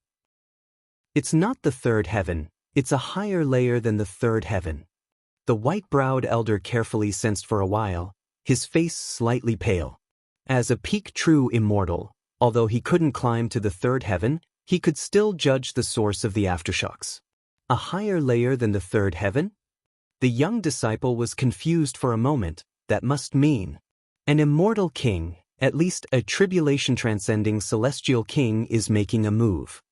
It's not the 3rd heaven, it's a higher layer than the 3rd heaven. The white-browed elder carefully sensed for a while, his face slightly pale. As a peak true immortal, although he couldn't climb to the 3rd heaven, he could still judge the source of the aftershocks. A higher layer than the 3rd heaven? The young disciple was confused for a moment, that must mean an immortal king, at least a tribulation-transcending celestial king, is making a move.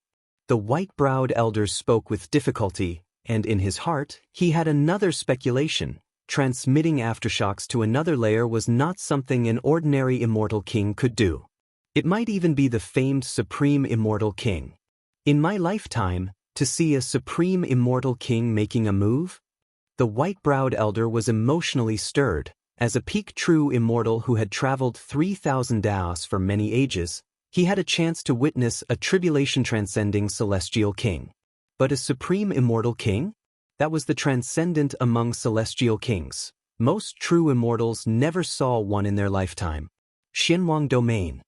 The white-browed elder spoke with difficulty, and in his heart, he had another speculation. Transmitting aftershocks to another layer was not something an ordinary immortal king could do. It might even be the famed supreme immortal king. In my lifetime, to see a supreme immortal king making a move? The white-browed elder was emotionally stirred. As a peak true immortal who had traveled 3,000 Daoists for many ages, he had a chance to witness a tribulation-transcending celestial king. But a supreme immortal king? That was the transcendent among celestial kings. Most true immortals never saw one in their lifetime. Xinhuang Domain.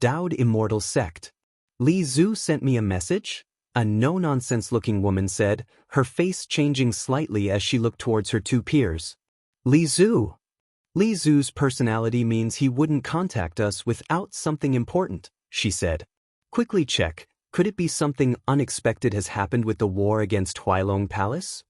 Daoist Immortal Sect. Li Zhu sent me a message? A no-nonsense-looking woman said, her face changing slightly as she looked towards her two peers. Li Zhu. Li Zhu's personality means he wouldn't contact us without something important, she said. Quickly check, could it be something unexpected has happened with the war against Huailong Palace?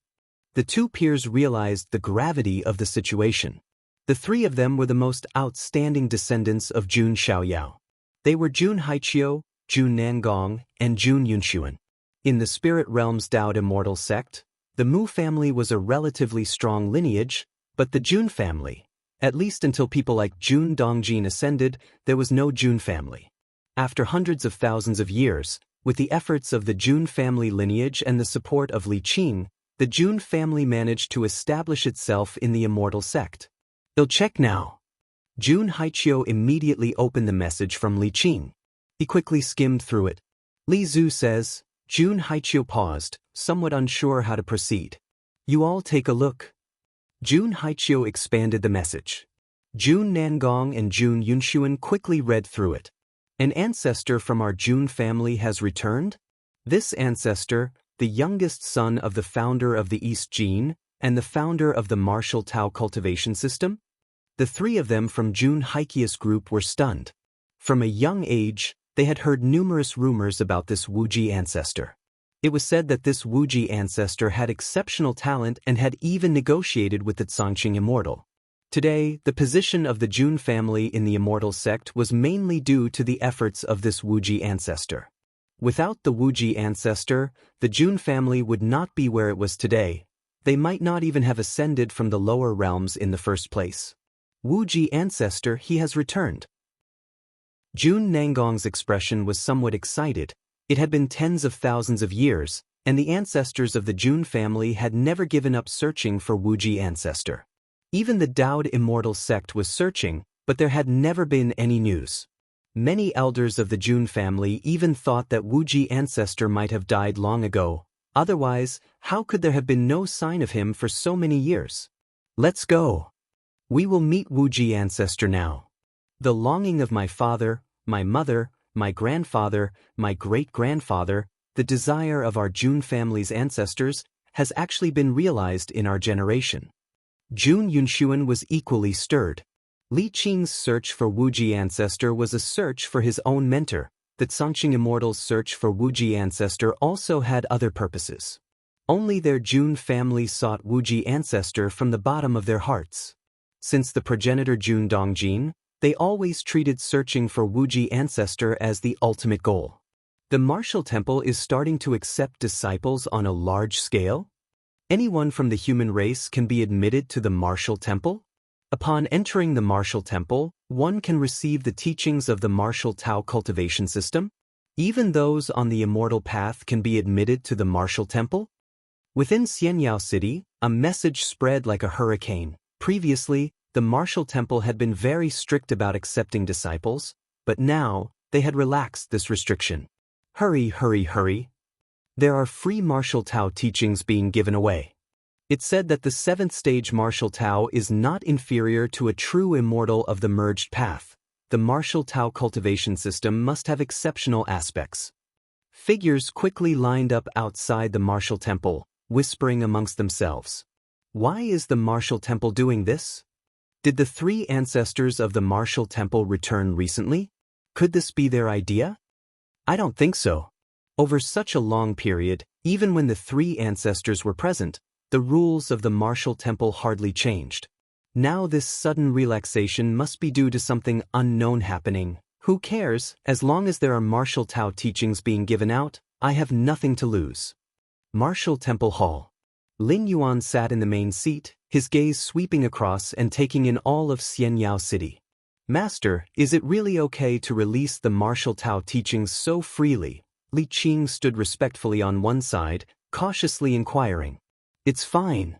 The two peers realized the gravity of the situation. The three of them were the most outstanding descendants of Jun Xiaoyao. They were Jun Haiqiu, Jun Nangong, and Jun Yunxuan. In the spirit realm's Daoist Immortal Sect, the Mu family was a relatively strong lineage, but the Jun family, at least until people like Jun Dongjin ascended, there was no Jun family. After hundreds of thousands of years, with the efforts of the Jun family lineage and the support of Li Qing, the Jun family managed to establish itself in the Immortal Sect. I'll check now. Jun Haiqiu immediately opened the message from Li Qing. He quickly skimmed through it. Li Zhu says. Jun Haiqiu paused, somewhat unsure how to proceed. You all take a look. Jun Haiqiu expanded the message. Jun Nangong and Jun Yunxuan quickly read through it. An ancestor from our Jun family has returned? This ancestor, the youngest son of the founder of the East Jin, and the founder of the martial Tao cultivation system? The three of them from Jun Haiqiu's group were stunned. From a young age, they had heard numerous rumors about this Wuji ancestor. It was said that this Wuji ancestor had exceptional talent and had even negotiated with the Zhangqing Immortal. Today, the position of the Jun family in the Immortal Sect was mainly due to the efforts of this Wuji ancestor. Without the Wuji ancestor, the Jun family would not be where it was today. They might not even have ascended from the lower realms in the first place. Wuji ancestor, he has returned. Jun Nangong's expression was somewhat excited. It had been tens of thousands of years, and the ancestors of the Jun family had never given up searching for Wuji ancestor. Even the Daoist Immortal Sect was searching, but there had never been any news. Many elders of the Jun family even thought that Wuji ancestor might have died long ago. Otherwise, how could there have been no sign of him for so many years? Let's go. We will meet Wuji ancestor now. The longing of my father, my mother, my grandfather, my great-grandfather, the desire of our Jun family's ancestors, has actually been realized in our generation. Jun Yunxuan was equally stirred. Li Qing's search for Wuji ancestor was a search for his own mentor. The Zhangqing Immortal's search for Wuji ancestor also had other purposes. Only their Jun family sought Wuji ancestor from the bottom of their hearts. Since the progenitor Jun Dongjin, they always treated searching for Wuji ancestor as the ultimate goal. The martial temple is starting to accept disciples on a large scale. Anyone from the human race can be admitted to the martial temple. Upon entering the martial temple, one can receive the teachings of the martial Tao cultivation system. Even those on the immortal path can be admitted to the martial temple. Within Xianyao City, a message spread like a hurricane. Previously, the martial temple had been very strict about accepting disciples, but now, they had relaxed this restriction. Hurry, hurry, hurry. There are free martial Tao teachings being given away. It said that the 7th stage martial Tao is not inferior to a true immortal of the merged path. The martial Tao cultivation system must have exceptional aspects. Figures quickly lined up outside the martial temple, whispering amongst themselves. Why is the martial temple doing this? Did the three ancestors of the martial temple return recently? Could this be their idea? I don't think so. Over such a long period, even when the three ancestors were present, the rules of the martial temple hardly changed. Now this sudden relaxation must be due to something unknown happening. Who cares, as long as there are martial Tao teachings being given out, I have nothing to lose. Martial Temple Hall. Lin Yuan sat in the main seat, his gaze sweeping across and taking in all of Xianyao City. Master, is it really okay to release the martial Tao teachings so freely? Li Qing stood respectfully on one side, cautiously inquiring. It's fine.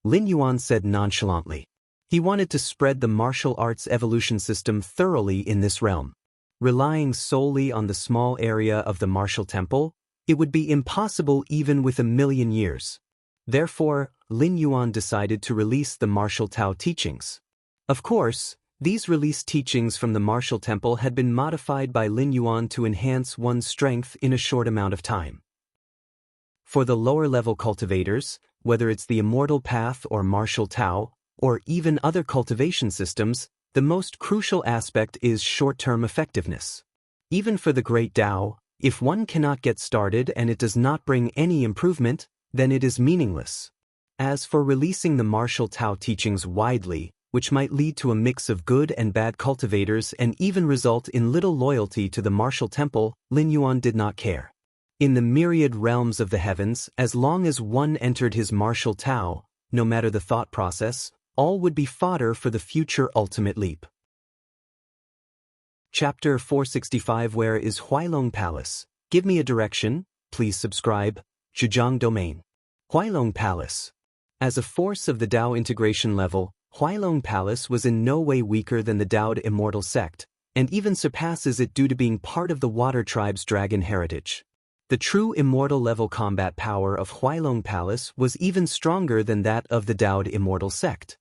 Lin Yuan said nonchalantly. He wanted to spread the martial arts evolution system thoroughly in this realm. Relying solely on the small area of the martial temple, it would be impossible even with 1,000,000 years. Therefore, Lin Yuan decided to release the martial Tao teachings. Of course, these released teachings from the martial temple had been modified by Lin Yuan to enhance one's strength in a short amount of time. For the lower-level cultivators, whether it's the immortal path or martial Tao, or even other cultivation systems, the most crucial aspect is short-term effectiveness. Even for the great Tao, if one cannot get started and it does not bring any improvement, then it is meaningless. As for releasing the martial Tao teachings widely, which might lead to a mix of good and bad cultivators and even result in little loyalty to the martial temple, Lin Yuan did not care. In the myriad realms of the heavens, as long as one entered his martial Tao, no matter the thought process, all would be fodder for the future ultimate leap. Chapter 465. Where is Huailong Palace? Give me a direction, please subscribe. Zhejiang Domain. Huailong Palace. As a force of the Tao integration level, Huailong Palace was in no way weaker than the Daoist Immortal sect, and even surpasses it due to being part of the Water Tribe's dragon heritage. The true immortal level combat power of Huailong Palace was even stronger than that of the Daoist Immortal sect.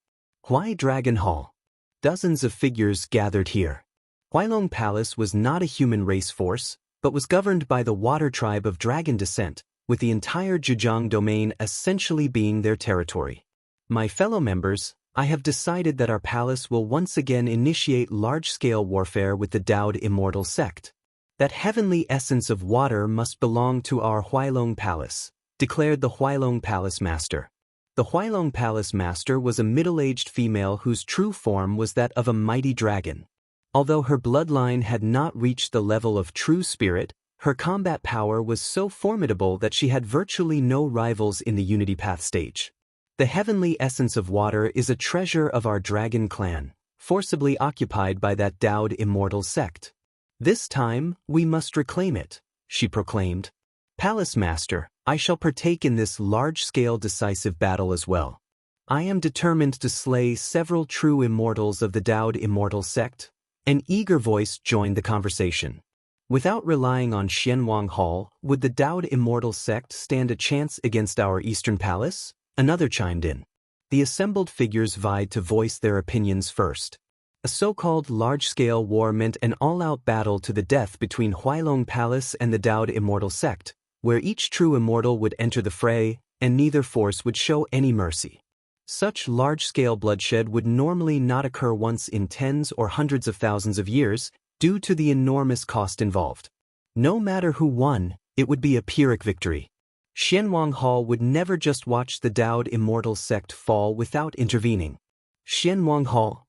Why Dragon Hall? Dozens of figures gathered here. Huailong Palace was not a human race force, but was governed by the Water Tribe of dragon descent, with the entire Zhejiang domain essentially being their territory. My fellow members, I have decided that our palace will once again initiate large-scale warfare with the Daoist Immortal sect. That heavenly essence of water must belong to our Huailong Palace, declared the Huailong Palace Master. The Huailong Palace Master was a middle-aged female whose true form was that of a mighty dragon. Although her bloodline had not reached the level of true spirit, her combat power was so formidable that she had virtually no rivals in the Unity Path stage. The heavenly essence of water is a treasure of our dragon clan, forcibly occupied by that Daoist Immortal sect. This time, we must reclaim it, she proclaimed. Palace Master, I shall partake in this large-scale decisive battle as well. I am determined to slay several true immortals of the Daoist Immortal sect. An eager voice joined the conversation. Without relying on Xianwang Hall, would the Daoist Immortal sect stand a chance against our Eastern Palace? Another chimed in. The assembled figures vied to voice their opinions first. A so-called large-scale war meant an all-out battle to the death between Huailong Palace and the Daoist Immortal sect, where each true immortal would enter the fray, and neither force would show any mercy. Such large-scale bloodshed would normally not occur once in tens or hundreds of thousands of years, due to the enormous cost involved. No matter who won, it would be a Pyrrhic victory. Xianwang Hall would never just watch the Daoist Immortal sect fall without intervening. Xianwang Hall.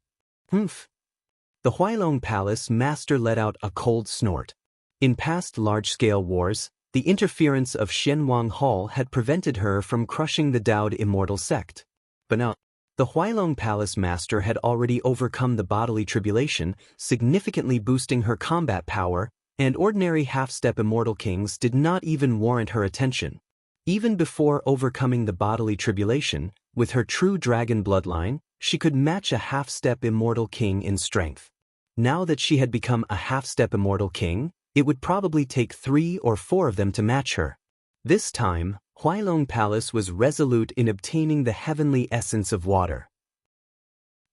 Humph. The Huailong Palace Master let out a cold snort. In past large-scale wars, the interference of Xianwang Hall had prevented her from crushing the Daoist Immortal sect. But now, the Huailong Palace Master had already overcome the bodily tribulation, significantly boosting her combat power, and ordinary half-step immortal kings did not even warrant her attention. Even before overcoming the bodily tribulation, with her true dragon bloodline, she could match a half-step immortal king in strength. Now that she had become a half-step immortal king, it would probably take 3 or 4 of them to match her. This time, Huailong Palace was resolute in obtaining the heavenly essence of water.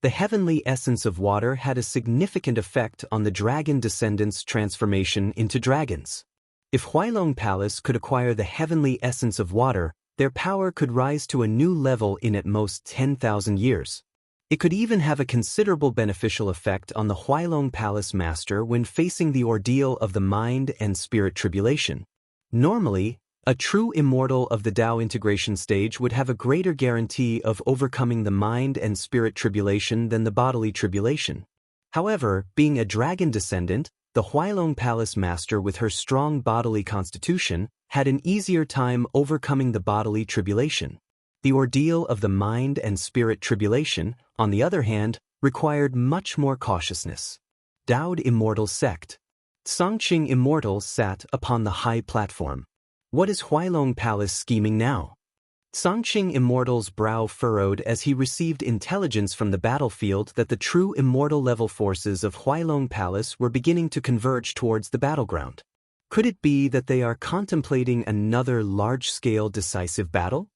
The heavenly essence of water had a significant effect on the dragon descendants' transformation into dragons. If Huailong Palace could acquire the heavenly essence of water, their power could rise to a new level in at most 10,000 years. It could even have a considerable beneficial effect on the Huailong Palace Master when facing the ordeal of the mind and spirit tribulation. Normally, A true immortal of the Tao integration stage would have a greater guarantee of overcoming the mind and spirit tribulation than the bodily tribulation. However, being a dragon descendant, the Huailong Palace Master with her strong bodily constitution had an easier time overcoming the bodily tribulation. The ordeal of the mind and spirit tribulation, on the other hand, required much more cautiousness. Daoist Immortal Sect. Xianxia Immortal sat upon the high platform. What is Huailong Palace scheming now? Xianxia Immortal's brow furrowed as he received intelligence from the battlefield that the true immortal level forces of Huailong Palace were beginning to converge towards the battleground. Could it be that they are contemplating another large-scale decisive battle?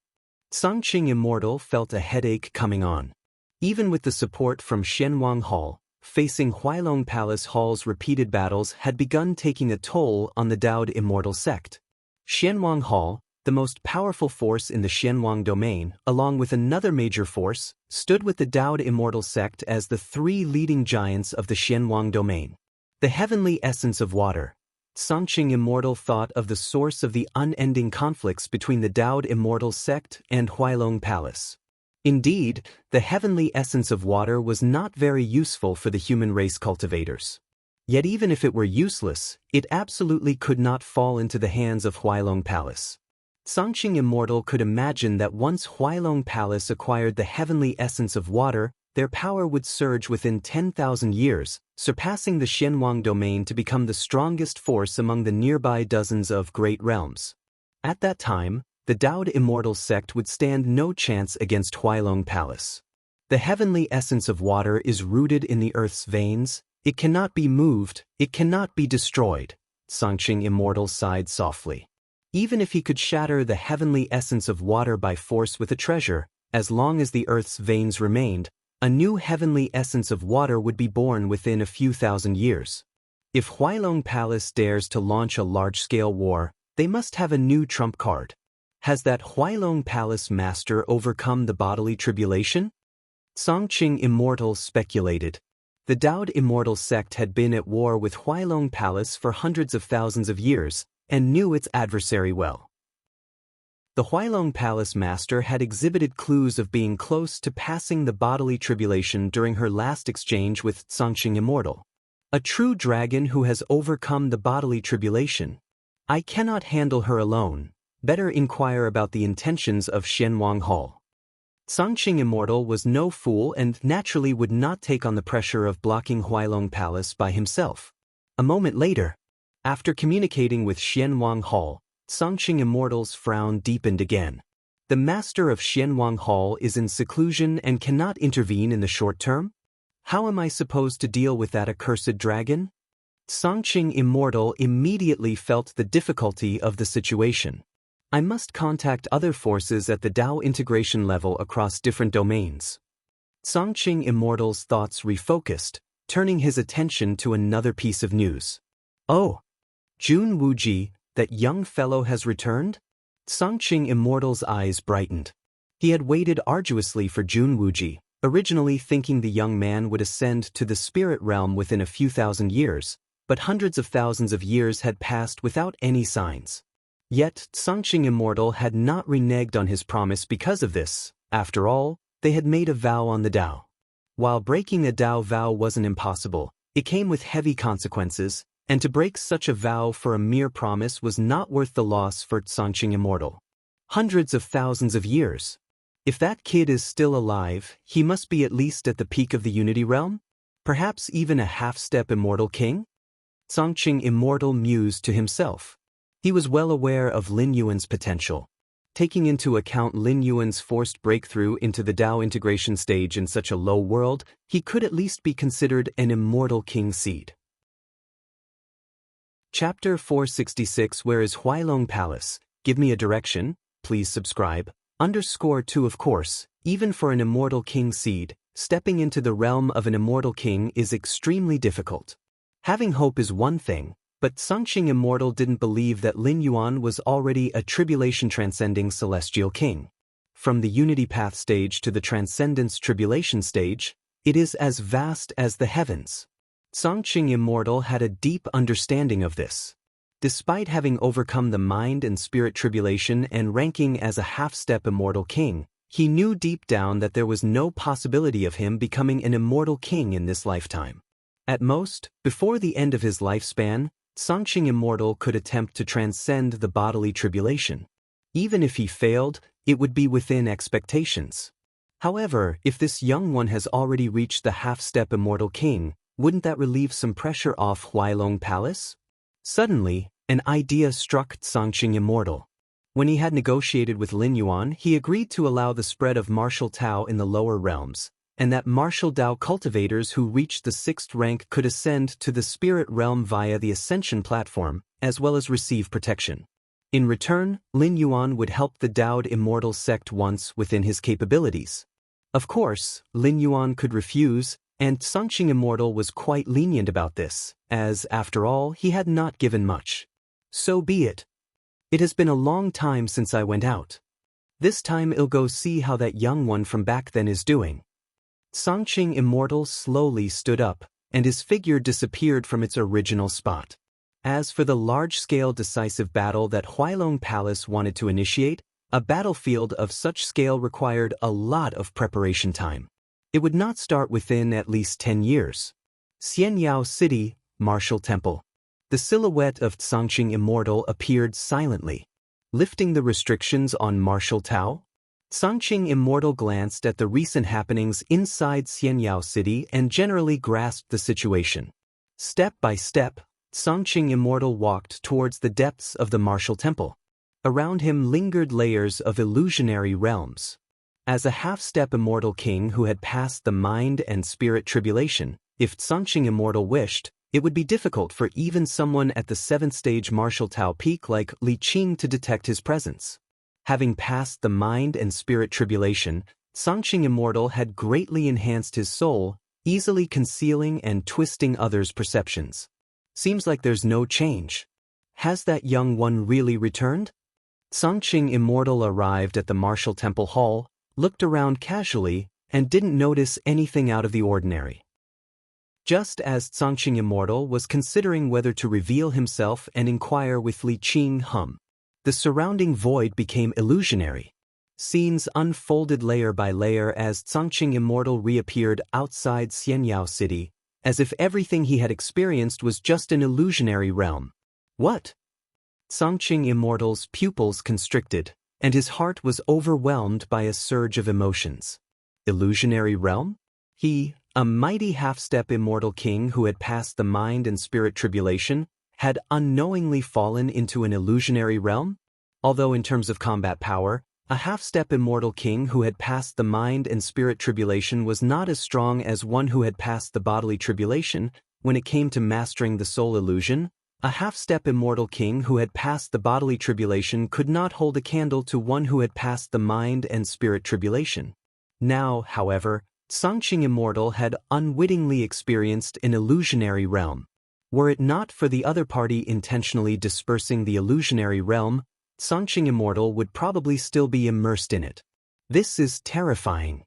Xianxia Immortal felt a headache coming on. Even with the support from Xianwang Hall, facing Huailong Palace Hall's repeated battles had begun taking a toll on the Daoist Immortal sect. Xianwang Hall, the most powerful force in the Xianwang domain, along with another major force, stood with the Daoist Immortal sect as the three leading giants of the Xianwang domain. The heavenly essence of water. Xianxia Immortal thought of the source of the unending conflicts between the Daoist Immortal sect and Huailong Palace. Indeed, the heavenly essence of water was not very useful for the human race cultivators. Yet even if it were useless, it absolutely could not fall into the hands of Huailong Palace. Xianxia Immortal could imagine that once Huailong Palace acquired the heavenly essence of water, their power would surge within 10,000 years, surpassing the Xianwang domain to become the strongest force among the nearby dozens of great realms. At that time, the Daoist Immortal sect would stand no chance against Huailong Palace. The heavenly essence of water is rooted in the earth's veins. It cannot be moved, it cannot be destroyed. Xianxia Immortal sighed softly. Even if he could shatter the heavenly essence of water by force with a treasure, as long as the earth's veins remained, a new heavenly essence of water would be born within a few thousand years. If Huailong Palace dares to launch a large-scale war, they must have a new trump card. Has that Huailong Palace Master overcome the bodily tribulation? Xianxia Immortal speculated. The Daoist Immortal sect had been at war with Huailong Palace for hundreds of thousands of years, and knew its adversary well. The Huailong Palace Master had exhibited clues of being close to passing the bodily tribulation during her last exchange with Xianxia Immortal. A true dragon who has overcome the bodily tribulation. I cannot handle her alone. Better inquire about the intentions of Xianwang Hall. Xianxia Immortal was no fool and naturally would not take on the pressure of blocking Huailong Palace by himself. A moment later, after communicating with Xianwang Hall, Xianxia Immortal's frown deepened again. The master of Xianwang Hall is in seclusion and cannot intervene in the short term? How am I supposed to deal with that accursed dragon? Xianxia Immortal immediately felt the difficulty of the situation. I must contact other forces at the Tao integration level across different domains. Xianxia Immortal's thoughts refocused, turning his attention to another piece of news. Oh! Jun Wuji, that young fellow has returned? Xianxia Immortal's eyes brightened. He had waited arduously for Jun Wuji, originally thinking the young man would ascend to the spirit realm within a few thousand years, but hundreds of thousands of years had passed without any signs. Yet, Xianxia Immortal had not reneged on his promise because of this. After all, they had made a vow on the Tao. While breaking a Tao vow wasn't impossible, it came with heavy consequences, and to break such a vow for a mere promise was not worth the loss for Xianxia Immortal. Hundreds of thousands of years. If that kid is still alive, he must be at least at the peak of the Unity Realm? Perhaps even a half-step Immortal King? Xianxia Immortal mused to himself. He was well aware of Lin Yuan's potential. Taking into account Lin Yuan's forced breakthrough into the Tao integration stage in such a low world, he could at least be considered an Immortal King seed. Chapter 466 Where is Huailong Palace? Give me a direction, please subscribe. _2 Of course, even for an Immortal King seed, stepping into the realm of an Immortal King is extremely difficult. Having hope is one thing, but Xianxia Immortal didn't believe that Lin Yuan was already a tribulation-transcending celestial king. From the Unity Path stage to the Transcendence Tribulation stage, it is as vast as the heavens. Xianxia Immortal had a deep understanding of this. Despite having overcome the mind and spirit tribulation and ranking as a half-step immortal king, he knew deep down that there was no possibility of him becoming an immortal king in this lifetime. At most, before the end of his lifespan, Xianxia Immortal could attempt to transcend the bodily tribulation. Even if he failed, it would be within expectations. However, if this young one has already reached the half-step immortal king, wouldn't that relieve some pressure off Huailong Palace? Suddenly, an idea struck Xianxia Immortal. When he had negotiated with Lin Yuan, he agreed to allow the spread of martial Tao in the lower realms, and that martial Dao cultivators who reached the 6th rank could ascend to the spirit realm via the Ascension platform, as well as receive protection. In return, Lin Yuan would help the Daoist immortal sect once within his capabilities. Of course, Lin Yuan could refuse, and Xianxia Immortal was quite lenient about this, as, after all, he had not given much. So be it. It has been a long time since I went out. This time I'll go see how that young one from back then is doing. Xianxia Immortal slowly stood up, and his figure disappeared from its original spot. As for the large-scale decisive battle that Huailong Palace wanted to initiate, a battlefield of such scale required a lot of preparation time. It would not start within at least 10 years. Xianyao City, Martial Temple. The silhouette of Xianxia Immortal appeared silently. Lifting the restrictions on martial Tao? Xianxia Immortal glanced at the recent happenings inside Xianyao City and generally grasped the situation. Step by step, Xianxia Immortal walked towards the depths of the martial temple. Around him lingered layers of illusionary realms. As a half-step immortal king who had passed the mind and spirit tribulation, if Xianxia Immortal wished, it would be difficult for even someone at the 7th stage martial Tao peak like Li Qing to detect his presence. Having passed the mind and spirit tribulation, Xianxia Immortal had greatly enhanced his soul, easily concealing and twisting others' perceptions. Seems like there's no change. Has that young one really returned? Xianxia Immortal arrived at the martial temple hall, looked around casually, and didn't notice anything out of the ordinary. Just as Xianxia Immortal was considering whether to reveal himself and inquire with Li Qing, the surrounding void became illusionary. Scenes unfolded layer by layer as Xianxia Immortal reappeared outside Xianyao City, as if everything he had experienced was just an illusionary realm. What? Xianxia Immortal's pupils constricted, and his heart was overwhelmed by a surge of emotions. Illusionary realm? He, a mighty half-step immortal king who had passed the mind and spirit tribulation, had unknowingly fallen into an illusionary realm? Although in terms of combat power, a half-step immortal king who had passed the mind and spirit tribulation was not as strong as one who had passed the bodily tribulation. When it came to mastering the soul illusion, a half-step immortal king who had passed the bodily tribulation could not hold a candle to one who had passed the mind and spirit tribulation. Now, however, Xianxia Immortal had unwittingly experienced an illusionary realm. Were it not for the other party intentionally dispersing the illusionary realm, Xianxia Immortal would probably still be immersed in it. This is terrifying.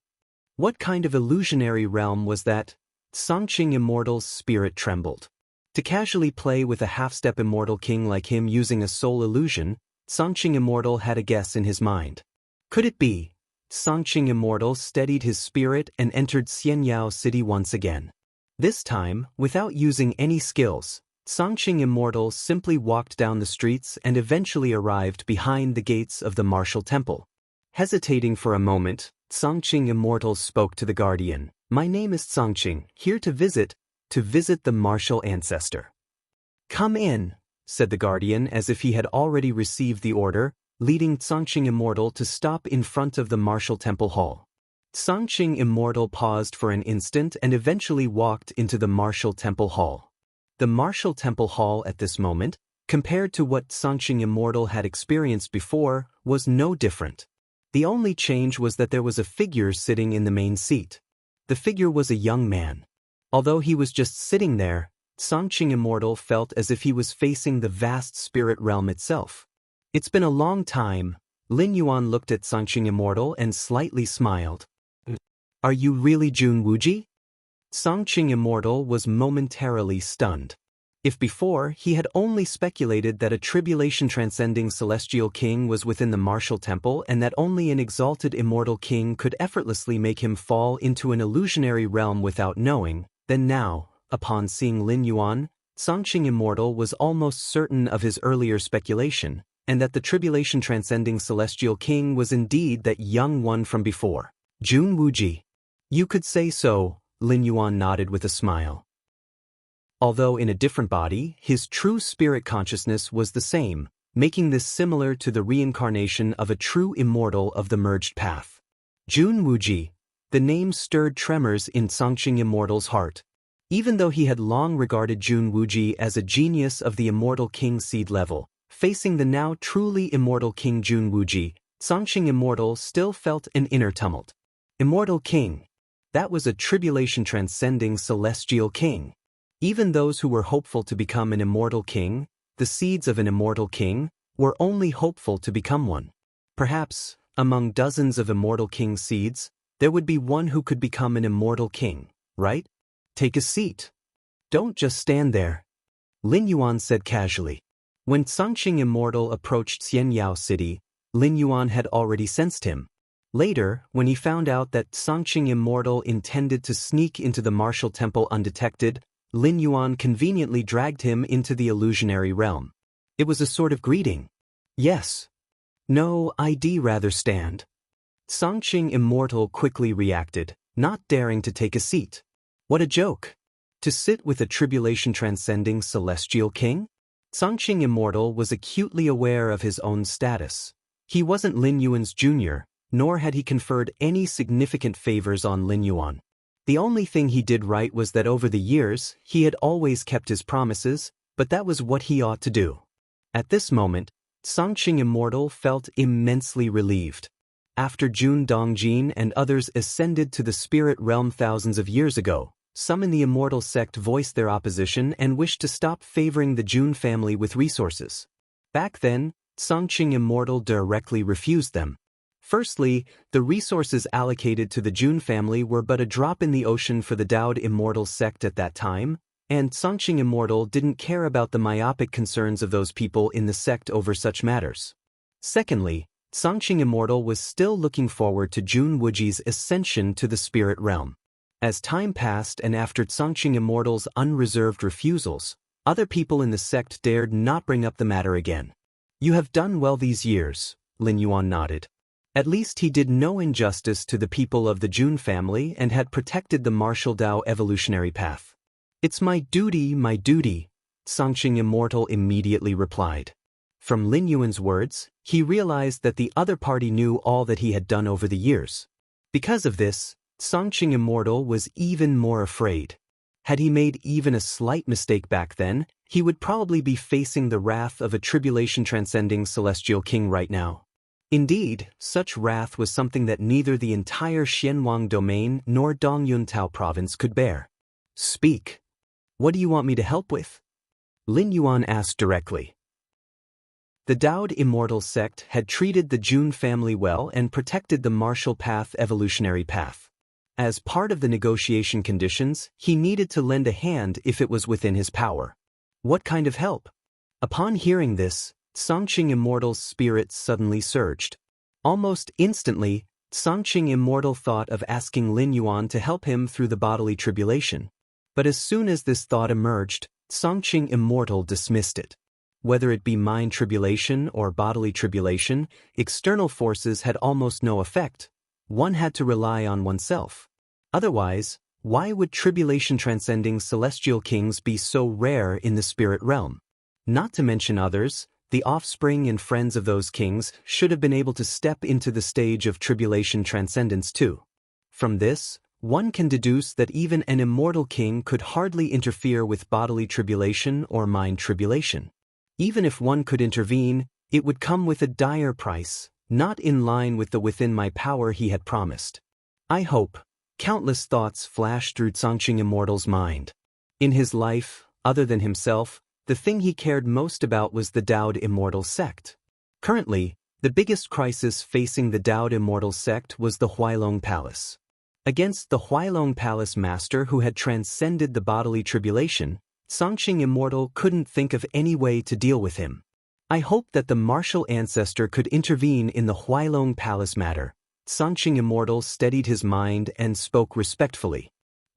What kind of illusionary realm was that? Xianxia Immortal's spirit trembled. To casually play with a half-step immortal king like him using a soul illusion, Xianxia Immortal had a guess in his mind. Could it be? Xianxia Immortal steadied his spirit and entered Xianyao City once again. This time, without using any skills, Xianxia Immortal simply walked down the streets and eventually arrived behind the gates of the martial temple. Hesitating for a moment, Xianxia Immortal spoke to the guardian. "My name is Xianxia, here to visit the martial ancestor." "Come in," said the guardian as if he had already received the order, leading Xianxia Immortal to stop in front of the martial temple hall. Xianxia Immortal paused for an instant and eventually walked into the martial temple hall. The martial temple hall at this moment, compared to what Xianxia Immortal had experienced before, was no different. The only change was that there was a figure sitting in the main seat. The figure was a young man. Although he was just sitting there, Xianxia Immortal felt as if he was facing the vast spirit realm itself. "It's been a long time." Lin Yuan looked at Xianxia Immortal and slightly smiled. "Are you really Jun Wuji?" Xianxia Immortal was momentarily stunned. If before he had only speculated that a tribulation-transcending celestial king was within the martial temple and that only an exalted immortal king could effortlessly make him fall into an illusionary realm without knowing, then now, upon seeing Lin Yuan, Xianxia Immortal was almost certain of his earlier speculation, and that the tribulation-transcending celestial king was indeed that young one from before. Jun Wuji. You could say so, Lin Yuan nodded with a smile. Although in a different body, his true spirit consciousness was the same, making this similar to the reincarnation of a true immortal of the merged path. Jun Wuji. The name stirred tremors in Xianxia Immortal's heart. Even though he had long regarded Jun Wuji as a genius of the immortal king seed level, facing the now truly immortal king Jun Wuji, Xianxia Immortal still felt an inner tumult. Immortal king. That was a tribulation-transcending celestial king. Even those who were hopeful to become an immortal king, the seeds of an immortal king, were only hopeful to become one. Perhaps, among dozens of immortal king seeds, there would be one who could become an immortal king, right? Take a seat. Don't just stand there. Lin Yuan said casually. When Xianxia Immortal approached Xianyao City, Lin Yuan had already sensed him. Later, when he found out that Xianxia Immortal intended to sneak into the martial temple undetected, Lin Yuan conveniently dragged him into the illusionary realm. It was a sort of greeting. Yes. No, I'd rather stand. Xianxia Immortal quickly reacted, not daring to take a seat. What a joke. To sit with a tribulation-transcending celestial king? Xianxia Immortal was acutely aware of his own status. He wasn't Lin Yuan's junior, nor had he conferred any significant favors on Lin Yuan. The only thing he did right was that over the years, he had always kept his promises, but that was what he ought to do. At this moment, Xianxia Immortal felt immensely relieved. After Jun Dongjin and others ascended to the spirit realm thousands of years ago, some in the Immortal sect voiced their opposition and wished to stop favoring the Jun family with resources. Back then, Xianxia Immortal directly refused them. Firstly, the resources allocated to the Jun family were but a drop in the ocean for the Daoist Immortal sect at that time, and Xianxia Immortal didn't care about the myopic concerns of those people in the sect over such matters. Secondly, Xianxia Immortal was still looking forward to Jun Wuji's ascension to the spirit realm. As time passed and after Xianxia Immortal's unreserved refusals, other people in the sect dared not bring up the matter again. You have done well these years, Lin Yuan nodded. At least he did no injustice to the people of the Jun family and had protected the martial Dao evolutionary path. It's my duty, Xianxia Immortal immediately replied. From Lin Yuan's words, he realized that the other party knew all that he had done over the years. Because of this, Xianxia Immortal was even more afraid. Had he made even a slight mistake back then, he would probably be facing the wrath of a tribulation-transcending celestial king right now. Indeed, such wrath was something that neither the entire Xianwang domain nor Dongyuntao province could bear. Speak. What do you want me to help with? Lin Yuan asked directly. The Daoist Immortal sect had treated the Jun family well and protected the martial path evolutionary path. As part of the negotiation conditions, he needed to lend a hand if it was within his power. What kind of help? Upon hearing this, Xianxia Immortal's spirit suddenly surged. Almost instantly, Xianxia Immortal thought of asking Lin Yuan to help him through the bodily tribulation. But as soon as this thought emerged, Xianxia Immortal dismissed it. Whether it be mind tribulation or bodily tribulation, external forces had almost no effect. One had to rely on oneself. Otherwise, why would tribulation-transcending celestial kings be so rare in the spirit realm? Not to mention others, the offspring and friends of those kings should have been able to step into the stage of tribulation transcendence too. From this, one can deduce that even an immortal king could hardly interfere with bodily tribulation or mind tribulation. Even if one could intervene, it would come with a dire price, not in line with the within my power he had promised. I hope. Countless thoughts flashed through Xianxia Immortal's mind. In his life, other than himself, the thing he cared most about was the Daoist Immortal sect. Currently, the biggest crisis facing the Daoist Immortal sect was the Huailong Palace. Against the Huailong Palace master who had transcended the bodily tribulation, Xianxia Immortal couldn't think of any way to deal with him. I hoped that the martial ancestor could intervene in the Huailong Palace matter. Xianxia Immortal steadied his mind and spoke respectfully.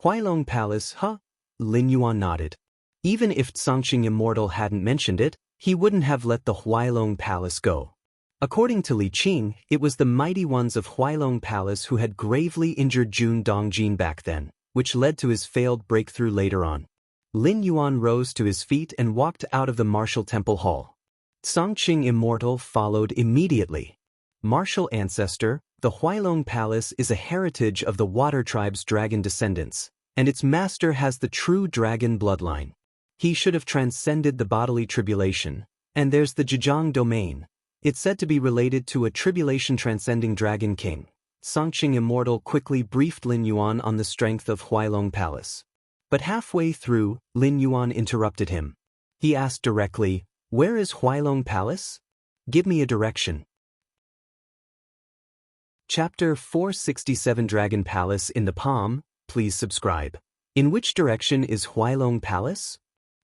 Huailong Palace, huh? Lin Yuan nodded. Even if Xianxia Immortal hadn't mentioned it, he wouldn't have let the Huailong Palace go. According to Li Qing, it was the mighty ones of Huailong Palace who had gravely injured Jun Dongjin back then, which led to his failed breakthrough later on. Lin Yuan rose to his feet and walked out of the martial temple hall. Xianxia Immortal followed immediately. Martial ancestor, the Huailong Palace is a heritage of the Water Tribe's dragon descendants, and its master has the true dragon bloodline. He should have transcended the bodily tribulation, and there's the Zhejiang domain. It's said to be related to a tribulation-transcending dragon king. Xianxia Immortal quickly briefed Lin Yuan on the strength of Huailong Palace. But halfway through, Lin Yuan interrupted him. He asked directly, "Where is Huailong Palace? Give me a direction." Chapter 467 Dragon Palace in the Palm, please subscribe. In which direction is Huailong Palace?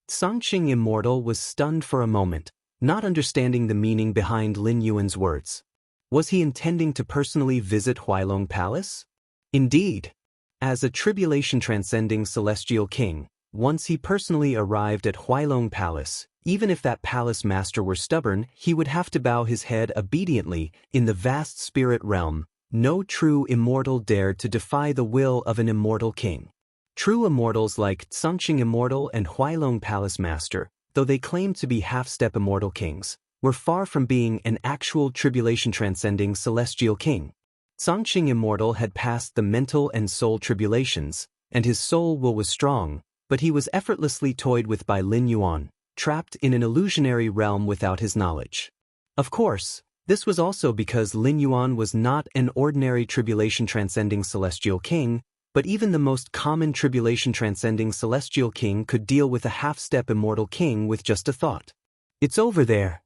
Xianxia Immortal was stunned for a moment, not understanding the meaning behind Lin Yuan's words. Was he intending to personally visit Huailong Palace? Indeed. As a tribulation-transcending celestial king, once he personally arrived at Huailong Palace, even if that palace master were stubborn, he would have to bow his head obediently. In the vast spirit realm, no true immortal dared to defy the will of an immortal king. True immortals like Xianxia Immortal and Huailong Palace Master, though they claimed to be half-step immortal kings, were far from being an actual tribulation-transcending celestial king. Xianxia Immortal had passed the mental and soul tribulations, and his soul will was strong, but he was effortlessly toyed with by Lin Yuan, trapped in an illusionary realm without his knowledge. Of course, this was also because Lin Yuan was not an ordinary tribulation-transcending celestial king, but even the most common tribulation-transcending celestial king could deal with a half-step immortal king with just a thought. "It's over there."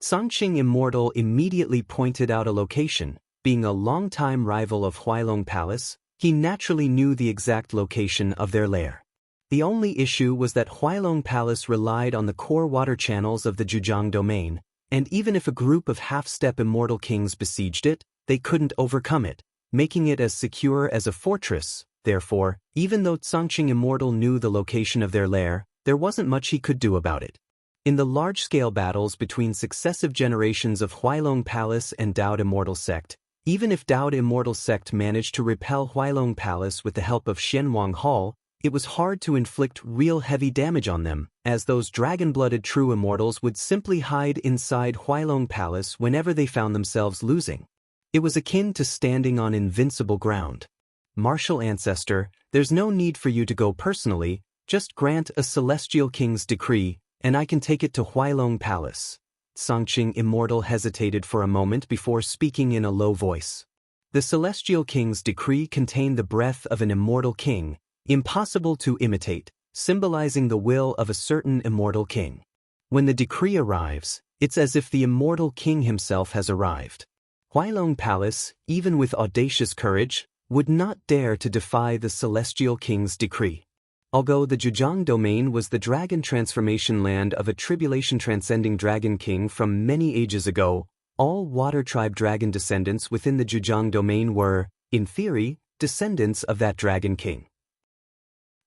Xianxia Immortal immediately pointed out a location. Being a longtime rival of Huailong Palace, he naturally knew the exact location of their lair. The only issue was that Huailong Palace relied on the core water channels of the Zhejiang domain, and even if a group of half-step immortal kings besieged it, they couldn't overcome it, making it as secure as a fortress. Therefore, even though Xianxia Immortal knew the location of their lair, there wasn't much he could do about it. In the large-scale battles between successive generations of Huailong Palace and Daoist Immortal Sect, even if Daoist Immortal Sect managed to repel Huailong Palace with the help of Xianwang Hall, it was hard to inflict real heavy damage on them, as those dragon-blooded true immortals would simply hide inside Huailong Palace whenever they found themselves losing. It was akin to standing on invincible ground. "Martial ancestor, there's no need for you to go personally, just grant a celestial king's decree, and I can take it to Huailong Palace." Xianxia Immortal hesitated for a moment before speaking in a low voice. The celestial king's decree contained the breath of an immortal king, impossible to imitate, symbolizing the will of a certain immortal king. When the decree arrives, it's as if the immortal king himself has arrived. Huailong Palace, even with audacious courage, would not dare to defy the celestial king's decree. Although the Zhejiang domain was the dragon transformation land of a tribulation-transcending dragon king from many ages ago, all Water Tribe dragon descendants within the Zhejiang domain were, in theory, descendants of that dragon king.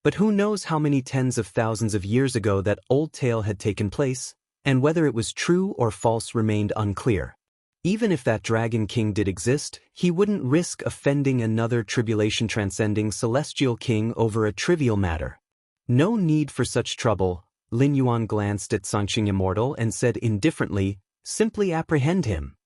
But who knows how many tens of thousands of years ago that old tale had taken place, and whether it was true or false remained unclear. Even if that dragon king did exist, he wouldn't risk offending another tribulation-transcending celestial king over a trivial matter. "No need for such trouble." Lin Yuan glanced at Xianxia Immortal and said indifferently, "Simply apprehend him."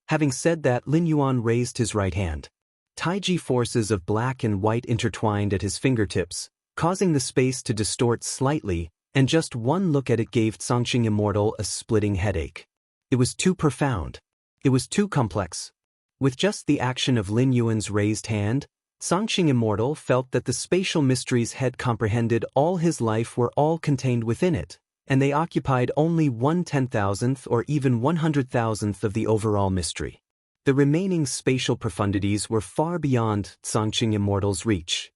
Having said that, Lin Yuan raised his right hand. Taiji forces of black and white intertwined at his fingertips, causing the space to distort slightly, and just one look at it gave Xianxia Immortal a splitting headache. It was too profound. It was too complex. With just the action of Lin Yuan's raised hand, Xianxia Immortal felt that the spatial mysteries had comprehended all his life were all contained within it, and they occupied only 1/10,000th or even 100,000th of the overall mystery. The remaining spatial profundities were far beyond Xianxia Immortal's reach.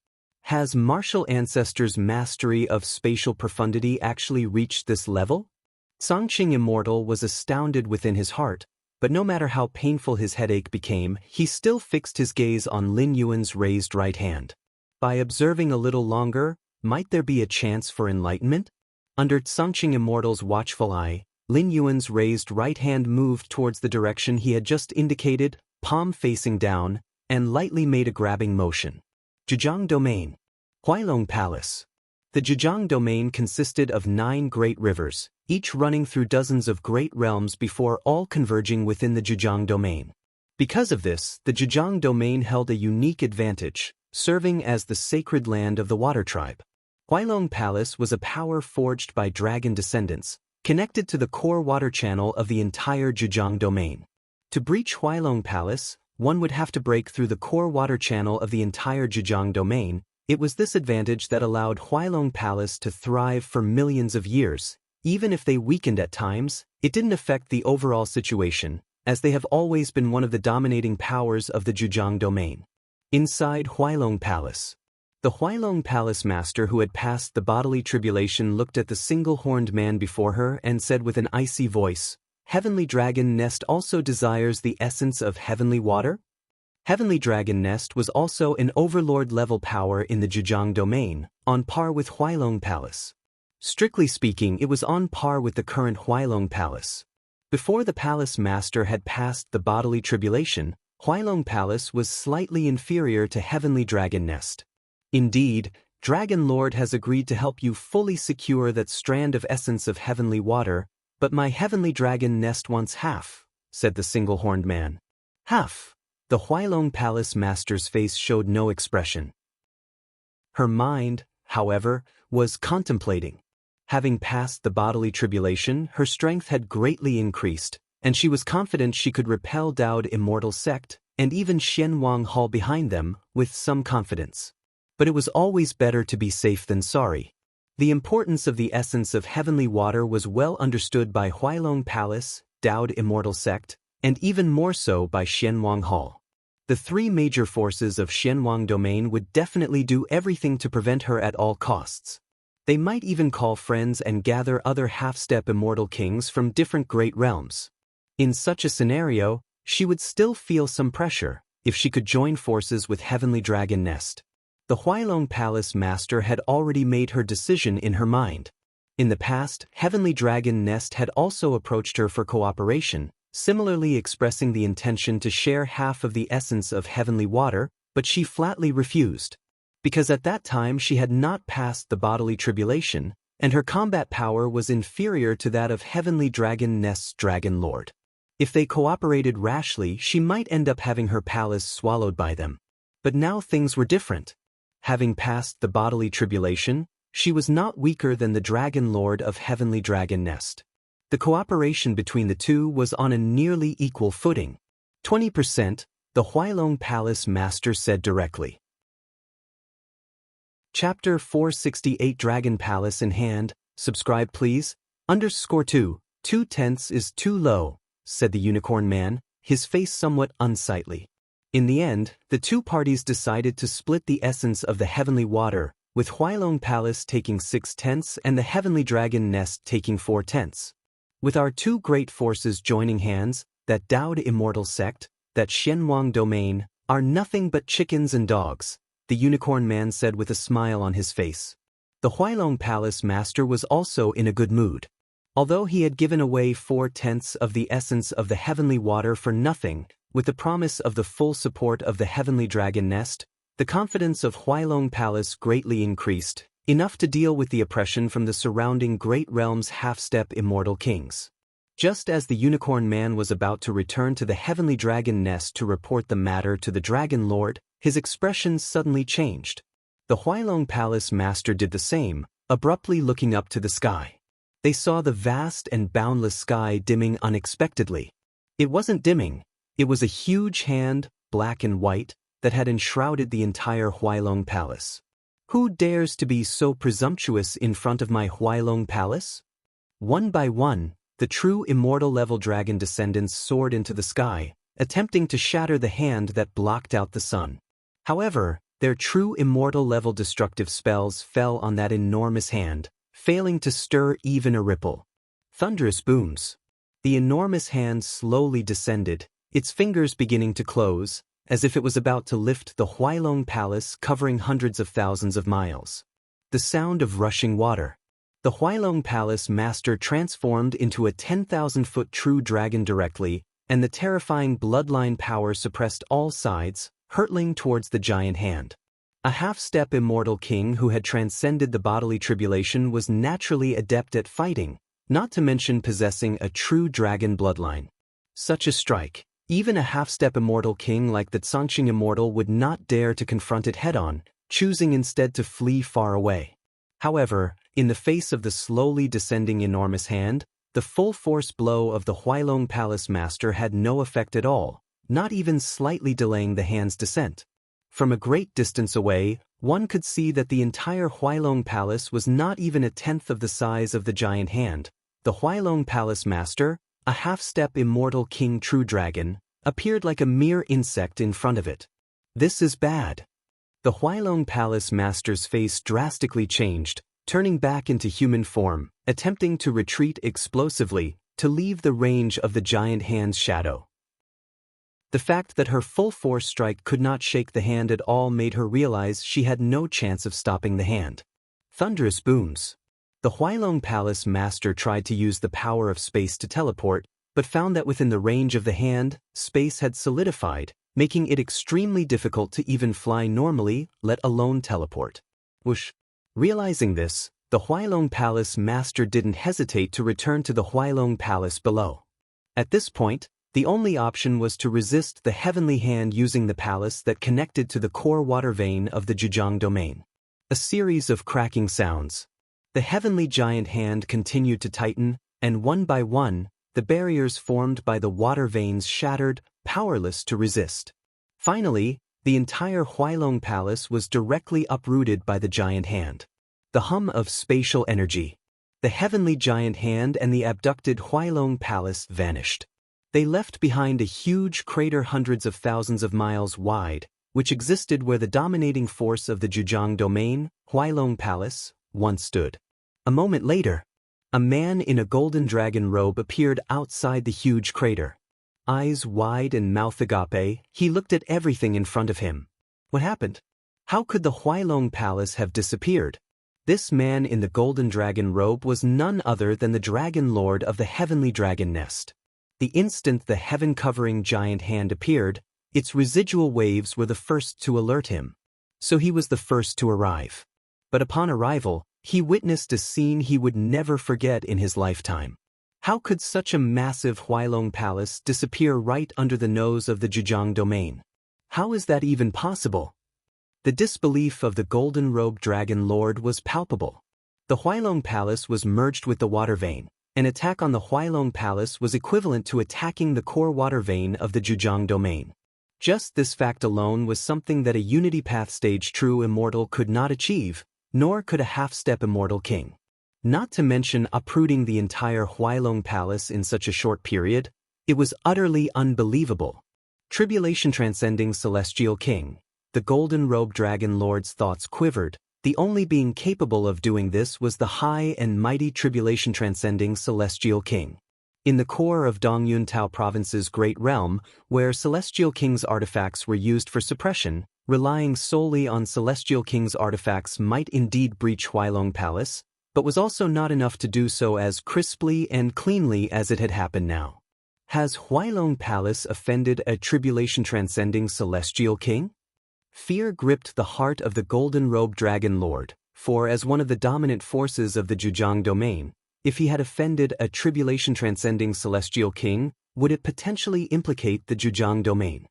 Has martial ancestors' mastery of spatial profundity actually reached this level? Xianxia Immortal was astounded within his heart, but no matter how painful his headache became, he still fixed his gaze on Lin Yuan's raised right hand. By observing a little longer, might there be a chance for enlightenment? Under Xianxia Immortal's watchful eye, Lin Yuan's raised right hand moved towards the direction he had just indicated, palm facing down, and lightly made a grabbing motion. Zhejiang Domain. Huailong Palace. The Zhejiang Domain consisted of 9 great rivers, each running through dozens of great realms before all converging within the Zhejiang Domain. Because of this, the Zhejiang Domain held a unique advantage, serving as the sacred land of the water tribe. Huailong Palace was a power forged by dragon descendants, connected to the core water channel of the entire Zhejiang Domain. To breach Huailong Palace, one would have to break through the core water channel of the entire Zhejiang Domain. It was this advantage that allowed Huailong Palace to thrive for millions of years. Even if they weakened at times, it didn't affect the overall situation, as they have always been one of the dominating powers of the Zhejiang Domain. Inside Huailong Palace. The Huailong Palace master who had passed the bodily tribulation looked at the single-horned man before her and said with an icy voice, "Heavenly Dragon Nest also desires the essence of heavenly water?" Heavenly Dragon Nest was also an overlord-level power in the Zhejiang Domain, on par with Huailong Palace. Strictly speaking, it was on par with the current Huailong Palace. Before the palace master had passed the bodily tribulation, Huailong Palace was slightly inferior to Heavenly Dragon Nest. Indeed, Dragon Lord has agreed to help you fully secure that strand of essence of heavenly water, but my Heavenly Dragon Nest wants half, said the single-horned man. Half. The Huailong Palace master's face showed no expression. Her mind, however, was contemplating. Having passed the bodily tribulation, her strength had greatly increased, and she was confident she could repel Daoist Immortal sect, and even Xianwang Hall behind them, with some confidence. But it was always better to be safe than sorry. The importance of the essence of heavenly water was well understood by Huailong Palace, Daoist Immortal sect, and even more so by Xianwang Hall. The 3 major forces of Xianwang Domain would definitely do everything to prevent her at all costs. They might even call friends and gather other half-step immortal kings from different great realms. In such a scenario, she would still feel some pressure, if she could join forces with Heavenly Dragon Nest. The Huailong Palace master had already made her decision in her mind. In the past, Heavenly Dragon Nest had also approached her for cooperation, similarly expressing the intention to share half of the essence of heavenly water, but she flatly refused. Because at that time she had not passed the bodily tribulation, and her combat power was inferior to that of Heavenly Dragon Nest's Dragon Lord. If they cooperated rashly, she might end up having her palace swallowed by them. But now things were different. Having passed the bodily tribulation, she was not weaker than the Dragon Lord of Heavenly Dragon Nest. The cooperation between the two was on a nearly equal footing. 20%, the Huailong Palace master said directly. Chapter 468 Dragon Palace in Hand, subscribe please. _2, 2/10 is too low, said the unicorn man, his face somewhat unsightly. In the end, the two parties decided to split the essence of the heavenly water, with Huailong Palace taking 6/10 and the Heavenly Dragon Nest taking 4/10. With our two great forces joining hands, that Daoist Immortal sect, that Xianwang Domain, are nothing but chickens and dogs, the unicorn man said with a smile on his face. The Huailong Palace master was also in a good mood. Although he had given away 4/10 of the essence of the heavenly water for nothing, with the promise of the full support of the Heavenly Dragon Nest, the confidence of Huailong Palace greatly increased, enough to deal with the oppression from the surrounding great realms half-step immortal kings. Just as the unicorn man was about to return to the Heavenly Dragon Nest to report the matter to the Dragon Lord, his expression suddenly changed. The Huailong Palace master did the same, abruptly looking up to the sky. They saw the vast and boundless sky dimming unexpectedly. It wasn't dimming. It was a huge hand, black and white, that had enshrouded the entire Huailong Palace. Who dares to be so presumptuous in front of my Huailong Palace? One by one, the true immortal-level dragon descendants soared into the sky, attempting to shatter the hand that blocked out the sun. However, Their true immortal-level destructive spells fell on that enormous hand, failing to stir even a ripple. Thunderous booms. The enormous hand slowly descended, its fingers beginning to close, as if it was about to lift the Huailong Palace covering hundreds of thousands of miles. The sound of rushing water. The Huailong Palace master transformed into a 10,000-foot true dragon directly, and the terrifying bloodline power suppressed all sides, hurtling towards the giant hand. A half-step immortal king who had transcended the bodily tribulation was naturally adept at fighting, not to mention possessing a true dragon bloodline. Such a strike, even a half-step immortal king like the Xianxia Immortal would not dare to confront it head-on, choosing instead to flee far away. However, in the face of the slowly descending enormous hand, the full-force blow of the Huailong Palace master had no effect at all, not even slightly delaying the hand's descent. From a great distance away, one could see that the entire Huailong Palace was not even a tenth of the size of the giant hand. The Huailong Palace master, a half-step immortal king true dragon, appeared like a mere insect in front of it. This is bad. The Huailong Palace master's face drastically changed, turning back into human form, attempting to retreat explosively, to leave the range of the giant hand's shadow. The fact that her full-force strike could not shake the hand at all made her realize she had no chance of stopping the hand. Thunderous booms. The Huailong Palace master tried to use the power of space to teleport, but found that within the range of the hand, space had solidified, making it extremely difficult to even fly normally, let alone teleport. Whoosh. Realizing this, the Huailong Palace master didn't hesitate to return to the Huailong Palace below. At this point, the only option was to resist the heavenly hand using the palace that connected to the core water vein of the Zhejiang domain. A series of cracking sounds. The heavenly giant hand continued to tighten, and one by one, the barriers formed by the water veins shattered, powerless to resist. Finally, the entire Huailong Palace was directly uprooted by the giant hand. The hum of spatial energy. The heavenly giant hand and the abducted Huailong Palace vanished. They left behind a huge crater hundreds of thousands of miles wide, which existed where the dominating force of the Zhejiang domain, Huailong Palace, once stood. A moment later, a man in a golden dragon robe appeared outside the huge crater. Eyes wide and mouth agape, he looked at everything in front of him. What happened? How could the Huailong Palace have disappeared? This man in the golden dragon robe was none other than the Dragon Lord of the Heavenly Dragon Nest. The instant the heaven-covering giant hand appeared, its residual waves were the first to alert him. So he was the first to arrive. But upon arrival, he witnessed a scene he would never forget in his lifetime. How could such a massive Huailong Palace disappear right under the nose of the Zhejiang domain? How is that even possible? The disbelief of the golden-robed Dragon Lord was palpable. The Huailong Palace was merged with the water vein. An attack on the Huailong Palace was equivalent to attacking the core water vein of the Zhejiang domain. Just this fact alone was something that a Unity Path stage true immortal could not achieve, nor could a half-step immortal king. Not to mention uprooting the entire Huailong Palace in such a short period, it was utterly unbelievable. Tribulation-transcending celestial king, the golden-robed Dragon Lord's thoughts quivered. The only being capable of doing this was the high and mighty tribulation-transcending celestial king. In the core of Dongyuntao Province's great realm, where celestial king's artifacts were used for suppression, relying solely on celestial king's artifacts might indeed breach Huailong Palace, but was also not enough to do so as crisply and cleanly as it had happened now. Has Huailong Palace offended a tribulation-transcending celestial king? Fear gripped the heart of the golden-robed Dragon Lord, for as one of the dominant forces of the Zhejiang domain, if he had offended a tribulation-transcending celestial king, would it potentially implicate the Zhejiang domain?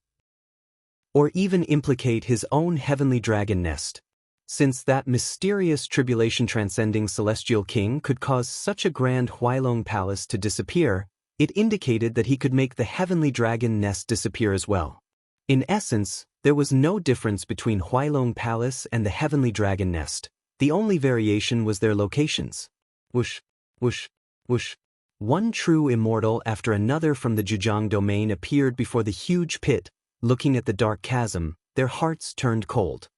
Or even implicate his own heavenly dragon nest? Since that mysterious tribulation-transcending celestial king could cause such a grand Huailong Palace to disappear, it indicated that he could make the heavenly dragon nest disappear as well. In essence, there was no difference between Huailong Palace and the Heavenly Dragon Nest. The only variation was their locations. Whoosh, whoosh, whoosh. One true immortal after another from the Zhejiang domain appeared before the huge pit, looking at the dark chasm, their hearts turned cold.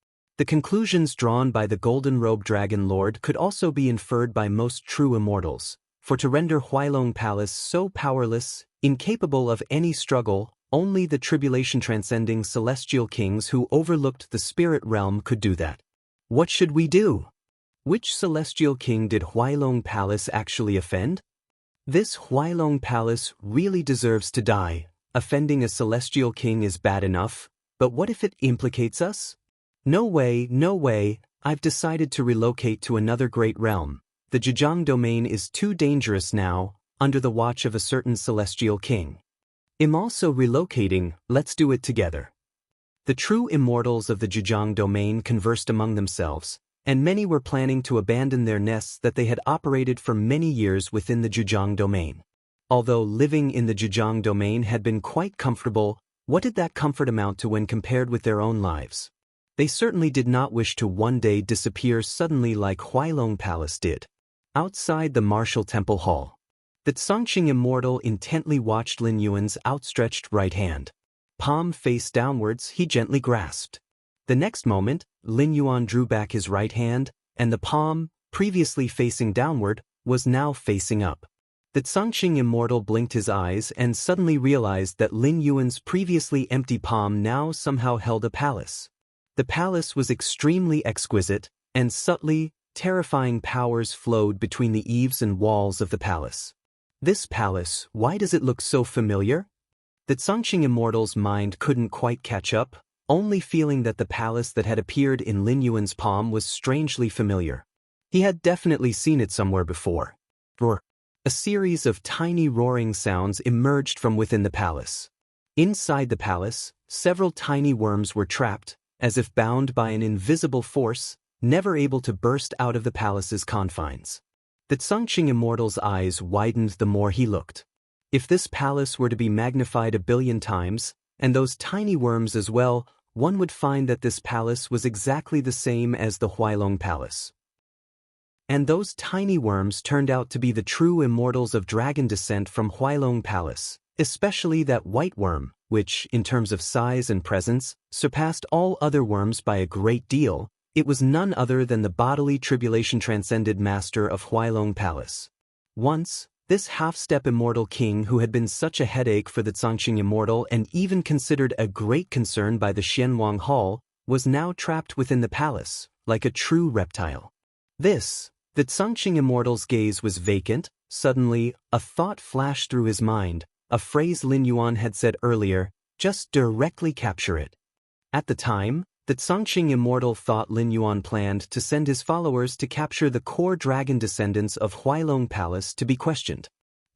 The conclusions drawn by the golden-robed dragon lord could also be inferred by most true immortals, for to render Huailong Palace so powerless, incapable of any struggle, only the tribulation-transcending celestial kings who overlooked the spirit realm could do that. What should we do? Which celestial king did Huailong Palace actually offend? This Huailong Palace really deserves to die. Offending a celestial king is bad enough, but what if it implicates us? No way, no way, I've decided to relocate to another great realm. The Zhejiang domain is too dangerous now, under the watch of a certain celestial king. I'm also relocating, let's do it together. The true immortals of the Zhejiang domain conversed among themselves, and many were planning to abandon their nests that they had operated for many years within the Zhejiang domain. Although living in the Zhejiang domain had been quite comfortable, what did that comfort amount to when compared with their own lives? They certainly did not wish to one day disappear suddenly like Huailong Palace did. Outside the martial temple hall, the Xianxia Immortal intently watched Lin Yuan's outstretched right hand. Palm face downwards, he gently grasped. The next moment, Lin Yuan drew back his right hand, and the palm, previously facing downward, was now facing up. The Xianxia Immortal blinked his eyes and suddenly realized that Lin Yuan's previously empty palm now somehow held a palace. The palace was extremely exquisite, and subtly, terrifying powers flowed between the eaves and walls of the palace. This palace, why does it look so familiar? The Xianxia Immortal's mind couldn't quite catch up, only feeling that the palace that had appeared in Lin Yuan's palm was strangely familiar. He had definitely seen it somewhere before. Roar. A series of tiny roaring sounds emerged from within the palace. Inside the palace, several tiny worms were trapped, as if bound by an invisible force, never able to burst out of the palace's confines. The Xianxia Immortal's eyes widened the more he looked. If this palace were to be magnified 1,000,000,000 times, and those tiny worms as well, one would find that this palace was exactly the same as the Huailong Palace. And those tiny worms turned out to be the true immortals of dragon descent from Huailong Palace, especially that white worm, which, in terms of size and presence, surpassed all other worms by a great deal. It was none other than the bodily tribulation-transcended master of Huailong Palace. Once, this half-step immortal king who had been such a headache for the Xianxia Immortal and even considered a great concern by the Xianwang Hall, was now trapped within the palace, like a true reptile. The Xianxia Immortal's gaze was vacant. Suddenly, a thought flashed through his mind, a phrase Lin Yuan had said earlier, just directly capture it. At the time, the Xianxia Immortal thought Lin Yuan planned to send his followers to capture the core dragon descendants of Huailong Palace to be questioned.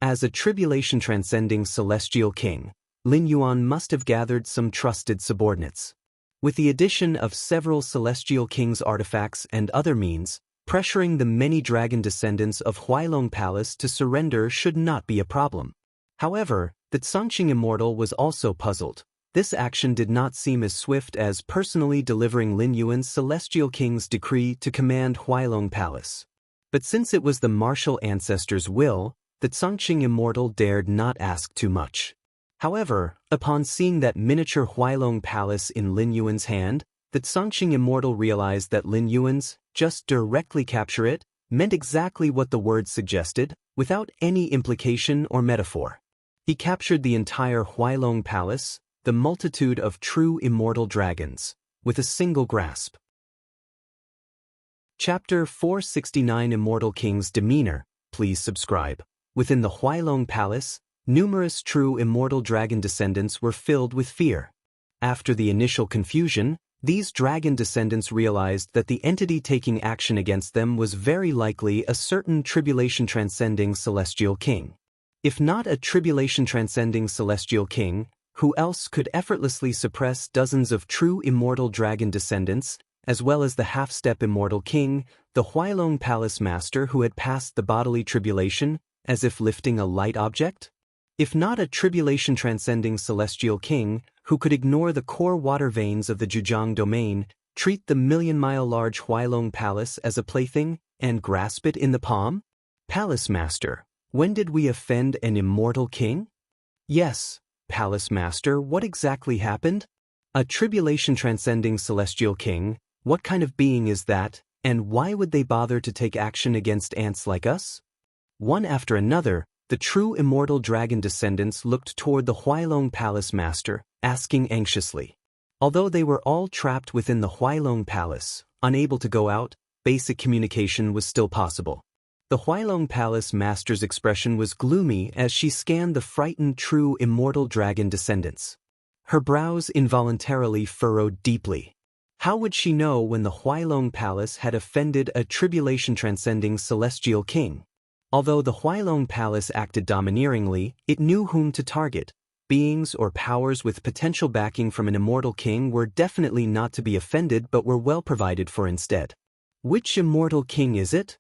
As a tribulation-transcending celestial king, Lin Yuan must have gathered some trusted subordinates. With the addition of several celestial kings' artifacts and other means, pressuring the many dragon descendants of Huailong Palace to surrender should not be a problem. However, the Xianxia Immortal was also puzzled. This action did not seem as swift as personally delivering Lin Yuan's celestial king's decree to command Huailong Palace. But since it was the martial ancestor's will, the Xianxia Immortal dared not ask too much. However, upon seeing that miniature Huailong Palace in Lin Yuan's hand, the Xianxia Immortal realized that Lin Yuan's just directly capture it meant exactly what the word suggested, without any implication or metaphor. He captured the entire Huailong Palace, the multitude of true immortal dragons, with a single grasp. Chapter 469 Immortal King's Demeanor. Please subscribe. Within the Huailong Palace, numerous true immortal dragon descendants were filled with fear. After the initial confusion, these dragon descendants realized that the entity taking action against them was very likely a certain tribulation-transcending celestial king. If not a tribulation-transcending celestial king, who else could effortlessly suppress dozens of true immortal dragon descendants, as well as the half-step immortal king, the Huailong Palace master who had passed the bodily tribulation, as if lifting a light object? If not a tribulation-transcending celestial king, who could ignore the core water veins of the Zhejiang domain, treat the million-mile-large Huailong Palace as a plaything, and grasp it in the palm? Palace Master, when did we offend an immortal king? Yes, Palace Master, what exactly happened? A tribulation-transcending celestial king, What kind of being is that, and why would they bother to take action against ants like us? One after another, the true immortal dragon descendants looked toward the Huailong Palace master, asking anxiously. Although they were all trapped within the Huailong Palace, unable to go out, basic communication was still possible. The Huailong Palace master's expression was gloomy as she scanned the frightened true immortal dragon descendants. Her brows involuntarily furrowed deeply. How would she know when the Huailong Palace had offended a tribulation-transcending celestial king? Although the Huailong Palace acted domineeringly, it knew whom to target. Beings or powers with potential backing from an immortal king were definitely not to be offended but were well provided for instead. Which immortal king is it?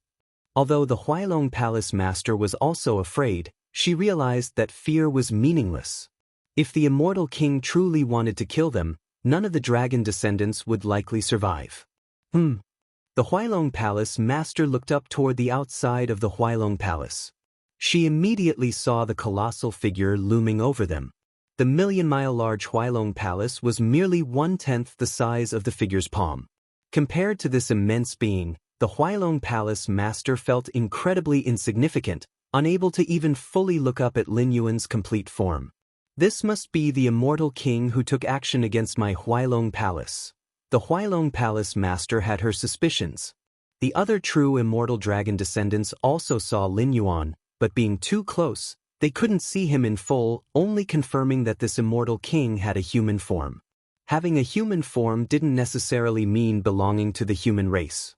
Although the Huailong Palace master was also afraid, she realized that fear was meaningless. If the immortal king truly wanted to kill them, none of the dragon descendants would likely survive. The Huailong Palace master looked up toward the outside of the Huailong Palace. She immediately saw the colossal figure looming over them. The million-mile-large Huailong Palace was merely 1/10 the size of the figure's palm. Compared to this immense being, the Huailong Palace master felt incredibly insignificant, unable to even fully look up at Lin Yuan's complete form. This must be the immortal king who took action against my Huailong Palace. The Huailong Palace master had her suspicions. The other true immortal dragon descendants also saw Lin Yuan, but being too close, they couldn't see him in full, only confirming that this immortal king had a human form. Having a human form didn't necessarily mean belonging to the human race.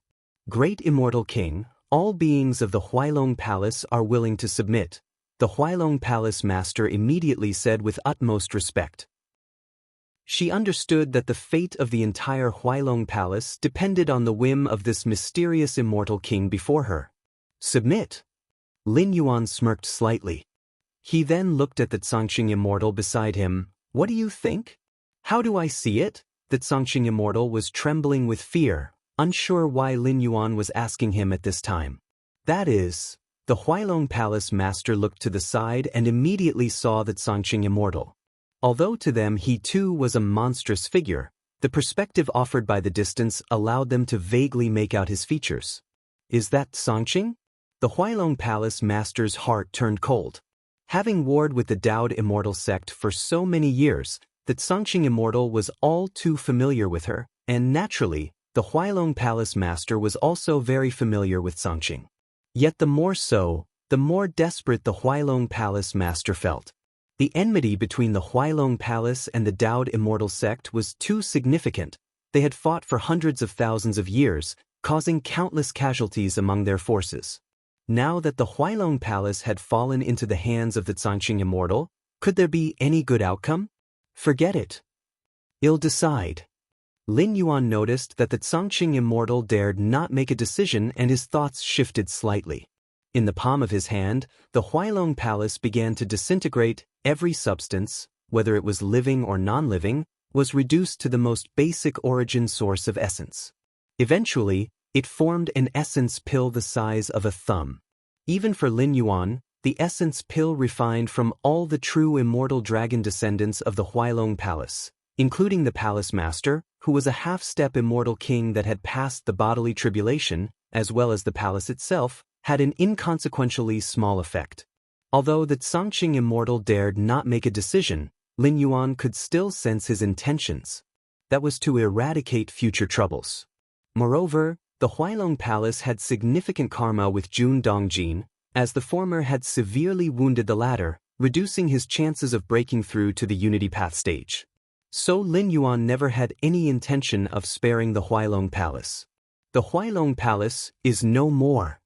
Great immortal king, all beings of the Huailong Palace are willing to submit, the Huailong Palace master immediately said with utmost respect. She understood that the fate of the entire Huailong Palace depended on the whim of this mysterious immortal king before her. Submit? Lin Yuan smirked slightly. He then looked at the Xianxia immortal beside him. What do you think? How do I see it? The Xianxia immortal was trembling with fear, unsure why Lin Yuan was asking him at this time. That is, the Huailong Palace master looked to the side and immediately saw the Xianxia immortal. Although to them he too was a monstrous figure, the perspective offered by the distance allowed them to vaguely make out his features. Is that Xianxia? The Huailong Palace master's heart turned cold. Having warred with the Daoist immortal sect for so many years, the Xianxia immortal was all too familiar with her, and naturally, the Huailong Palace master was also very familiar with Xianxia. Yet the more so, the more desperate the Huailong Palace master felt. The enmity between the Huailong Palace and the Daoist immortal sect was too significant. They had fought for hundreds of thousands of years, causing countless casualties among their forces. Now that the Huailong Palace had fallen into the hands of the Xianxia immortal, could there be any good outcome? Forget it. I'll decide. Lin Yuan noticed that the Xianxia immortal dared not make a decision and his thoughts shifted slightly. In the palm of his hand, the Huailong Palace began to disintegrate. Every substance, whether it was living or non-living, was reduced to the most basic origin source of essence. Eventually, it formed an essence pill the size of a thumb. Even for Lin Yuan, the essence pill refined from all the true immortal dragon descendants of the Huailong Palace, including the palace master, who was a half-step immortal king that had passed the bodily tribulation, as well as the palace itself, had an inconsequentially small effect. Although the Xianxia immortal dared not make a decision, Lin Yuan could still sense his intentions. That was to eradicate future troubles. Moreover, the Huailong Palace had significant karma with Jun Dongjin, as the former had severely wounded the latter, reducing his chances of breaking through to the Unity Path stage. So Lin Yuan never had any intention of sparing the Huailong Palace. The Huailong Palace is no more.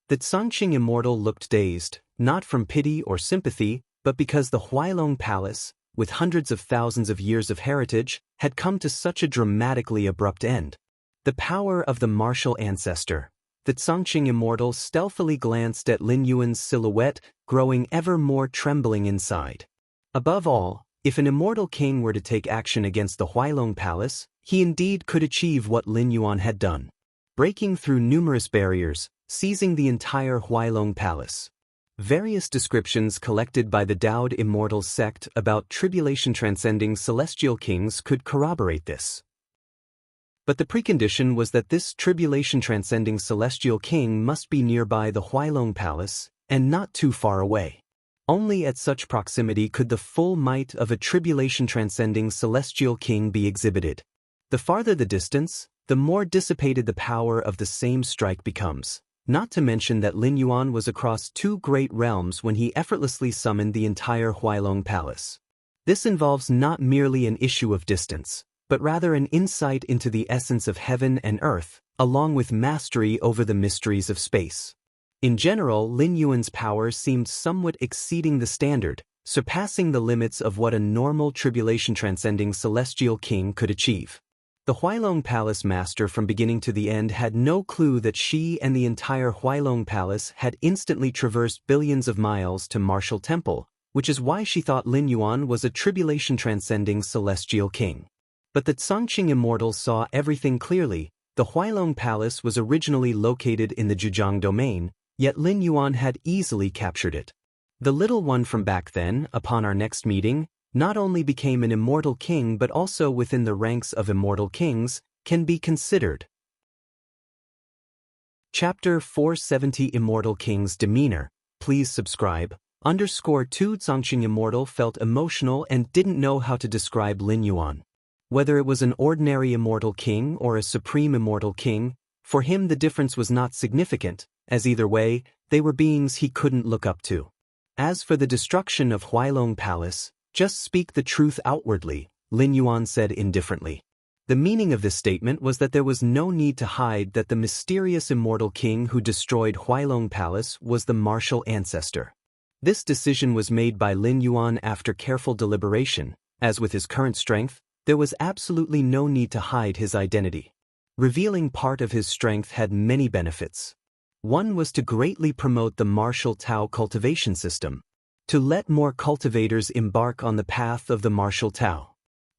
The Xianxia immortal looked dazed, not from pity or sympathy, but because the Huailong Palace, with hundreds of thousands of years of heritage, had come to such a dramatically abrupt end. The power of the martial ancestor. The Xianxia immortal stealthily glanced at Lin Yuan's silhouette, growing ever more trembling inside. Above all, if an immortal king were to take action against the Huailong Palace, he indeed could achieve what Lin Yuan had done. Breaking through numerous barriers, seizing the entire Huailong Palace. Various descriptions collected by the Daoist immortal sect about tribulation-transcending celestial kings could corroborate this. But the precondition was that this tribulation-transcending celestial king must be nearby the Huailong Palace, and not too far away. Only at such proximity could the full might of a tribulation-transcending celestial king be exhibited. The farther the distance, the more dissipated the power of the same strike becomes. Not to mention that Lin Yuan was across 2 great realms when he effortlessly summoned the entire Huailong Palace. This involves not merely an issue of distance, but rather an insight into the essence of heaven and earth, along with mastery over the mysteries of space. In general, Lin Yuan's power seemed somewhat exceeding the standard, surpassing the limits of what a normal tribulation-transcending celestial king could achieve. The Huailong Palace master from beginning to the end had no clue that she and the entire Huailong Palace had instantly traversed billions of miles to Martial Temple, which is why she thought Lin Yuan was a tribulation-transcending celestial king. But the Xianxia Immortal saw everything clearly. The Huailong Palace was originally located in the Zhejiang domain, yet Lin Yuan had easily captured it. The little one from back then, upon our next meeting, not only became an immortal king but also within the ranks of immortal kings, can be considered. Chapter 470 Immortal King's Demeanor. Please subscribe. _2 Xianxia Immortal felt emotional and didn't know how to describe Lin Yuan. Whether it was an ordinary immortal king or a supreme immortal king, for him the difference was not significant, as either way, they were beings he couldn't look up to. As for the destruction of Huailong Palace, just speak the truth outwardly, Lin Yuan said indifferently. The meaning of this statement was that there was no need to hide that the mysterious immortal king who destroyed Huailong Palace was the martial ancestor. This decision was made by Lin Yuan after careful deliberation. As with his current strength, there was absolutely no need to hide his identity. Revealing part of his strength had many benefits. One was to greatly promote the martial Tao cultivation system, to let more cultivators embark on the path of the martial Tao.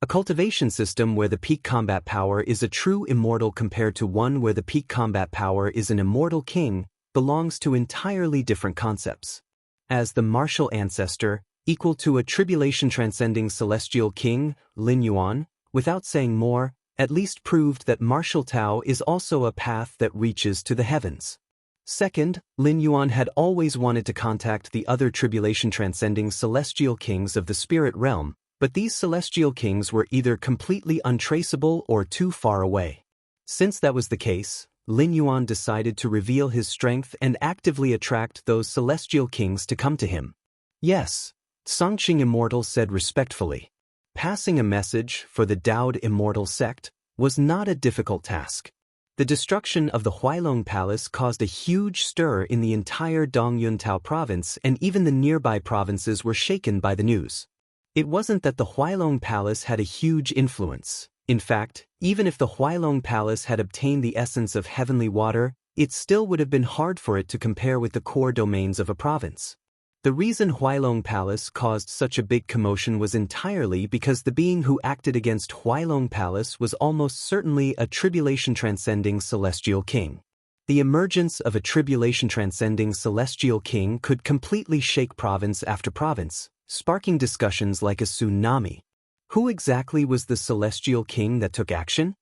A cultivation system where the peak combat power is a true immortal compared to one where the peak combat power is an immortal king belongs to entirely different concepts. As the martial ancestor, equal to a tribulation-transcending celestial king, Lin Yuan, without saying more, at least proved that martial Tao is also a path that reaches to the heavens. Second, Lin Yuan had always wanted to contact the other tribulation-transcending celestial kings of the spirit realm, but these celestial kings were either completely untraceable or too far away. Since that was the case, Lin Yuan decided to reveal his strength and actively attract those celestial kings to come to him. Yes, Xianxia Immortal said respectfully. Passing a message for the Daoist immortal sect was not a difficult task. The destruction of the Huailong Palace caused a huge stir in the entire Dongyuntao province, and even the nearby provinces were shaken by the news. It wasn't that the Huailong Palace had a huge influence. In fact, even if the Huailong Palace had obtained the essence of heavenly water, it still would have been hard for it to compare with the core domains of a province. The reason Huailong Palace caused such a big commotion was entirely because the being who acted against Huailong Palace was almost certainly a tribulation-transcending celestial king. The emergence of a tribulation-transcending celestial king could completely shake province after province, sparking discussions like a tsunami. Who exactly was the celestial king that took action?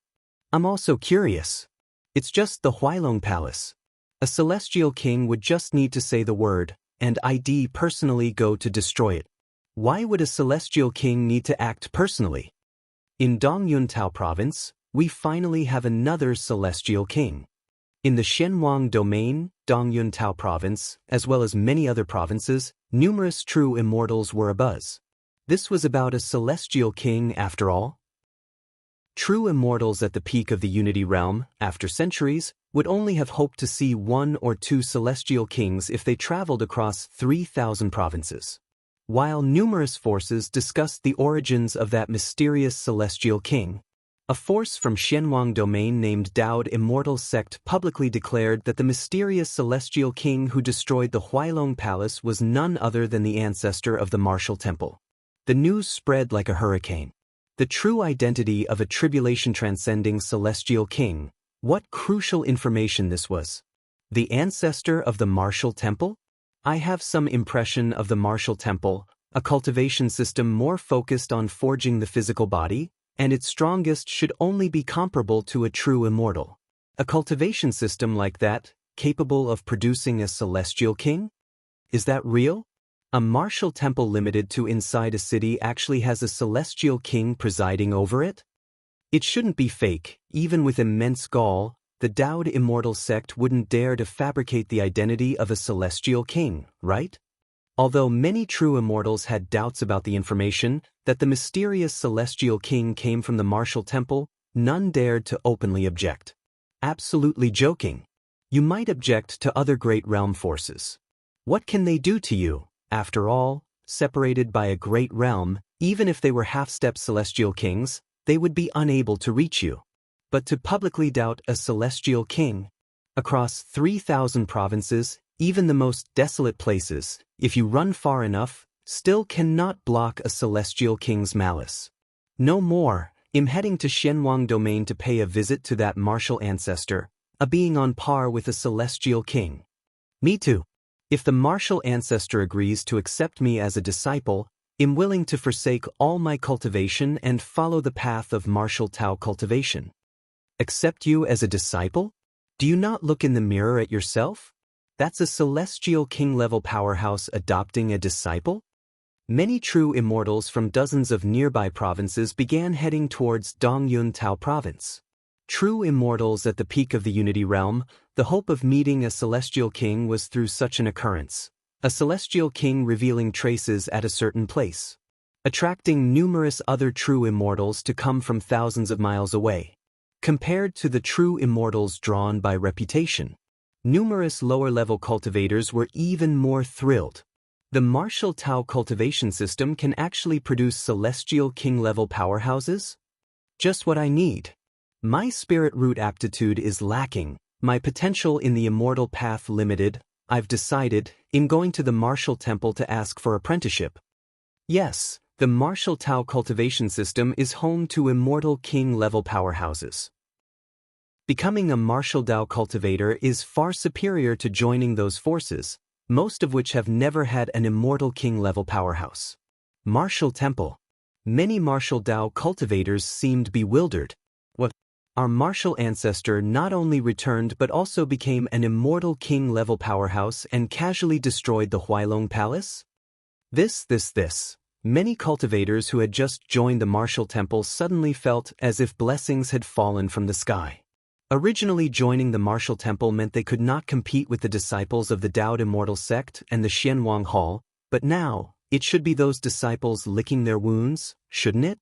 I'm also curious. It's just the Huailong Palace. A celestial king would just need to say the word, and I'd personally go to destroy it. Why would a celestial king need to act personally? In Dongyuntao province, we finally have another celestial king. In the Shenwang domain, Dongyuntao province, as well as many other provinces, numerous true immortals were abuzz. This was about a celestial king after all. True immortals at the peak of the Unity realm, after centuries, would only have hoped to see 1 or 2 celestial kings if they traveled across 3,000 provinces. While numerous forces discussed the origins of that mysterious celestial king, a force from Shenwang domain named Daoist Immortal Sect publicly declared that the mysterious celestial king who destroyed the Huailong Palace was none other than the ancestor of the Martial Temple. The news spread like a hurricane. The true identity of a tribulation-transcending celestial king. What crucial information this was. The ancestor of the Martial Temple? I have some impression of the Martial Temple, a cultivation system more focused on forging the physical body, and its strongest should only be comparable to a true immortal. A cultivation system like that, capable of producing a celestial king? Is that real? A martial temple limited to inside a city actually has a celestial king presiding over it? It shouldn't be fake. Even with immense gall, the Daoist immortal sect wouldn't dare to fabricate the identity of a celestial king, right? Although many true immortals had doubts about the information that the mysterious celestial king came from the martial temple, none dared to openly object. Absolutely joking. You might object to other great realm forces. What can they do to you? After all, separated by a great realm, even if they were half-step celestial kings, they would be unable to reach you. But to publicly doubt a celestial king, across 3,000 provinces, even the most desolate places, if you run far enough, still cannot block a celestial king's malice. No more, I'm heading to Xianwang domain to pay a visit to that martial ancestor, a being on par with a celestial king. Me too. If the martial ancestor agrees to accept me as a disciple, I'm willing to forsake all my cultivation and follow the path of martial Tao cultivation. Accept you as a disciple? Do you not look in the mirror at yourself? That's a celestial king-level powerhouse adopting a disciple? Many true immortals from dozens of nearby provinces began heading towards Dongyun Tao province. True immortals at the peak of the Unity realm, the hope of meeting a celestial king was through such an occurrence. A celestial king revealing traces at a certain place, attracting numerous other true immortals to come from thousands of miles away. Compared to the true immortals drawn by reputation, numerous lower-level cultivators were even more thrilled. The martial Tao cultivation system can actually produce celestial king-level powerhouses? Just what I need. My spirit root aptitude is lacking, my potential in the immortal path limited. I've decided, I'm going to the martial temple to ask for apprenticeship. Yes, the martial Tao cultivation system is home to immortal king-level powerhouses. Becoming a martial Tao cultivator is far superior to joining those forces, most of which have never had an immortal king-level powerhouse. Martial temple. Many martial Tao cultivators seemed bewildered. What? Our martial ancestor not only returned but also became an immortal king-level powerhouse and casually destroyed the Huailong Palace? This. Many cultivators who had just joined the martial temple suddenly felt as if blessings had fallen from the sky. Originally joining the martial temple meant they could not compete with the disciples of the Daoist immortal sect and the Xianwang Hall, but now, it should be those disciples licking their wounds, shouldn't it?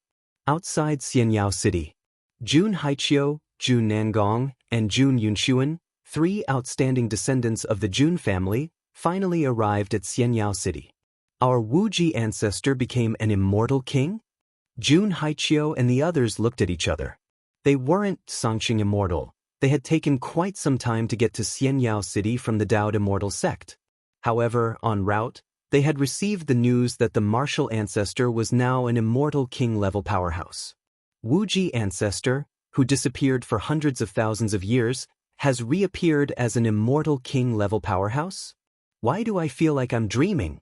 Outside Xianyao City. Jun Haiqiu, Jun Nangong, and Jun Yunshuan, three outstanding descendants of the Jun family, finally arrived at Xianyao City. Our Wuxia ancestor became an immortal king? Jun Haiqiu and the others looked at each other. They weren't Xianxia immortal. They had taken quite some time to get to Xianyao City from the Daoist immortal sect. However, en route, they had received the news that the martial ancestor was now an immortal king-level powerhouse. Wuxia ancestor, who disappeared for hundreds of thousands of years, has reappeared as an immortal king-level powerhouse? Why do I feel like I'm dreaming?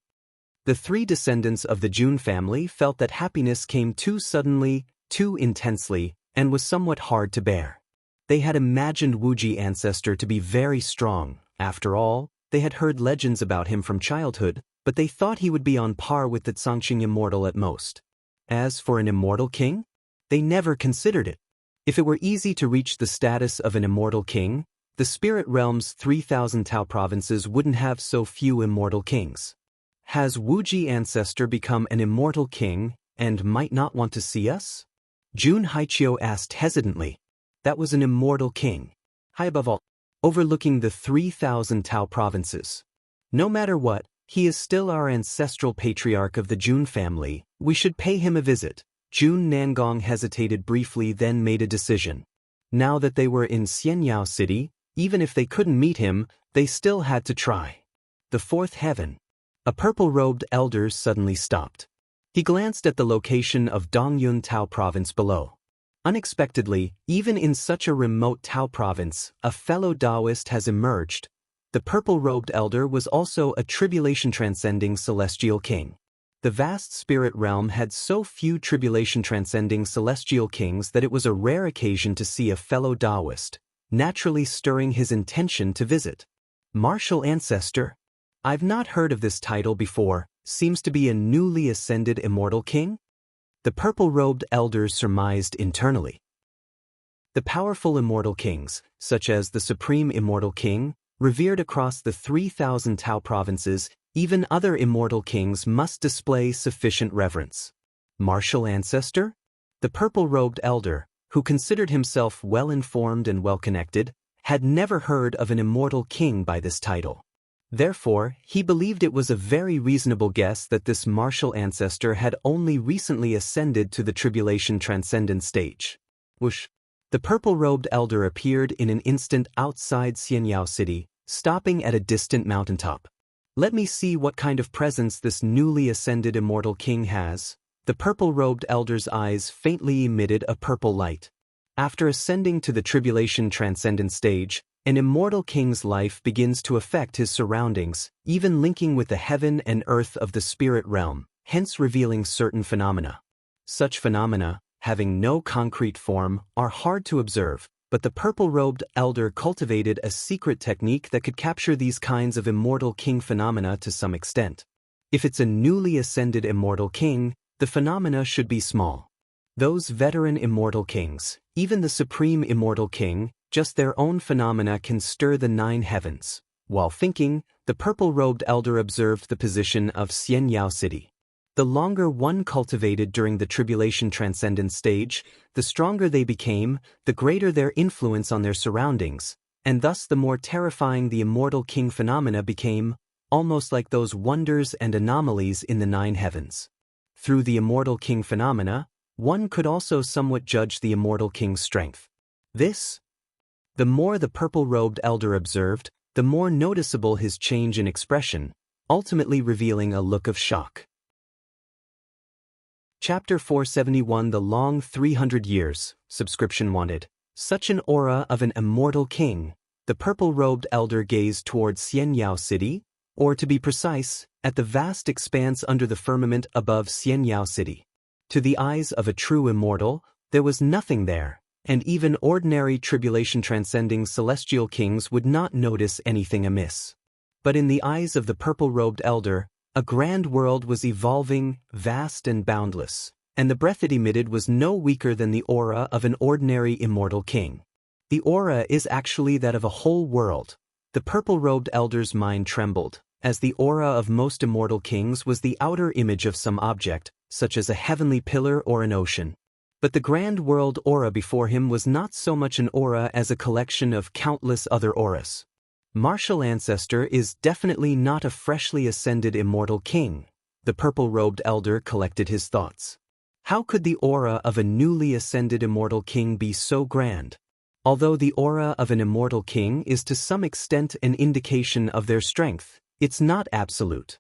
The three descendants of the Jun family felt that happiness came too suddenly, too intensely, and was somewhat hard to bear. They had imagined Wuxia ancestor to be very strong. After all, they had heard legends about him from childhood, but they thought he would be on par with the Xianxia immortal at most. As for an immortal king, they never considered it. If it were easy to reach the status of an immortal king, the spirit realm's 3,000 Tao provinces wouldn't have so few immortal kings. Has Wuxia ancestor become an immortal king and might not want to see us? Jun Haiqiu asked hesitantly. That was an immortal king. High above all, overlooking the 3,000 Tao provinces. No matter what, he is still our ancestral patriarch of the Jun family. We should pay him a visit. Jun Nangong hesitated briefly, then made a decision. Now that they were in Xianyao City, even if they couldn't meet him, they still had to try. The fourth heaven. A purple-robed elder suddenly stopped. He glanced at the location of Dongyun Tao province below. Unexpectedly, even in such a remote Tao province, a fellow Daoist has emerged. The purple-robed elder was also a tribulation-transcending celestial king. The vast spirit realm had so few tribulation-transcending celestial kings that it was a rare occasion to see a fellow Daoist, naturally stirring his intention to visit. Martial Ancestor? I've not heard of this title before. Seems to be a newly ascended immortal king? The purple-robed elders surmised internally. The powerful immortal kings, such as the Supreme Immortal King, revered across the 3,000 Tao provinces, even other immortal kings must display sufficient reverence. Martial Ancestor? The purple-robed elder, who considered himself well-informed and well-connected, had never heard of an immortal king by this title. Therefore, he believed it was a very reasonable guess that this martial ancestor had only recently ascended to the tribulation transcendent stage. Whoosh! The purple-robed elder appeared in an instant outside Xianxia city, stopping at a distant mountaintop. Let me see what kind of presence this newly ascended immortal king has. The purple-robed elder's eyes faintly emitted a purple light. After ascending to the tribulation transcendent stage, an immortal king's life begins to affect his surroundings, even linking with the heaven and earth of the spirit realm, hence revealing certain phenomena. Such phenomena, having no concrete form, are hard to observe, but the purple-robed elder cultivated a secret technique that could capture these kinds of immortal king phenomena to some extent. If it's a newly ascended immortal king, the phenomena should be small. Those veteran immortal kings, even the Supreme Immortal King, just their own phenomena can stir the 9 heavens. While thinking, the purple-robed elder observed the position of Xianxia city. The longer one cultivated during the tribulation transcendent stage, the stronger they became, the greater their influence on their surroundings, and thus the more terrifying the immortal king phenomena became, almost like those wonders and anomalies in the 9 heavens. Through the immortal king phenomena, one could also somewhat judge the immortal king's strength. The more the purple-robed elder observed, the more noticeable his change in expression, ultimately revealing a look of shock. Chapter 471 The Long 300 Years, Subscription Wanted. Such an aura of an immortal king. The purple-robed elder gazed towards Xianxia city, or to be precise, at the vast expanse under the firmament above Xianxia city. To the eyes of a true immortal, there was nothing there, and even ordinary tribulation-transcending celestial kings would not notice anything amiss. But in the eyes of the purple-robed elder, a grand world was evolving, vast and boundless, and the breath it emitted was no weaker than the aura of an ordinary immortal king. The aura is actually that of a whole world. The purple-robed elder's mind trembled, as the aura of most immortal kings was the outer image of some object, such as a heavenly pillar or an ocean. But the grand world aura before him was not so much an aura as a collection of countless other auras. Martial Ancestor is definitely not a freshly ascended immortal king. The purple-robed elder collected his thoughts. How could the aura of a newly ascended immortal king be so grand? Although the aura of an immortal king is to some extent an indication of their strength, it's not absolute.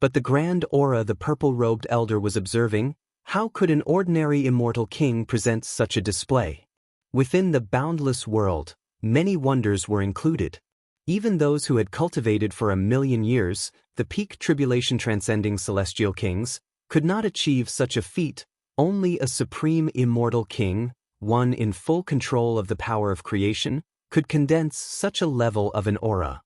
But the grand aura the purple-robed elder was observing, how could an ordinary immortal king present such a display? Within the boundless world, many wonders were included. Even those who had cultivated for 1,000,000 years, the peak tribulation transcending celestial kings, could not achieve such a feat. Only a supreme immortal king, one in full control of the power of creation, could condense such a level of an aura.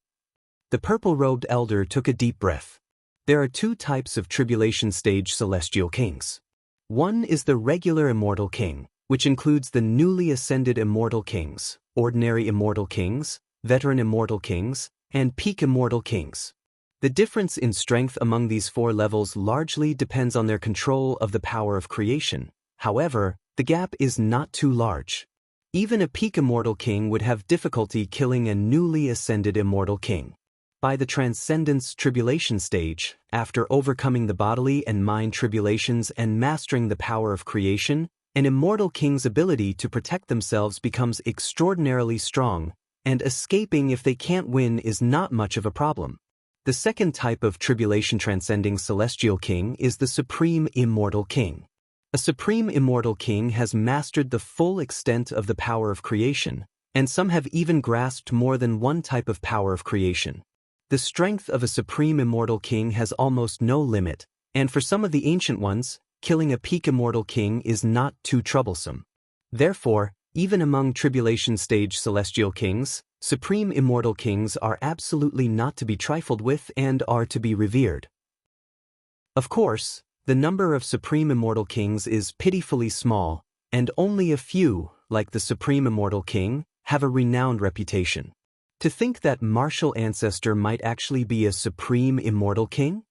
The purple-robed elder took a deep breath. There are 2 types of tribulation stage celestial kings. One is the regular immortal king, which includes the newly ascended immortal kings, ordinary immortal kings, veteran immortal kings, and peak immortal kings. The difference in strength among these 4 levels largely depends on their control of the power of creation. However, the gap is not too large. Even a peak immortal king would have difficulty killing a newly ascended immortal king. By the transcendence tribulation stage, after overcoming the bodily and mind tribulations and mastering the power of creation, an immortal king's ability to protect themselves becomes extraordinarily strong, and escaping if they can't win is not much of a problem. The second type of tribulation transcending celestial king is the supreme immortal king. A supreme immortal king has mastered the full extent of the power of creation, and some have even grasped more than one type of power of creation. The strength of a supreme immortal king has almost no limit, And for some of the ancient ones, killing a peak immortal king is not too troublesome. Therefore, even among tribulation stage celestial kings, supreme immortal kings are absolutely not to be trifled with and are to be revered. Of course, the number of supreme immortal kings is pitifully small, and only a few, like the supreme immortal king, have a renowned reputation. To think that martial ancestor might actually be a supreme immortal king?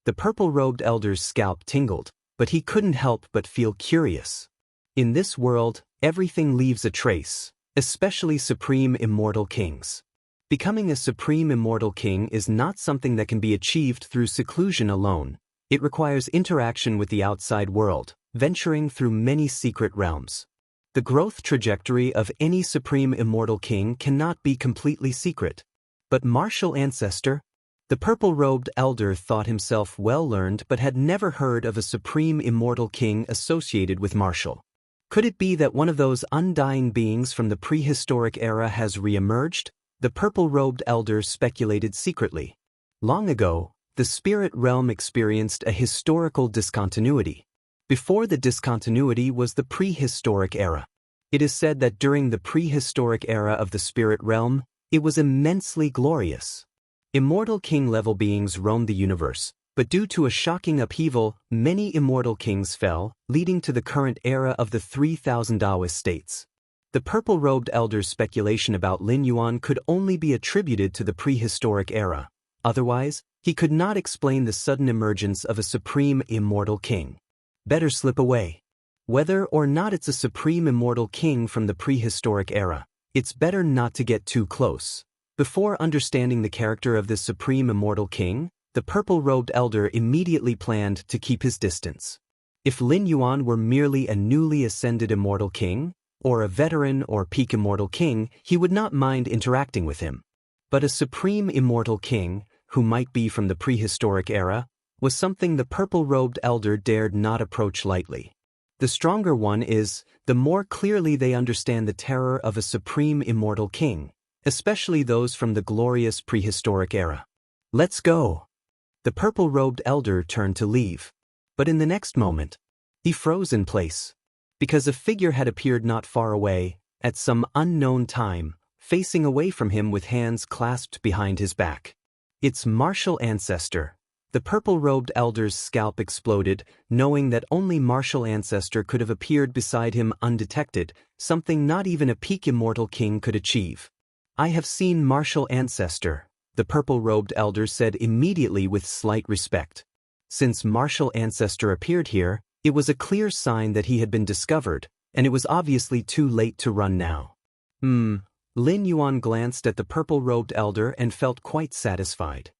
The purple-robed elder's scalp tingled, but he couldn't help but feel curious. In this world, everything leaves a trace, especially supreme immortal kings. Becoming a supreme immortal king is not something that can be achieved through seclusion alone. It requires interaction with the outside world, venturing through many secret realms. The growth trajectory of any supreme immortal king cannot be completely secret. But martial ancestor? The purple-robed elder thought himself well-learned but had never heard of a supreme immortal king associated with martial. Could it be that one of those undying beings from the prehistoric era has re-emerged? The purple-robed elder speculated secretly. Long ago, the spirit realm experienced a historical discontinuity. Before the discontinuity was the prehistoric era. It is said that during the prehistoric era of the spirit realm, it was immensely glorious. Immortal king-level beings roamed the universe, but due to a shocking upheaval, many immortal kings fell, leading to the current era of the 3,000 Daoist states. The purple-robed elder's speculation about Lin Yuan could only be attributed to the prehistoric era. Otherwise, he could not explain the sudden emergence of a supreme immortal king. Better slip away. Whether or not it's a supreme immortal king from the prehistoric era, it's better not to get too close. Before understanding the character of this supreme immortal king, the purple-robed elder immediately planned to keep his distance. If Lin Yuan were merely a newly ascended immortal king, or a veteran or peak immortal king, he would not mind interacting with him. But a supreme immortal king, who might be from the prehistoric era, was something the purple-robed elder dared not approach lightly. The stronger one is, the more clearly they understand the terror of a supreme immortal king, especially those from the glorious prehistoric era. Let's go. The purple-robed elder turned to leave. But in the next moment, he froze in place, because a figure had appeared not far away, at some unknown time, facing away from him with hands clasped behind his back. It's martial ancestor. The purple-robed elder's scalp exploded, knowing that only martial ancestor could have appeared beside him undetected, something not even a peak immortal king could achieve. I have seen martial ancestor, the purple-robed elder said immediately with slight respect. Since martial ancestor appeared here, it was a clear sign that he had been discovered, and it was obviously too late to run now. Lin Yuan glanced at the purple-robed elder and felt quite satisfied.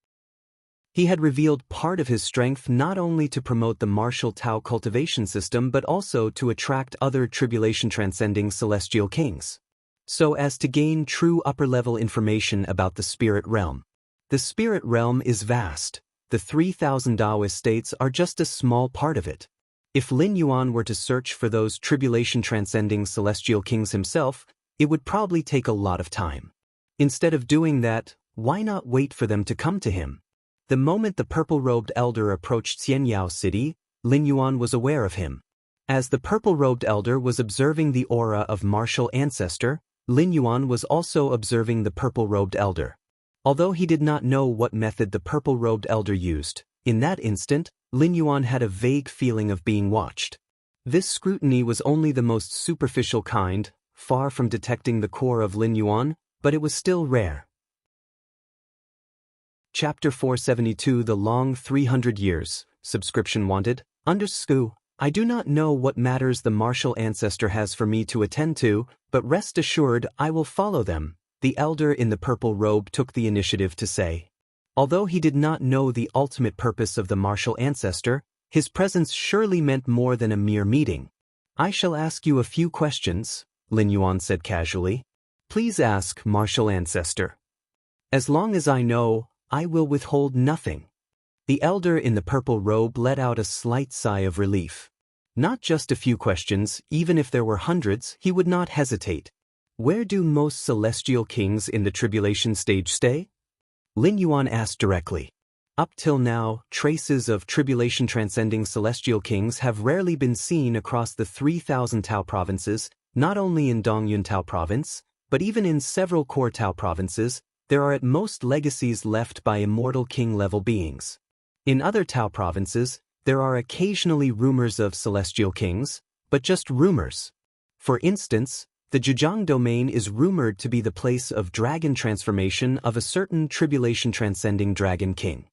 He had revealed part of his strength not only to promote the martial Tao cultivation system but also to attract other tribulation-transcending celestial kings, so as to gain true upper-level information about the spirit realm. The spirit realm is vast. The 3,000 Daoist states are just a small part of it. If Lin Yuan were to search for those tribulation-transcending celestial kings himself, it would probably take a lot of time. Instead of doing that, why not wait for them to come to him? The moment the purple-robed elder approached Xianyao City, Lin Yuan was aware of him. As the purple-robed elder was observing the aura of martial ancestor, Lin Yuan was also observing the purple-robed elder. Although he did not know what method the purple-robed elder used, in that instant, Lin Yuan had a vague feeling of being watched. This scrutiny was only the most superficial kind, far from detecting the core of Lin Yuan, but it was still rare. Chapter 472 The Long 300 Years, Subscription Wanted, I do not know what matters the martial ancestor has for me to attend to, but rest assured I will follow them, the elder in the purple robe took the initiative to say. Although he did not know the ultimate purpose of the martial ancestor, his presence surely meant more than a mere meeting. I shall ask you a few questions, Lin Yuan said casually. Please ask, martial ancestor. As long as I know, I will withhold nothing. The elder in the purple robe let out a slight sigh of relief. Not just a few questions, even if there were hundreds, he would not hesitate. Where do most celestial kings in the tribulation stage stay? Lin Yuan asked directly. Up till now, traces of tribulation-transcending celestial kings have rarely been seen across the 3,000 Tao provinces, not only in Dongyun Tao province, but even in several core Tao provinces. There are at most legacies left by immortal king-level beings. In other Tao provinces, there are occasionally rumors of celestial kings, but just rumors. For instance, the Zhejiang domain is rumored to be the place of dragon transformation of a certain tribulation-transcending dragon king.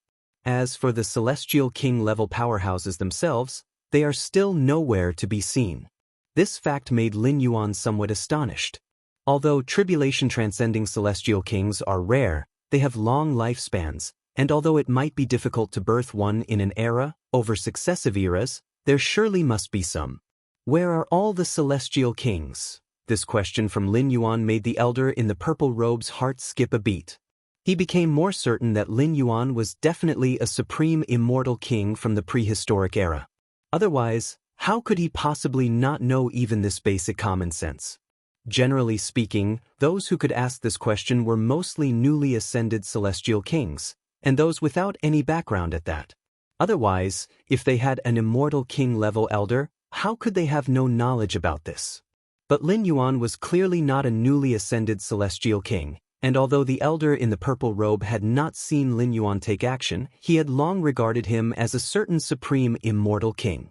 As for the celestial king-level powerhouses themselves, they are still nowhere to be seen. This fact made Lin Yuan somewhat astonished. Although tribulation-transcending celestial kings are rare, they have long lifespans, and although it might be difficult to birth one in an era, over successive eras, there surely must be some. Where are all the celestial kings? This question from Lin Yuan made the elder in the purple robe's heart skip a beat. He became more certain that Lin Yuan was definitely a supreme immortal king from the prehistoric era. Otherwise, how could he possibly not know even this basic common sense? Generally speaking, those who could ask this question were mostly newly ascended celestial kings, and those without any background at that. Otherwise, if they had an immortal king-level elder, how could they have no knowledge about this? But Lin Yuan was clearly not a newly ascended celestial king, and although the elder in the purple robe had not seen Lin Yuan take action, he had long regarded him as a certain supreme immortal king.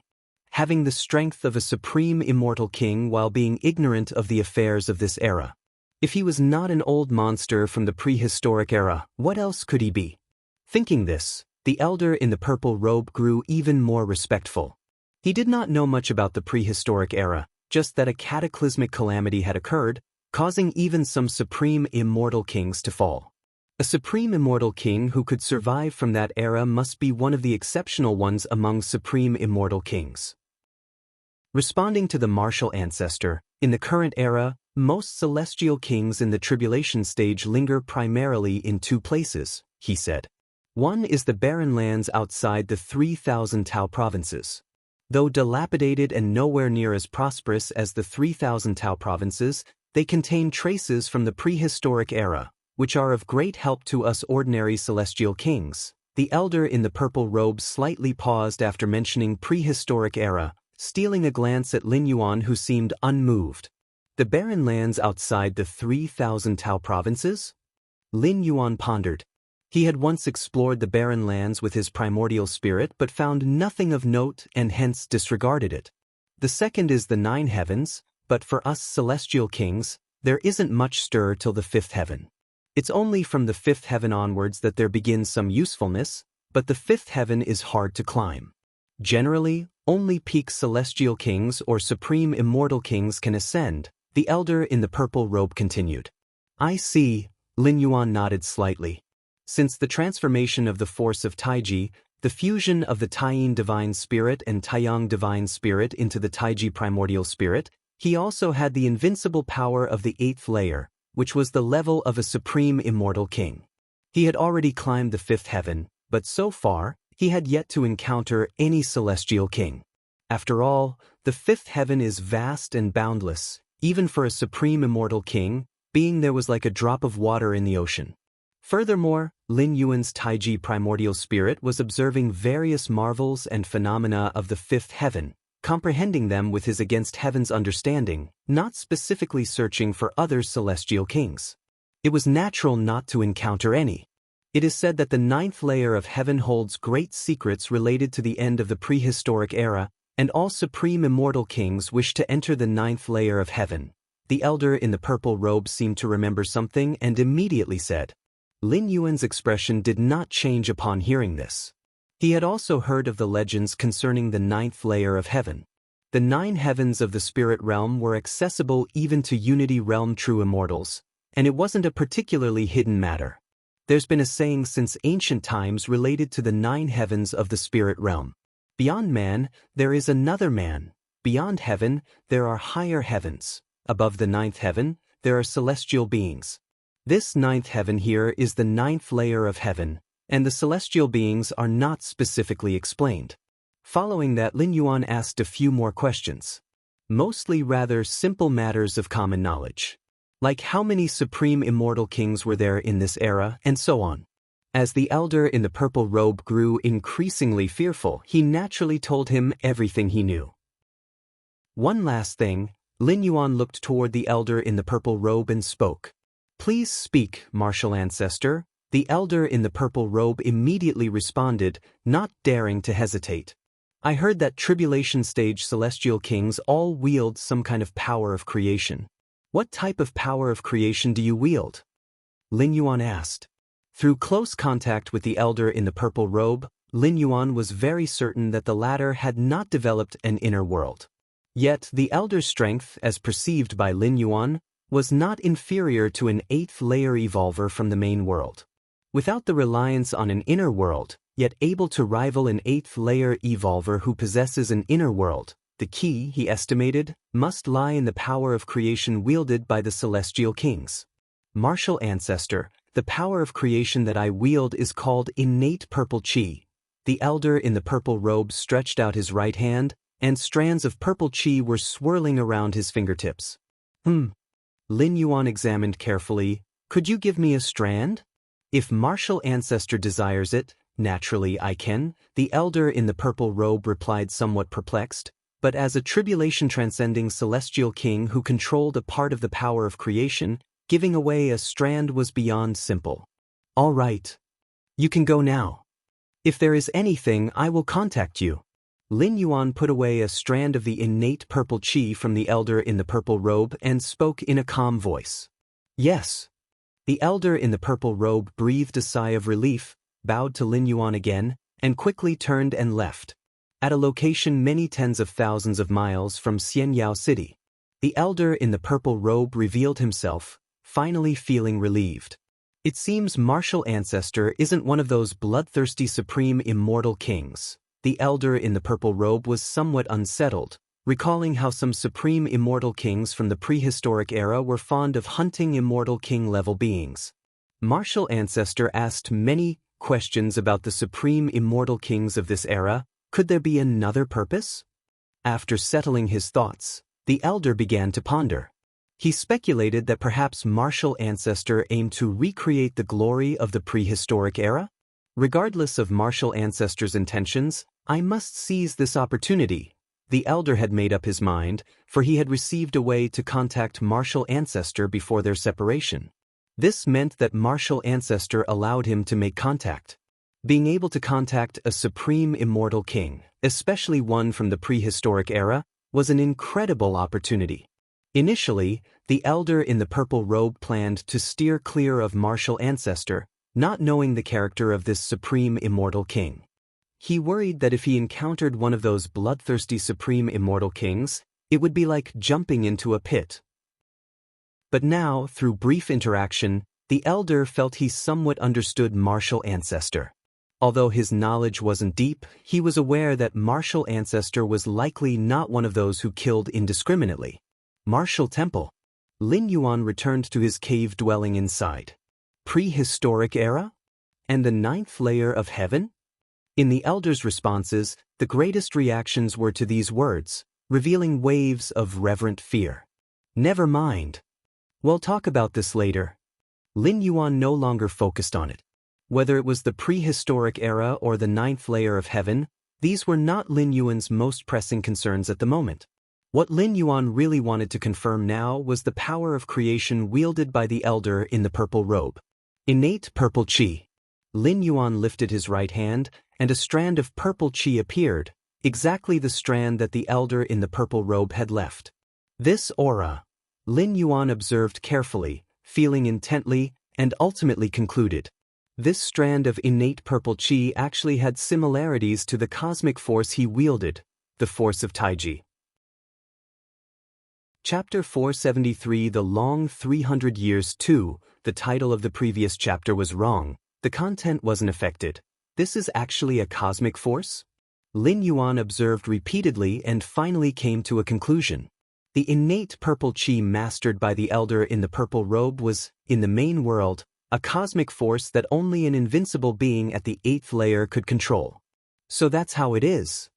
Having the strength of a supreme immortal king while being ignorant of the affairs of this era. If he was not an old monster from the prehistoric era, what else could he be? Thinking this, the elder in the purple robe grew even more respectful. He did not know much about the prehistoric era, just that a cataclysmic calamity had occurred, causing even some supreme immortal kings to fall. A supreme immortal king who could survive from that era must be one of the exceptional ones among supreme immortal kings. Responding to the martial ancestor, in the current era, most celestial kings in the tribulation stage linger primarily in two places, he said. One is the barren lands outside the 3,000 Tao provinces. Though dilapidated and nowhere near as prosperous as the 3,000 Tao provinces, they contain traces from the prehistoric era, which are of great help to us ordinary celestial kings. The elder in the purple robe slightly paused after mentioning prehistoric era, stealing a glance at Lin Yuan who seemed unmoved. The barren lands outside the 3,000 Tao provinces? Lin Yuan pondered. He had once explored the barren lands with his primordial spirit but found nothing of note and hence disregarded it. The second is the 9 heavens, but for us celestial kings, there isn't much stir till the 5th heaven. It's only from the 5th heaven onwards that there begins some usefulness, but the 5th heaven is hard to climb. Generally, only peak celestial kings or supreme immortal kings can ascend, the elder in the purple robe continued. I see, Lin Yuan nodded slightly. Since the transformation of the force of Taiji, the fusion of the Taiyin divine spirit and Taiyang divine spirit into the Taiji primordial spirit, he also had the invincible power of the 8th layer, which was the level of a supreme immortal king. He had already climbed the 5th heaven, but so far, he had yet to encounter any celestial king. After all, the 5th heaven is vast and boundless, even for a supreme immortal king, being there was like a drop of water in the ocean. Furthermore, Lin Yuan's Taiji primordial spirit was observing various marvels and phenomena of the 5th heaven, comprehending them with his against heaven's understanding, not specifically searching for other celestial kings. It was natural not to encounter any. It is said that the 9th layer of heaven holds great secrets related to the end of the prehistoric era, and all supreme immortal kings wish to enter the 9th layer of heaven. The elder in the purple robe seemed to remember something and immediately said. Lin Yuan's expression did not change upon hearing this. He had also heard of the legends concerning the 9th layer of heaven. The 9 heavens of the spirit realm were accessible even to Unity Realm true immortals, and it wasn't a particularly hidden matter. There's been a saying since ancient times related to the 9 heavens of the spirit realm. Beyond man, there is another man. Beyond heaven, there are higher heavens. Above the 9th heaven, there are celestial beings. This 9th heaven here is the 9th layer of heaven, and the celestial beings are not specifically explained. Following that, Lin Yuan asked a few more questions. Mostly rather simple matters of common knowledge. Like how many supreme immortal kings were there in this era, and so on. As the elder in the purple robe grew increasingly fearful, he naturally told him everything he knew. One last thing, Lin Yuan looked toward the elder in the purple robe and spoke. Please speak, martial ancestor. The elder in the purple robe immediately responded, not daring to hesitate. I heard that tribulation stage celestial kings all wield some kind of power of creation. What type of power of creation do you wield? Lin Yuan asked. Through close contact with the elder in the purple robe, Lin Yuan was very certain that the latter had not developed an inner world. Yet the elder's strength, as perceived by Lin Yuan, was not inferior to an 8th-layer evolver from the main world. Without the reliance on an inner world, yet able to rival an 8th-layer evolver who possesses an inner world, the key, he estimated, must lie in the power of creation wielded by the celestial kings. Martial ancestor, the power of creation that I wield is called innate purple chi. The elder in the purple robe stretched out his right hand, and strands of purple chi were swirling around his fingertips. Lin Yuan examined carefully. Could you give me a strand? If martial ancestor desires it, naturally I can, the elder in the purple robe replied somewhat perplexed, but as a tribulation-transcending celestial king who controlled a part of the power of creation, giving away a strand was beyond simple. All right. You can go now. If there is anything, I will contact you. Lin Yuan put away a strand of the innate purple chi from the elder in the purple robe and spoke in a calm voice. Yes. The elder in the purple robe breathed a sigh of relief, bowed to Lin Yuan again, and quickly turned and left. At a location many tens of thousands of miles from Xianyao City, the elder in the purple robe revealed himself, finally feeling relieved. It seems martial ancestor isn't one of those bloodthirsty supreme immortal kings. The elder in the purple robe was somewhat unsettled, recalling how some supreme immortal kings from the prehistoric era were fond of hunting immortal king-level beings. Martial ancestor asked many questions about the supreme immortal kings of this era. Could there be another purpose? After settling his thoughts, the elder began to ponder. He speculated that perhaps martial ancestor aimed to recreate the glory of the prehistoric era. Regardless of martial ancestor's intentions, I must seize this opportunity. The elder had made up his mind, for he had received a way to contact martial ancestor before their separation. This meant that martial ancestor allowed him to make contact. Being able to contact a supreme immortal king, especially one from the prehistoric era, was an incredible opportunity. Initially, the elder in the purple robe planned to steer clear of martial ancestor, not knowing the character of this supreme immortal king. He worried that if he encountered one of those bloodthirsty supreme immortal kings, it would be like jumping into a pit. But now, through brief interaction, the elder felt he somewhat understood martial ancestor. Although his knowledge wasn't deep, he was aware that martial ancestor was likely not one of those who killed indiscriminately. Martial temple. Lin Yuan returned to his cave dwelling inside. Prehistoric era? And the 9th layer of heaven? In the elder's responses, the greatest reactions were to these words, revealing waves of reverent fear. Never mind. We'll talk about this later. Lin Yuan no longer focused on it. Whether it was the prehistoric era or the 9th layer of heaven, these were not Lin Yuan's most pressing concerns at the moment. What Lin Yuan really wanted to confirm now was the power of creation wielded by the elder in the purple robe. Innate purple chi. Lin Yuan lifted his right hand, and a strand of purple chi appeared, exactly the strand that the elder in the purple robe had left. This aura, Lin Yuan observed carefully, feeling intently, and ultimately concluded. This strand of innate purple chi actually had similarities to the cosmic force he wielded, the force of Taiji. Chapter 473 The Long 300 Years 2, the title of the previous chapter was wrong, the content wasn't affected. This is actually a cosmic force? Lin Yuan observed repeatedly and finally came to a conclusion. The innate purple chi mastered by the elder in the purple robe was, in the main world, a cosmic force that only an invincible being at the 8th layer could control. So that's how it is.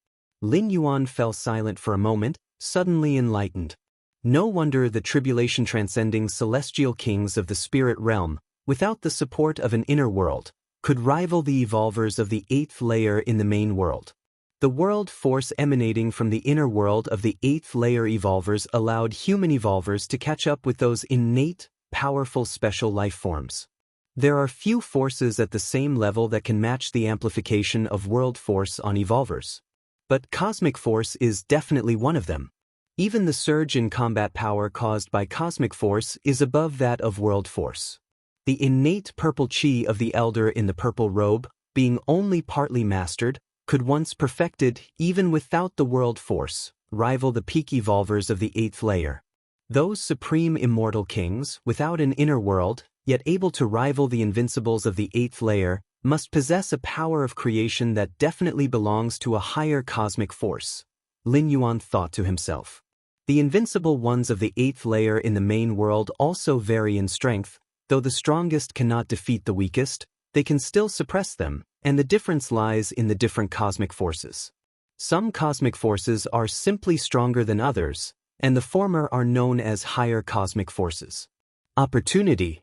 Lin Yuan fell silent for a moment, suddenly enlightened. No wonder the tribulation-transcending celestial kings of the spirit realm, without the support of an inner world, could rival the evolvers of the 8th layer in the main world. The world force emanating from the inner world of the 8th layer evolvers allowed human evolvers to catch up with those innate, powerful special life forms. There are few forces at the same level that can match the amplification of world force on evolvers. But cosmic force is definitely one of them. Even the surge in combat power caused by cosmic force is above that of world force. The innate purple chi of the elder in the purple robe, being only partly mastered, could once perfected, even without the world force, rival the peak evolvers of the 8th layer. Those supreme immortal kings, without an inner world, yet able to rival the invincibles of the 8th layer, must possess a power of creation that definitely belongs to a higher cosmic force, Lin Yuan thought to himself. The invincible ones of the 8th layer in the main world also vary in strength. Though the strongest cannot defeat the weakest, they can still suppress them, and the difference lies in the different cosmic forces. Some cosmic forces are simply stronger than others, and the former are known as higher cosmic forces. Opportunity.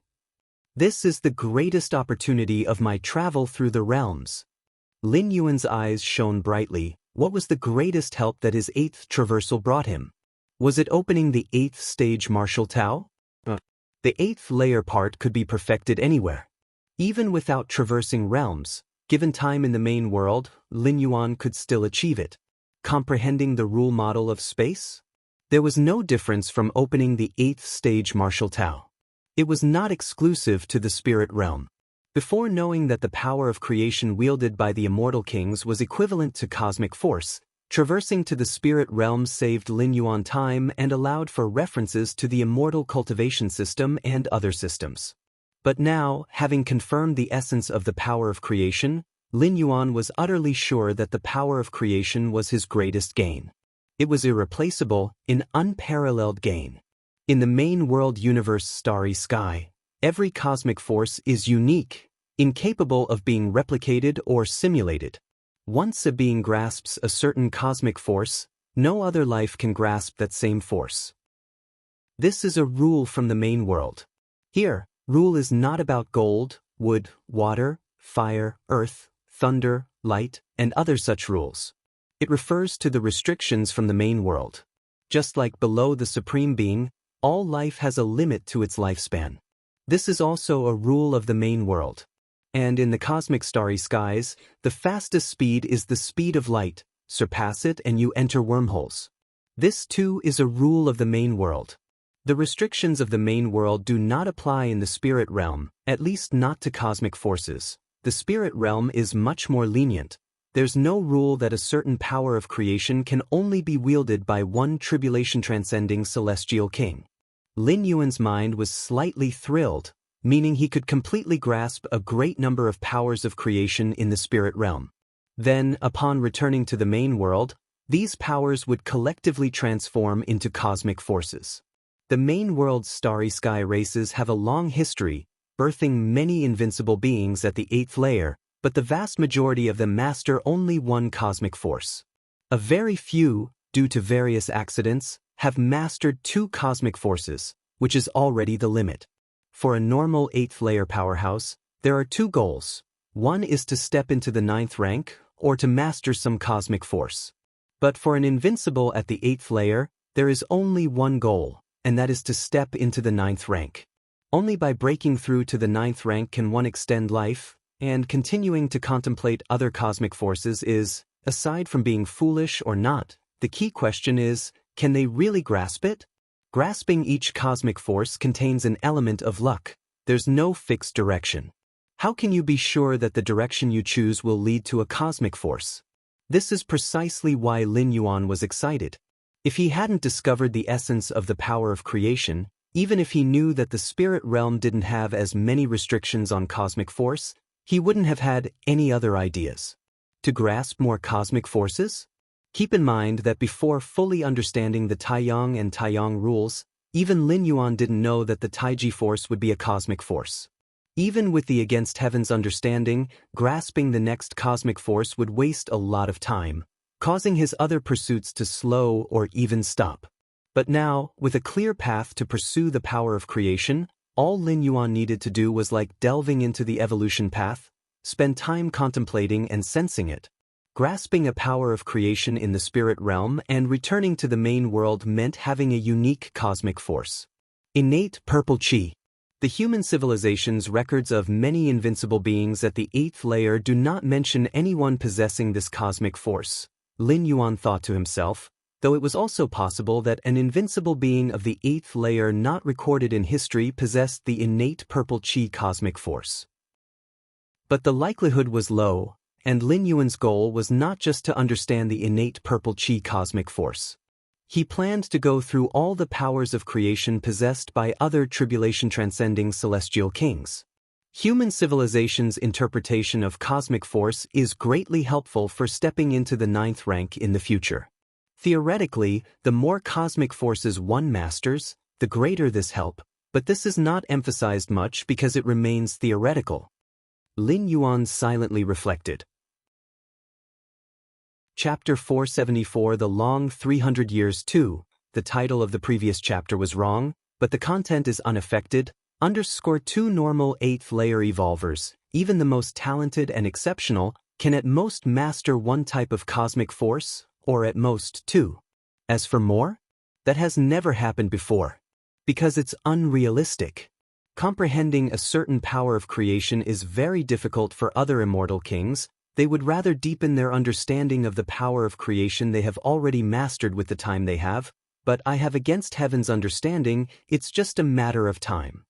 This is the greatest opportunity of my travel through the realms. Lin Yuan's eyes shone brightly. What was the greatest help that his 8th traversal brought him? Was it opening the 8th stage martial Tao? The 8th layer part could be perfected anywhere. Even without traversing realms, given time in the main world, Lin Yuan could still achieve it. Comprehending the rule model of space? There was no difference from opening the 8th stage martial Tao. It was not exclusive to the spirit realm. Before knowing that the power of creation wielded by the immortal kings was equivalent to cosmic force, traversing to the spirit realm saved Lin Yuan time and allowed for references to the immortal cultivation system and other systems. But now, having confirmed the essence of the power of creation, Lin Yuan was utterly sure that the power of creation was his greatest gain. It was irreplaceable, an unparalleled gain. In the main world universe starry sky, every cosmic force is unique, incapable of being replicated or simulated. Once a being grasps a certain cosmic force, no other life can grasp that same force. This is a rule from the main world. Here, rule is not about gold, wood, water, fire, earth, thunder, light, and other such rules. It refers to the restrictions from the main world. Just like below the Supreme Being, all life has a limit to its lifespan. This is also a rule of the main world. And in the cosmic starry skies, the fastest speed is the speed of light. Surpass it and you enter wormholes. This too is a rule of the main world. The restrictions of the main world do not apply in the spirit realm, at least not to cosmic forces. The spirit realm is much more lenient. There's no rule that a certain power of creation can only be wielded by one tribulation-transcending celestial king. Lin Yuan's mind was slightly thrilled, meaning he could completely grasp a great number of powers of creation in the spirit realm. Then, upon returning to the main world, these powers would collectively transform into cosmic forces. The main world's starry sky races have a long history, birthing many invincible beings at the 8th layer, but the vast majority of them master only one cosmic force. A very few, due to various accidents, have mastered 2 cosmic forces, which is already the limit. For a normal 8th layer powerhouse, there are 2 goals. One is to step into the 9th rank, or to master some cosmic force. But for an invincible at the 8th layer, there is only one goal, and that is to step into the 9th rank. Only by breaking through to the 9th rank can one extend life, and continuing to contemplate other cosmic forces is, aside from being foolish or not, the key question is, can they really grasp it? Grasping each cosmic force contains an element of luck. There's no fixed direction. How can you be sure that the direction you choose will lead to a cosmic force? This is precisely why Lin Yuan was excited. If he hadn't discovered the essence of the power of creation, even if he knew that the spirit realm didn't have as many restrictions on cosmic force, he wouldn't have had any other ideas. To grasp more cosmic forces? Keep in mind that before fully understanding the Taiyang and Taiyang rules, even Lin Yuan didn't know that the Taiji force would be a cosmic force. Even with the against heavens understanding, grasping the next cosmic force would waste a lot of time, causing his other pursuits to slow or even stop. But now, with a clear path to pursue the power of creation, all Lin Yuan needed to do was like delving into the evolution path, spend time contemplating and sensing it. Grasping a power of creation in the spirit realm and returning to the main world meant having a unique cosmic force. Innate purple chi. The human civilization's records of many invincible beings at the 8th layer do not mention anyone possessing this cosmic force, Lin Yuan thought to himself, though it was also possible that an invincible being of the 8th layer not recorded in history possessed the innate purple chi cosmic force. But the likelihood was low, and Lin Yuan's goal was not just to understand the innate purple chi cosmic force. He planned to go through all the powers of creation possessed by other tribulation-transcending celestial kings. Human civilization's interpretation of cosmic force is greatly helpful for stepping into the 9th rank in the future. Theoretically, the more cosmic forces one masters, the greater this help, but this is not emphasized much because it remains theoretical. Lin Yuan silently reflected. Chapter 474 The Long 300 Years 2, the title of the previous chapter was wrong, but the content is unaffected. Underscore 2 normal 8th layer evolvers, even the most talented and exceptional, can at most master one type of cosmic force, or at most two. As for more? That has never happened before. Because it's unrealistic. Comprehending a certain power of creation is very difficult for other immortal kings. They would rather deepen their understanding of the power of creation they have already mastered with the time they have, but I have against heaven's understanding, it's just a matter of time.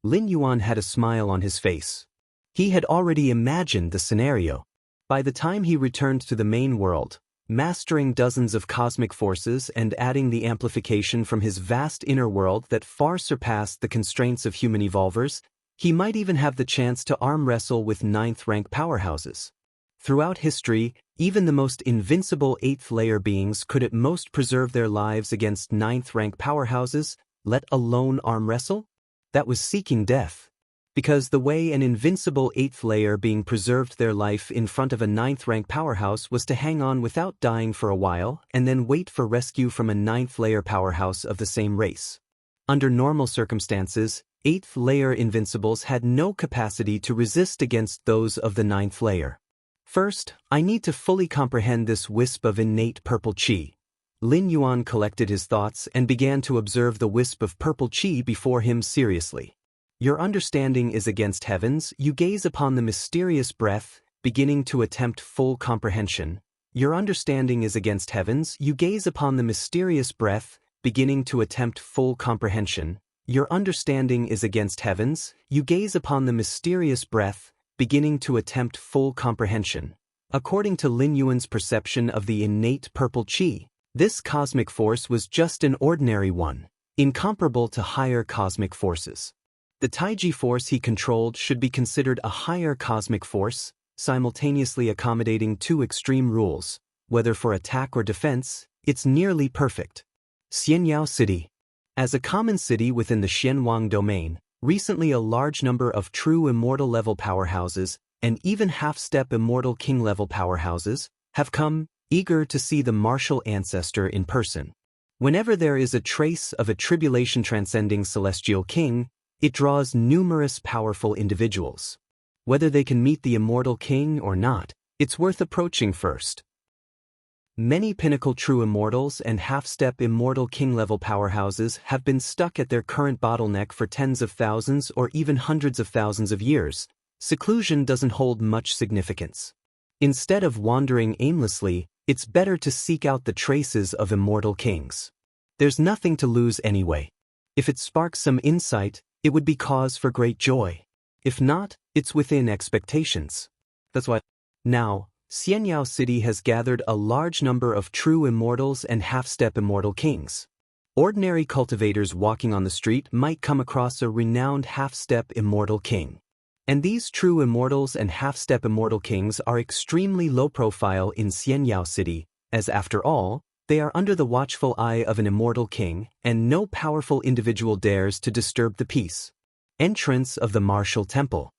Lin Yuan had a smile on his face. He had already imagined the scenario. By the time he returned to the main world, mastering dozens of cosmic forces and adding the amplification from his vast inner world that far surpassed the constraints of human evolvers, he might even have the chance to arm wrestle with 9th rank powerhouses. Throughout history, even the most invincible 8th layer beings could at most preserve their lives against 9th rank powerhouses, let alone arm wrestle? That was seeking death. Because the way an invincible 8th layer being preserved their life in front of a 9th rank powerhouse was to hang on without dying for a while and then wait for rescue from a 9th layer powerhouse of the same race. Under normal circumstances, 8th layer invincibles had no capacity to resist against those of the 9th layer. First, I need to fully comprehend this wisp of innate purple chi. Lin Yuan collected his thoughts and began to observe the wisp of purple chi before him seriously. Your understanding is against heavens, you gaze upon the mysterious breath, beginning to attempt full comprehension. Your understanding is against heavens, you gaze upon the mysterious breath, beginning to attempt full comprehension. Your understanding is against heavens, you gaze upon the mysterious breath, beginning to attempt full comprehension. According to Lin Yuan's perception of the innate purple chi, this cosmic force was just an ordinary one, incomparable to higher cosmic forces. The Taiji force he controlled should be considered a higher cosmic force, simultaneously accommodating two extreme rules, whether for attack or defense, it's nearly perfect. Xianxia City. As a common city within the Xianwang domain, recently a large number of true immortal level powerhouses, and even half-step immortal king level powerhouses, have come, eager to see the martial ancestor in person. Whenever there is a trace of a tribulation-transcending celestial king, it draws numerous powerful individuals. Whether they can meet the immortal king or not, it's worth approaching first. Many pinnacle true immortals and half-step immortal king-level powerhouses have been stuck at their current bottleneck for tens of thousands or even hundreds of thousands of years. Seclusion doesn't hold much significance. Instead of wandering aimlessly, it's better to seek out the traces of immortal kings. There's nothing to lose anyway. If it sparks some insight, it would be cause for great joy. If not, it's within expectations. That's why. Now, Xianxia City has gathered a large number of true immortals and half-step immortal kings. Ordinary cultivators walking on the street might come across a renowned half-step immortal king. And these true immortals and half-step immortal kings are extremely low profile in Xianxia City, as after all, they are under the watchful eye of an immortal king, and no powerful individual dares to disturb the peace. Entrance of the martial temple.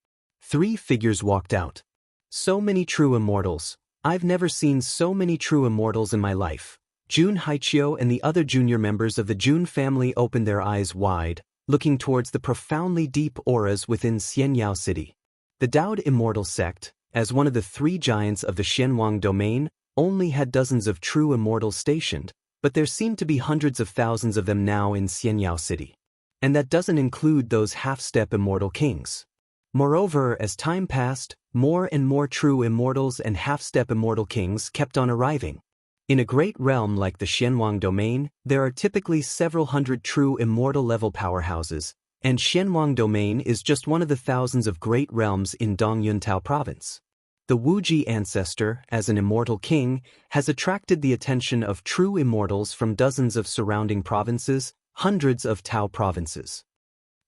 3 figures walked out. So many true immortals. I've never seen so many true immortals in my life. Jun Haiqiu and the other junior members of the Jun family opened their eyes wide, looking towards the profoundly deep auras within Xianxia City. The Daoist Immortal sect, as one of the three giants of the Xianwang domain, only had dozens of true immortals stationed, but there seemed to be hundreds of thousands of them now in Xianyao City. And that doesn't include those half-step immortal kings. Moreover, as time passed, more and more true immortals and half-step immortal kings kept on arriving. In a great realm like the Xianwang domain, there are typically several hundred true immortal-level powerhouses, and Xianwang domain is just one of the thousands of great realms in Dongyuntao province. The Wuxia ancestor, as an immortal king, has attracted the attention of true immortals from dozens of surrounding provinces, hundreds of Tao provinces.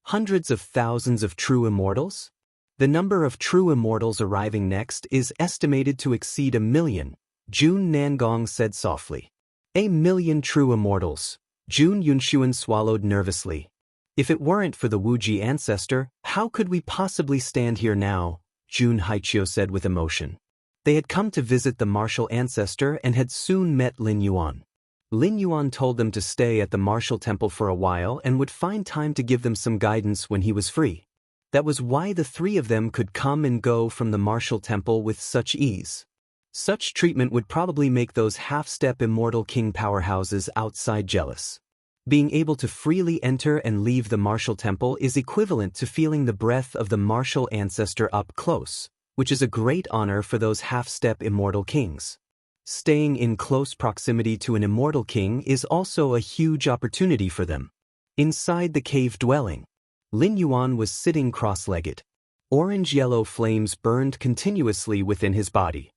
Hundreds of thousands of true immortals? The number of true immortals arriving next is estimated to exceed 1 million, Jun Nangong said softly. 1 million true immortals, Jun Yunshuan swallowed nervously. If it weren't for the Wuxia ancestor, how could we possibly stand here now? Jun Haiqiu said with emotion. They had come to visit the martial ancestor and had soon met Lin Yuan. Lin Yuan told them to stay at the martial temple for a while and would find time to give them some guidance when he was free. That was why the three of them could come and go from the martial temple with such ease. Such treatment would probably make those half-step immortal king powerhouses outside jealous. Being able to freely enter and leave the martial temple is equivalent to feeling the breath of the martial ancestor up close, which is a great honor for those half-step immortal kings. Staying in close proximity to an immortal king is also a huge opportunity for them. Inside the cave dwelling, Lin Yuan was sitting cross-legged. Orange-yellow flames burned continuously within his body.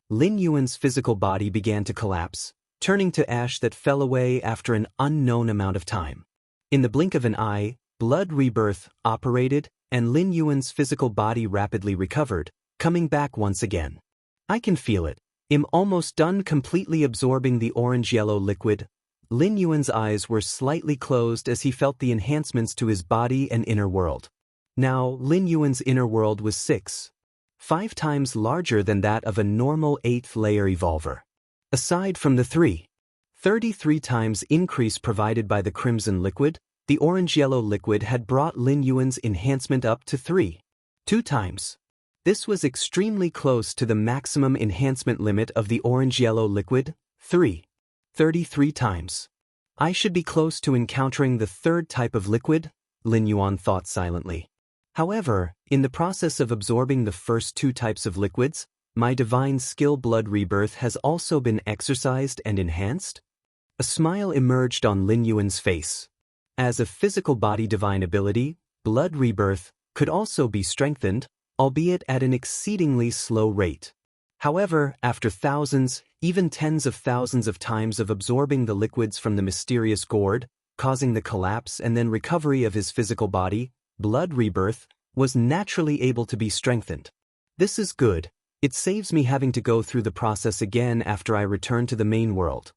Lin Yuan's physical body began to collapse, turning to ash that fell away after an unknown amount of time. In the blink of an eye, blood rebirth operated, and Lin Yuan's physical body rapidly recovered, coming back once again. I can feel it. I'm almost done completely absorbing the orange-yellow liquid. Lin Yuan's eyes were slightly closed as he felt the enhancements to his body and inner world. Now, Lin Yuan's inner world was 5 times larger than that of a normal 8th-layer evolver. Aside from the 33 times increase provided by the crimson liquid, the orange-yellow liquid had brought Lin Yuan's enhancement up to 2 times. This was extremely close to the maximum enhancement limit of the orange-yellow liquid, 33 times. I should be close to encountering the third type of liquid, Lin Yuan thought silently. However, in the process of absorbing the first 2 types of liquids, my divine skill blood rebirth has also been exercised and enhanced? A smile emerged on Lin Yuan's face. As a physical body divine ability, blood rebirth could also be strengthened, albeit at an exceedingly slow rate. However, after thousands, even tens of thousands of times of absorbing the liquids from the mysterious gourd, causing the collapse and then recovery of his physical body, blood rebirth was naturally able to be strengthened. This is good. It saves me having to go through the process again after I return to the main world.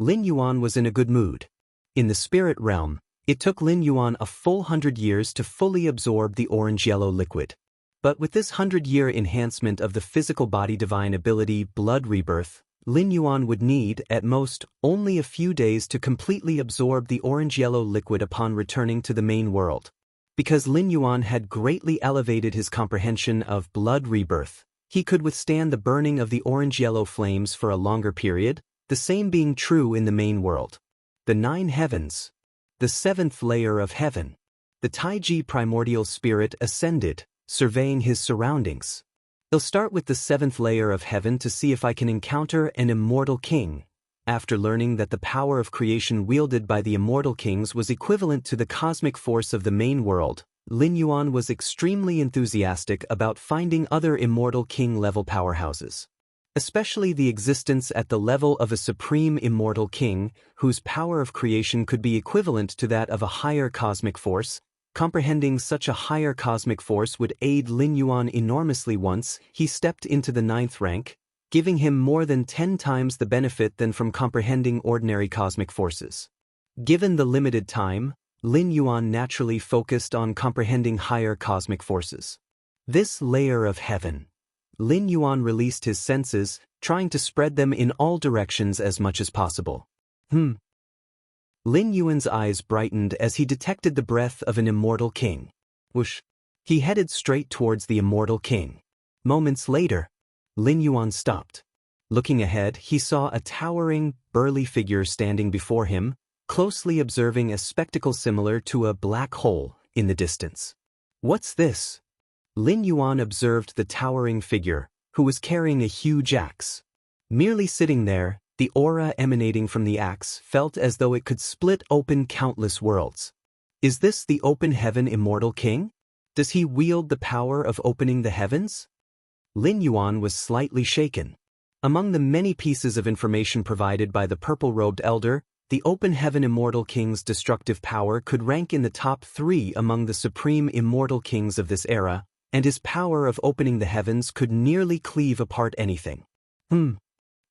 Lin Yuan was in a good mood. In the spirit realm, it took Lin Yuan a full 100 years to fully absorb the orange-yellow liquid. But with this 100-year enhancement of the physical body divine ability blood rebirth, Lin Yuan would need, at most, only a few days to completely absorb the orange-yellow liquid upon returning to the main world. Because Lin Yuan had greatly elevated his comprehension of blood rebirth, he could withstand the burning of the orange-yellow flames for a longer period, the same being true in the main world. The 9 heavens. The 7th layer of heaven. The Taiji primordial spirit ascended, surveying his surroundings. I'll start with the 7th layer of heaven to see if I can encounter an immortal king. After learning that the power of creation wielded by the immortal kings was equivalent to the cosmic force of the main world, Lin Yuan was extremely enthusiastic about finding other immortal king-level powerhouses. Especially the existence at the level of a supreme immortal king, whose power of creation could be equivalent to that of a higher cosmic force. Comprehending such a higher cosmic force would aid Lin Yuan enormously once he stepped into the 9th rank, giving him more than 10 times the benefit than from comprehending ordinary cosmic forces. Given the limited time, Lin Yuan naturally focused on comprehending higher cosmic forces. This layer of heaven. Lin Yuan released his senses, trying to spread them in all directions as much as possible. Lin Yuan's eyes brightened as he detected the breath of an immortal king. Whoosh! He headed straight towards the Immortal King. Moments later, Lin Yuan stopped. Looking ahead, he saw a towering, burly figure standing before him, closely observing a spectacle similar to a black hole in the distance. "What's this?" Lin Yuan observed the towering figure, who was carrying a huge axe. Merely sitting there, the aura emanating from the axe felt as though it could split open countless worlds. Is this the open heaven Immortal King? Does he wield the power of opening the heavens? Lin Yuan was slightly shaken. Among the many pieces of information provided by the purple-robed elder, the open heaven Immortal King's destructive power could rank in the top 3 among the supreme immortal kings of this era, and his power of opening the heavens could nearly cleave apart anything.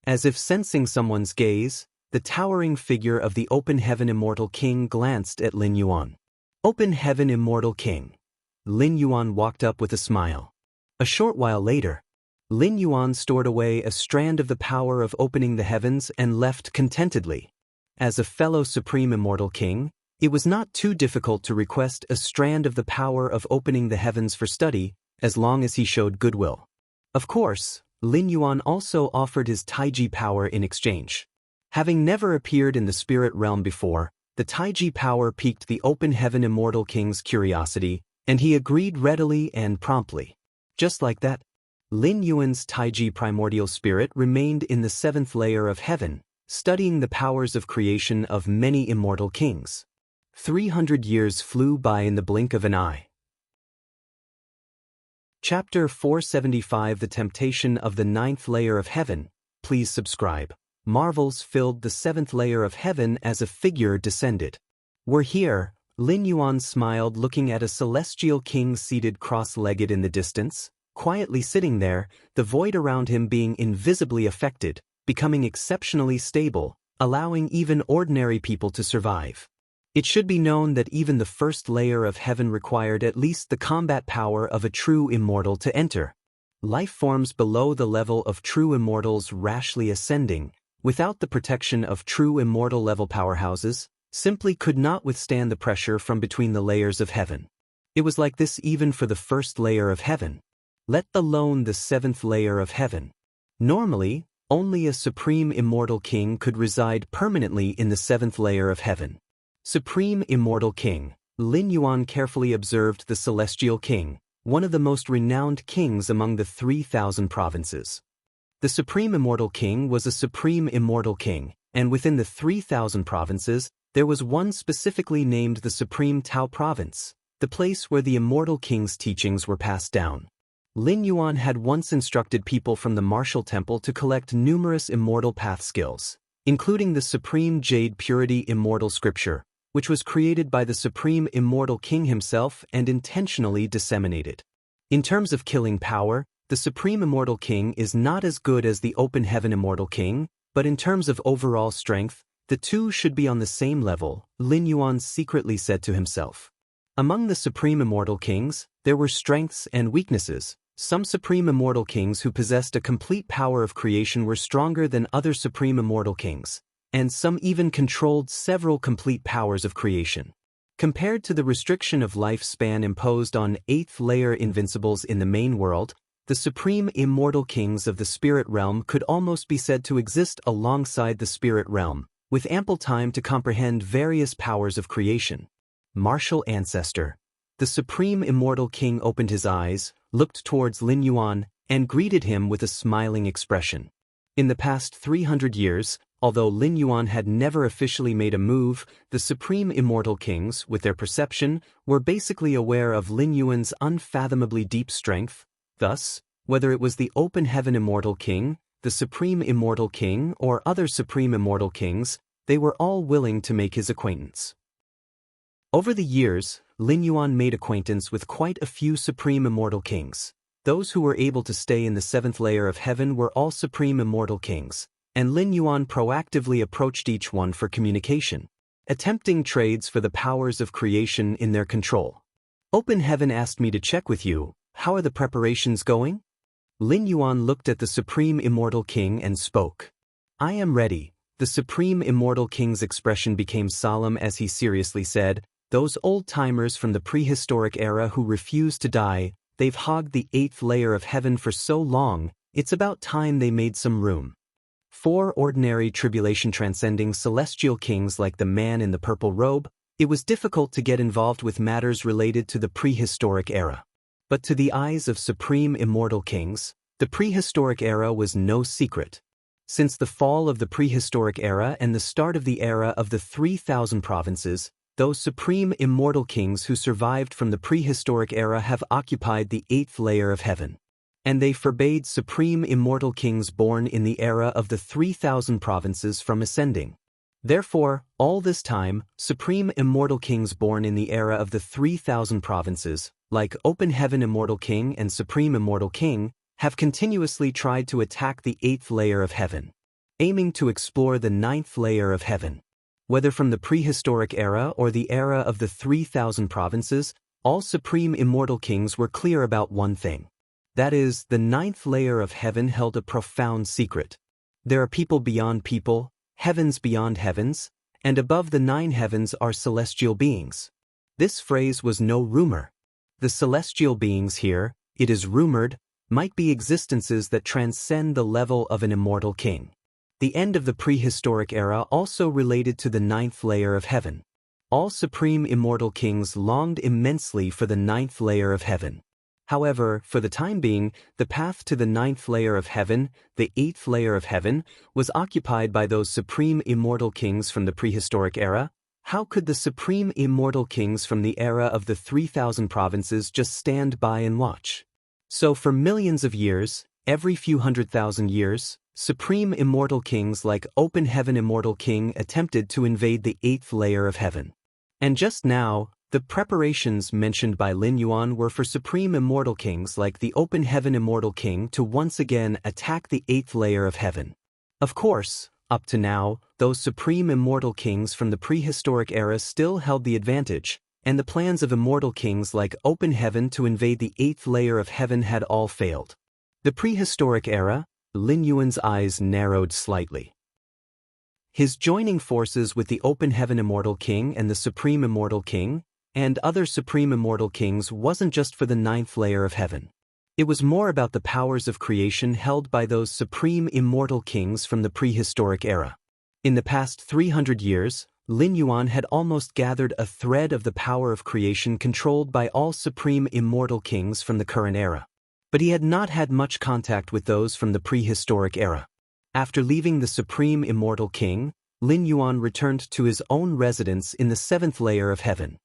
As if sensing someone's gaze, the towering figure of the open heaven Immortal King glanced at Lin Yuan. "Open heaven Immortal King." Lin Yuan walked up with a smile. A short while later, Lin Yuan stored away a strand of the power of opening the heavens and left contentedly. As a fellow Supreme Immortal King, it was not too difficult to request a strand of the power of opening the heavens for study, as long as he showed goodwill. Of course, Lin Yuan also offered his Taiji power in exchange. Having never appeared in the spirit realm before, the Taiji power piqued the open heaven Immortal King's curiosity, and he agreed readily and promptly. Just like that, Lin Yuan's Taiji primordial spirit remained in the 7th layer of heaven, studying the powers of creation of many immortal kings. 300 years flew by in the blink of an eye. Chapter 475 The Temptation of the 9th Layer of Heaven. Please subscribe. Marvels filled the 7th layer of heaven as a figure descended. "We're here," Lin Yuan smiled, looking at a celestial king seated cross-legged in the distance, quietly sitting there, the void around him being invisibly affected, becoming exceptionally stable, allowing even ordinary people to survive. It should be known that even the 1st layer of heaven required at least the combat power of a true immortal to enter. Life forms below the level of true immortals rashly ascending, without the protection of true immortal level powerhouses, simply could not withstand the pressure from between the layers of heaven. It was like this even for the 1st layer of heaven, let alone the 7th layer of heaven. Normally, only a supreme immortal king could reside permanently in the 7th layer of heaven. Supreme Immortal King. Lin Yuan carefully observed the Celestial King, one of the most renowned kings among the 3,000 provinces. The Supreme Immortal King was a Supreme Immortal King, and within the 3,000 provinces, there was one specifically named the Supreme Tao Province, the place where the Immortal King's teachings were passed down. Lin Yuan had once instructed people from the Martial Temple to collect numerous immortal path skills, including the Supreme Jade Purity Immortal Scripture, which was created by the Supreme Immortal King himself and intentionally disseminated. In terms of killing power, the Supreme Immortal King is not as good as the Open Heaven Immortal King, but in terms of overall strength, the two should be on the same level, Lin Yuan secretly said to himself. Among the Supreme Immortal Kings, there were strengths and weaknesses. Some Supreme Immortal Kings who possessed a complete power of creation were stronger than other Supreme Immortal Kings, and some even controlled several complete powers of creation. Compared to the restriction of lifespan imposed on 8th layer invincibles in the main world, the Supreme Immortal Kings of the Spirit Realm could almost be said to exist alongside the Spirit Realm, with ample time to comprehend various powers of creation. Martial Ancestor. The Supreme Immortal King opened his eyes, looked towards Lin Yuan, and greeted him with a smiling expression. In the past 300 years, although Lin Yuan had never officially made a move, the Supreme Immortal Kings, with their perception, were basically aware of Lin Yuan's unfathomably deep strength. Thus, whether it was the Open Heaven Immortal King, the Supreme Immortal King, or other Supreme Immortal Kings, they were all willing to make his acquaintance. Over the years, Lin Yuan made acquaintance with quite a few Supreme Immortal Kings. Those who were able to stay in the 7th layer of heaven were all Supreme Immortal Kings, and Lin Yuan proactively approached each one for communication, attempting trades for the powers of creation in their control. Open Heaven asked me to check with you. How are the preparations going? Lin Yuan looked at the Supreme Immortal King and spoke. I am ready. The Supreme Immortal King's expression became solemn as he seriously said, those old-timers from the prehistoric era who refuse to die, they've hogged the 8th layer of heaven for so long, it's about time they made some room. 4 ordinary tribulation-transcending celestial kings like the man in the purple robe, it was difficult to get involved with matters related to the prehistoric era. But to the eyes of supreme immortal kings, the prehistoric era was no secret. Since the fall of the prehistoric era and the start of the era of the 3,000 provinces, those supreme immortal kings who survived from the prehistoric era have occupied the 8th layer of heaven. And they forbade supreme immortal kings born in the era of the 3,000 provinces from ascending. Therefore, all this time, supreme immortal kings born in the era of the 3,000 provinces, like Open Heaven Immortal King and Supreme Immortal King, have continuously tried to attack the 8th layer of heaven, aiming to explore the 9th layer of heaven. Whether from the prehistoric era or the era of the 3,000 provinces, all supreme immortal kings were clear about one thing. That is, the 9th layer of heaven held a profound secret. There are people beyond people, heavens beyond heavens, and above the 9 heavens are celestial beings. This phrase was no rumor. The celestial beings here, it is rumored, might be existences that transcend the level of an immortal king. The end of the prehistoric era also related to the 9th layer of heaven. All supreme immortal kings longed immensely for the 9th layer of heaven. However, for the time being, the path to the 9th layer of heaven, the 8th layer of heaven, was occupied by those supreme immortal kings from the prehistoric era. How could the supreme immortal kings from the era of the 3,000 provinces just stand by and watch? So for millions of years, every few 100,000 years, supreme immortal kings like Open Heaven Immortal King attempted to invade the 8th layer of heaven. And just now, the preparations mentioned by Lin Yuan were for supreme immortal kings like the Open Heaven Immortal King to once again attack the 8th layer of heaven. Of course, up to now, those supreme immortal kings from the prehistoric era still held the advantage, and the plans of immortal kings like Open Heaven to invade the 8th layer of heaven had all failed. The prehistoric era, Lin Yuan's eyes narrowed slightly. His joining forces with the Open Heaven Immortal King and the Supreme Immortal King, and other supreme immortal kings wasn't just for the 9th layer of heaven. It was more about the powers of creation held by those supreme immortal kings from the prehistoric era. In the past 300 years, Lin Yuan had almost gathered a thread of the power of creation controlled by all supreme immortal kings from the current era. But he had not had much contact with those from the prehistoric era. After leaving the supreme immortal king, Lin Yuan returned to his own residence in the 7th layer of heaven.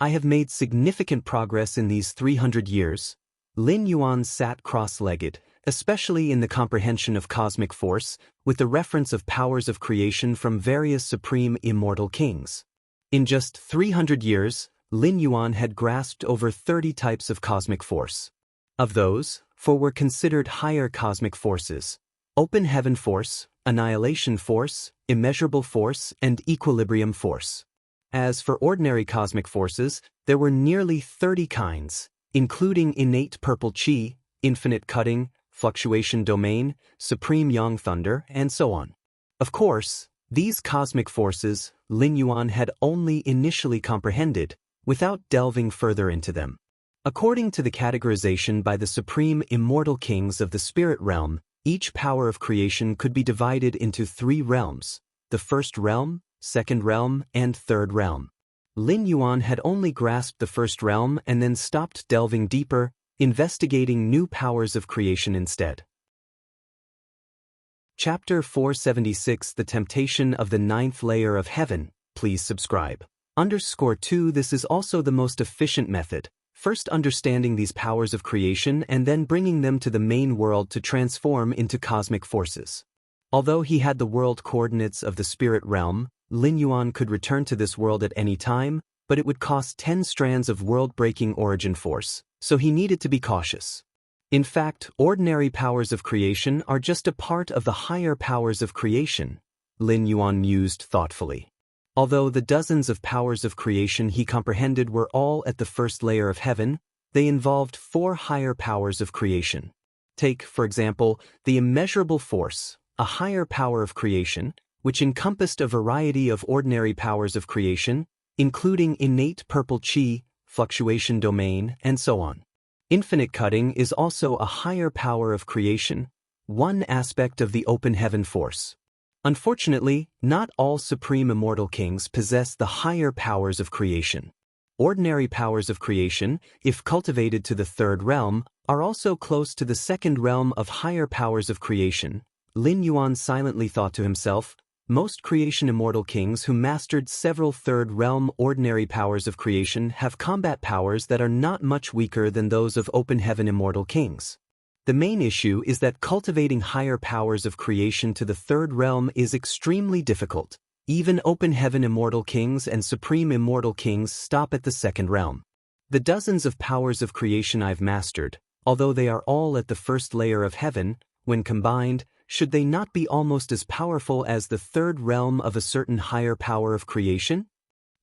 I have made significant progress in these 300 years. Lin Yuan sat cross-legged, especially in the comprehension of cosmic force, with the reference of powers of creation from various supreme immortal kings. In just 300 years, Lin Yuan had grasped over 30 types of cosmic force. Of those, 4 were considered higher cosmic forces: Open Heaven Force, Annihilation Force, Immeasurable Force, and Equilibrium Force. As for ordinary cosmic forces, there were nearly 30 kinds, including innate purple chi, infinite cutting, fluctuation domain, supreme yang thunder, and so on. Of course, these cosmic forces, Lin Yuan had only initially comprehended, without delving further into them. According to the categorization by the supreme immortal kings of the spirit realm, each power of creation could be divided into 3 realms: the first realm, second realm, and third realm. Lin Yuan had only grasped the first realm and then stopped delving deeper, investigating new powers of creation instead. Chapter 476: The Temptation of the 9th Layer of Heaven. Please subscribe. _2 This is also the most efficient method, first understanding these powers of creation and then bringing them to the main world to transform into cosmic forces. Although he had the world coordinates of the spirit realm, Lin Yuan could return to this world at any time, but it would cost 10 strands of world-breaking origin force, so he needed to be cautious. In fact, ordinary powers of creation are just a part of the higher powers of creation, Lin Yuan mused thoughtfully. Although the dozens of powers of creation he comprehended were all at the first layer of heaven, they involved 4 higher powers of creation. Take, for example, the immeasurable force, a higher power of creation, which encompassed a variety of ordinary powers of creation, including innate purple chi, fluctuation domain, and so on. Infinite cutting is also a higher power of creation, one aspect of the open heaven force. Unfortunately, not all supreme immortal kings possess the higher powers of creation. Ordinary powers of creation, if cultivated to the third realm, are also close to the second realm of higher powers of creation. Lin Yuan silently thought to himself, most creation immortal kings who mastered several third realm ordinary powers of creation have combat powers that are not much weaker than those of open heaven immortal kings. The main issue is that cultivating higher powers of creation to the third realm is extremely difficult. Even open heaven immortal kings and supreme immortal kings stop at the second realm. The dozens of powers of creation I've mastered, although they are all at the first layer of heaven, when combined, should they not be almost as powerful as the third realm of a certain higher power of creation?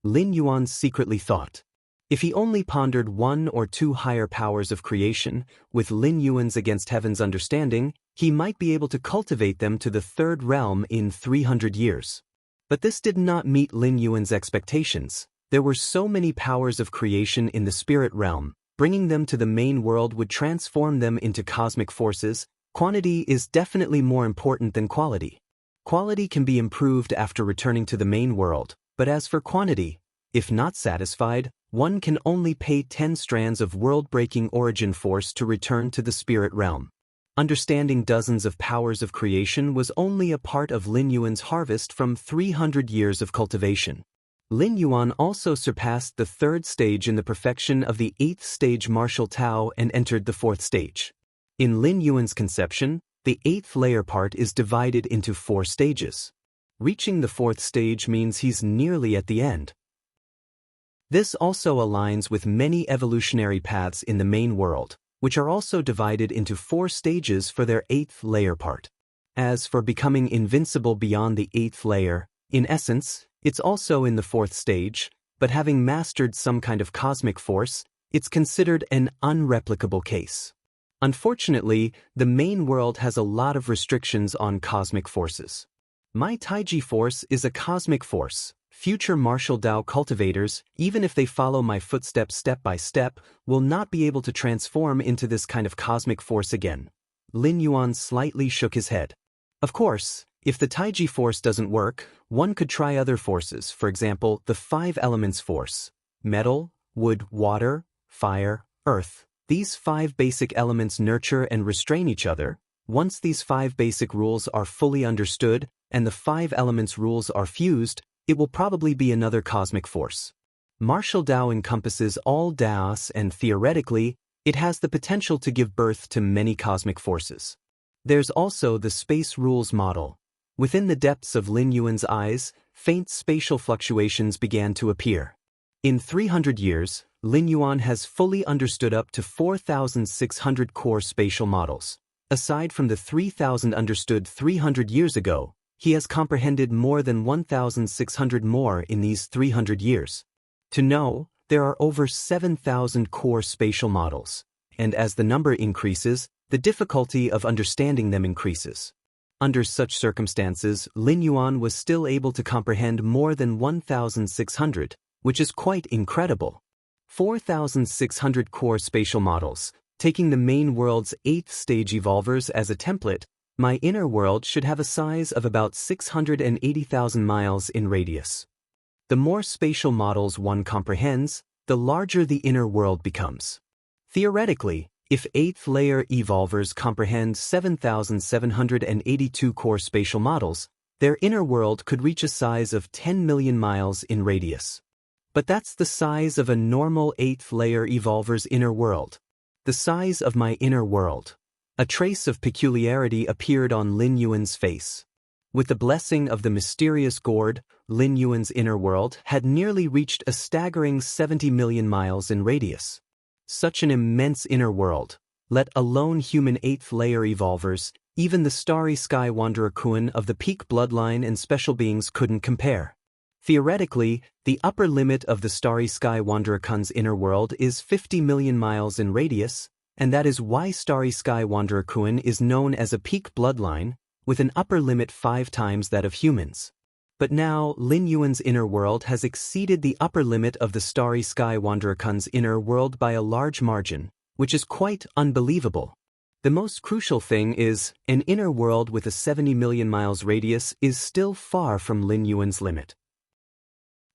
Lin Yuan secretly thought. If he only pondered one or two higher powers of creation, with Lin Yuan's against heaven's understanding, he might be able to cultivate them to the third realm in 300 years. But this did not meet Lin Yuan's expectations. There were so many powers of creation in the spirit realm, bringing them to the main world would transform them into cosmic forces. Quantity is definitely more important than quality. Quality can be improved after returning to the main world, but as for quantity, if not satisfied, one can only pay 10 strands of world-breaking origin force to return to the spirit realm. Understanding dozens of powers of creation was only a part of Lin Yuan's harvest from 300 years of cultivation. Lin Yuan also surpassed the third stage in the perfection of the 8th stage martial Tao and entered the 4th stage. In Lin Yuan's conception, the 8th layer part is divided into 4 stages. Reaching the 4th stage means he's nearly at the end. This also aligns with many evolutionary paths in the main world, which are also divided into 4 stages for their 8th layer part. As for becoming invincible beyond the 8th layer, in essence, it's also in the 4th stage, but having mastered some kind of cosmic force, it's considered an unreplicable case. Unfortunately, the main world has a lot of restrictions on cosmic forces. My Taiji force is a cosmic force. Future martial Dao cultivators, even if they follow my footsteps step by step, will not be able to transform into this kind of cosmic force again. Lin Yuan slightly shook his head. Of course, if the Taiji force doesn't work, one could try other forces, for example, the 5 elements force: metal, wood, water, fire, earth. These 5 basic elements nurture and restrain each other. Once these 5 basic rules are fully understood and the 5 elements rules are fused, it will probably be another cosmic force. Martial Dao encompasses all Daos and theoretically, it has the potential to give birth to many cosmic forces. There's also the space rules model. Within the depths of Lin Yuan's eyes, faint spatial fluctuations began to appear. In 300 years, Lin Yuan has fully understood up to 4,600 core spatial models. Aside from the 3,000 understood 300 years ago, he has comprehended more than 1,600 more in these 300 years. To know, there are over 7,000 core spatial models, and as the number increases, the difficulty of understanding them increases. Under such circumstances, Lin Yuan was still able to comprehend more than 1,600, which is quite incredible. 4,600 core spatial models, taking the main world's 8th stage evolvers as a template, my inner world should have a size of about 680,000 miles in radius. The more spatial models one comprehends, the larger the inner world becomes. Theoretically, if 8th layer evolvers comprehend 7,782 core spatial models, their inner world could reach a size of 10 million miles in radius. But that's the size of a normal 8th layer evolver's inner world. The size of my inner world. A trace of peculiarity appeared on Lin Yuan's face. With the blessing of the mysterious gourd, Lin Yuan's inner world had nearly reached a staggering 70 million miles in radius. Such an immense inner world, let alone human 8th layer evolvers, even the starry sky wanderer Kuan of the peak bloodline and special beings couldn't compare. Theoretically, the upper limit of the starry sky wanderer Kun's inner world is 50 million miles in radius, and that is why starry sky wanderer Kuan is known as a peak bloodline, with an upper limit 5 times that of humans. But now, Lin Yuan's inner world has exceeded the upper limit of the Starry Sky Wanderer Kun's inner world by a large margin, which is quite unbelievable. The most crucial thing is, an inner world with a 70 million miles radius is still far from Lin Yuan's limit.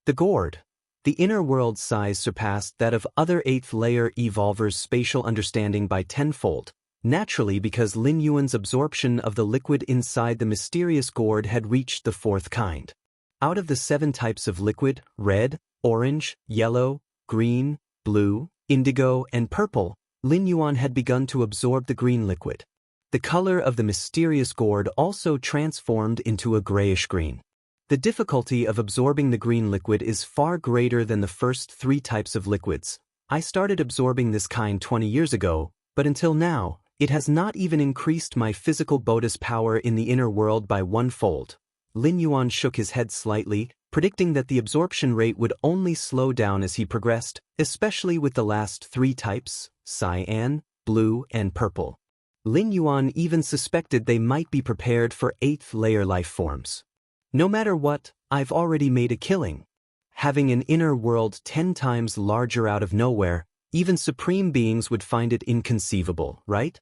The gourd. The inner world's size surpassed that of other 8th layer evolvers' spatial understanding by tenfold, naturally because Lin Yuan's absorption of the liquid inside the mysterious gourd had reached the 4th kind. Out of the 7 types of liquid, red, orange, yellow, green, blue, indigo, and purple, Lin Yuan had begun to absorb the green liquid. The color of the mysterious gourd also transformed into a grayish-green. The difficulty of absorbing the green liquid is far greater than the first 3 types of liquids. I started absorbing this kind 20 years ago, but until now, it has not even increased my physical Bodhis power in the inner world by 1-fold. Lin Yuan shook his head slightly, predicting that the absorption rate would only slow down as he progressed, especially with the last 3 types, cyan, blue, and purple. Lin Yuan even suspected they might be prepared for 8th layer life forms. No matter what, I've already made a killing. Having an inner world 10 times larger out of nowhere, even supreme beings would find it inconceivable, right?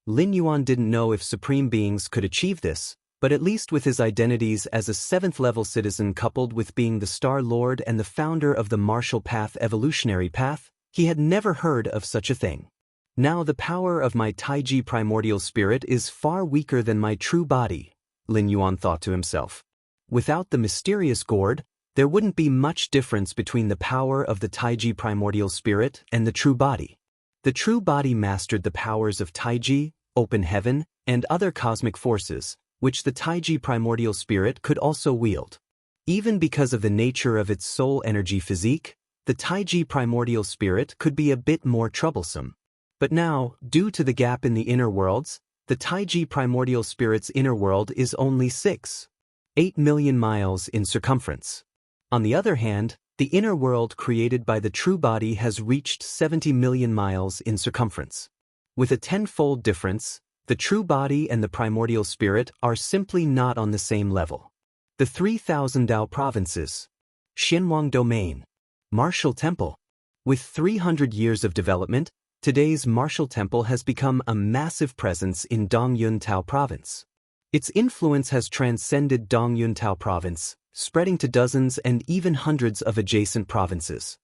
Lin Yuan didn't know if supreme beings could achieve this, but at least with his identities as a 7th-level citizen coupled with being the Star Lord and the founder of the Martial Path evolutionary path, he had never heard of such a thing. Now the power of my Taiji primordial spirit is far weaker than my true body, Lin Yuan thought to himself. Without the mysterious gourd, there wouldn't be much difference between the power of the Taiji primordial spirit and the true body. The true body mastered the powers of Taiji, open heaven, and other cosmic forces, which the Taiji primordial spirit could also wield. Even because of the nature of its soul energy physique, the Taiji primordial spirit could be a bit more troublesome. But now, due to the gap in the inner worlds, the Taiji primordial spirit's inner world is only 6.8 million miles in circumference. On the other hand, the inner world created by the true body has reached 70 million miles in circumference. With a 10-fold difference, the true body and the primordial spirit are simply not on the same level. The 3,000 Dao provinces. Xinhuang Domain. Martial Temple. With 300 years of development, today's Martial Temple has become a massive presence in Dongyuntao Province. Its influence has transcended Dongyuntao Province, spreading to dozens and even hundreds of adjacent provinces.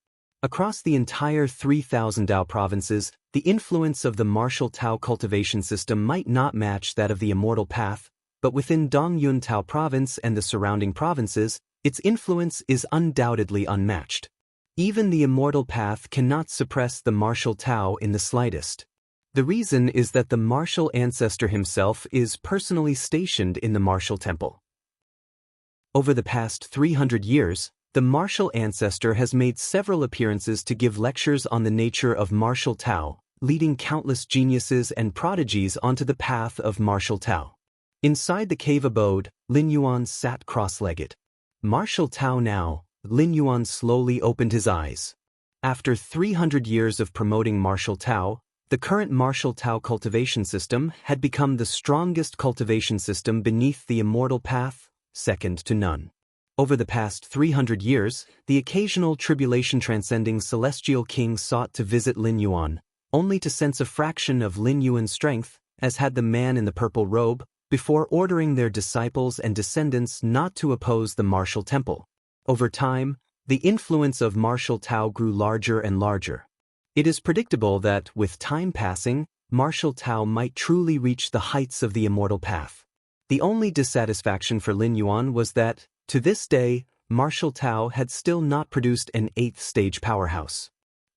Across the entire 3,000 Dao provinces, the influence of the Martial Tao cultivation system might not match that of the Immortal Path, but within Dongyuntao Province and the surrounding provinces, its influence is undoubtedly unmatched. Even the Immortal Path cannot suppress the Martial Tao in the slightest. The reason is that the Martial Ancestor himself is personally stationed in the Martial Temple. Over the past 300 years, the Martial Ancestor has made several appearances to give lectures on the nature of Martial Tao, leading countless geniuses and prodigies onto the path of Martial Tao. Inside the cave abode, Lin Yuan sat cross-legged. Martial Tao now, Lin Yuan slowly opened his eyes. After 300 years of promoting Martial Tao, the current Martial Tao cultivation system had become the strongest cultivation system beneath the Immortal Path, second to none. Over the past 300 years, the occasional tribulation-transcending celestial king sought to visit Lin Yuan, only to sense a fraction of Lin Yuan's strength, as had the man in the purple robe, before ordering their disciples and descendants not to oppose the Martial Temple. Over time, the influence of Martial Tao grew larger and larger. It is predictable that, with time passing, Martial Tao might truly reach the heights of the Immortal Path. The only dissatisfaction for Lin Yuan was that, to this day, Martial Tao had still not produced an 8th-stage powerhouse.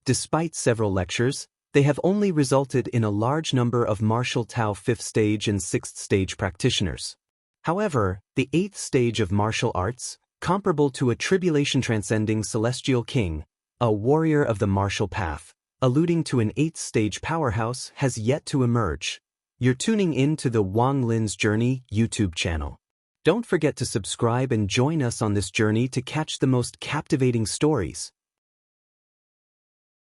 Despite several lectures, they have only resulted in a large number of Martial Tao 5th-stage and 6th-stage practitioners. However, the 8th stage of martial arts, comparable to a tribulation-transcending celestial king, a warrior of the Martial Path, alluding to an 8th-stage powerhouse, has yet to emerge. You're tuning in to the Wang Lin's Journey YouTube channel. Don't forget to subscribe and join us on this journey to catch the most captivating stories.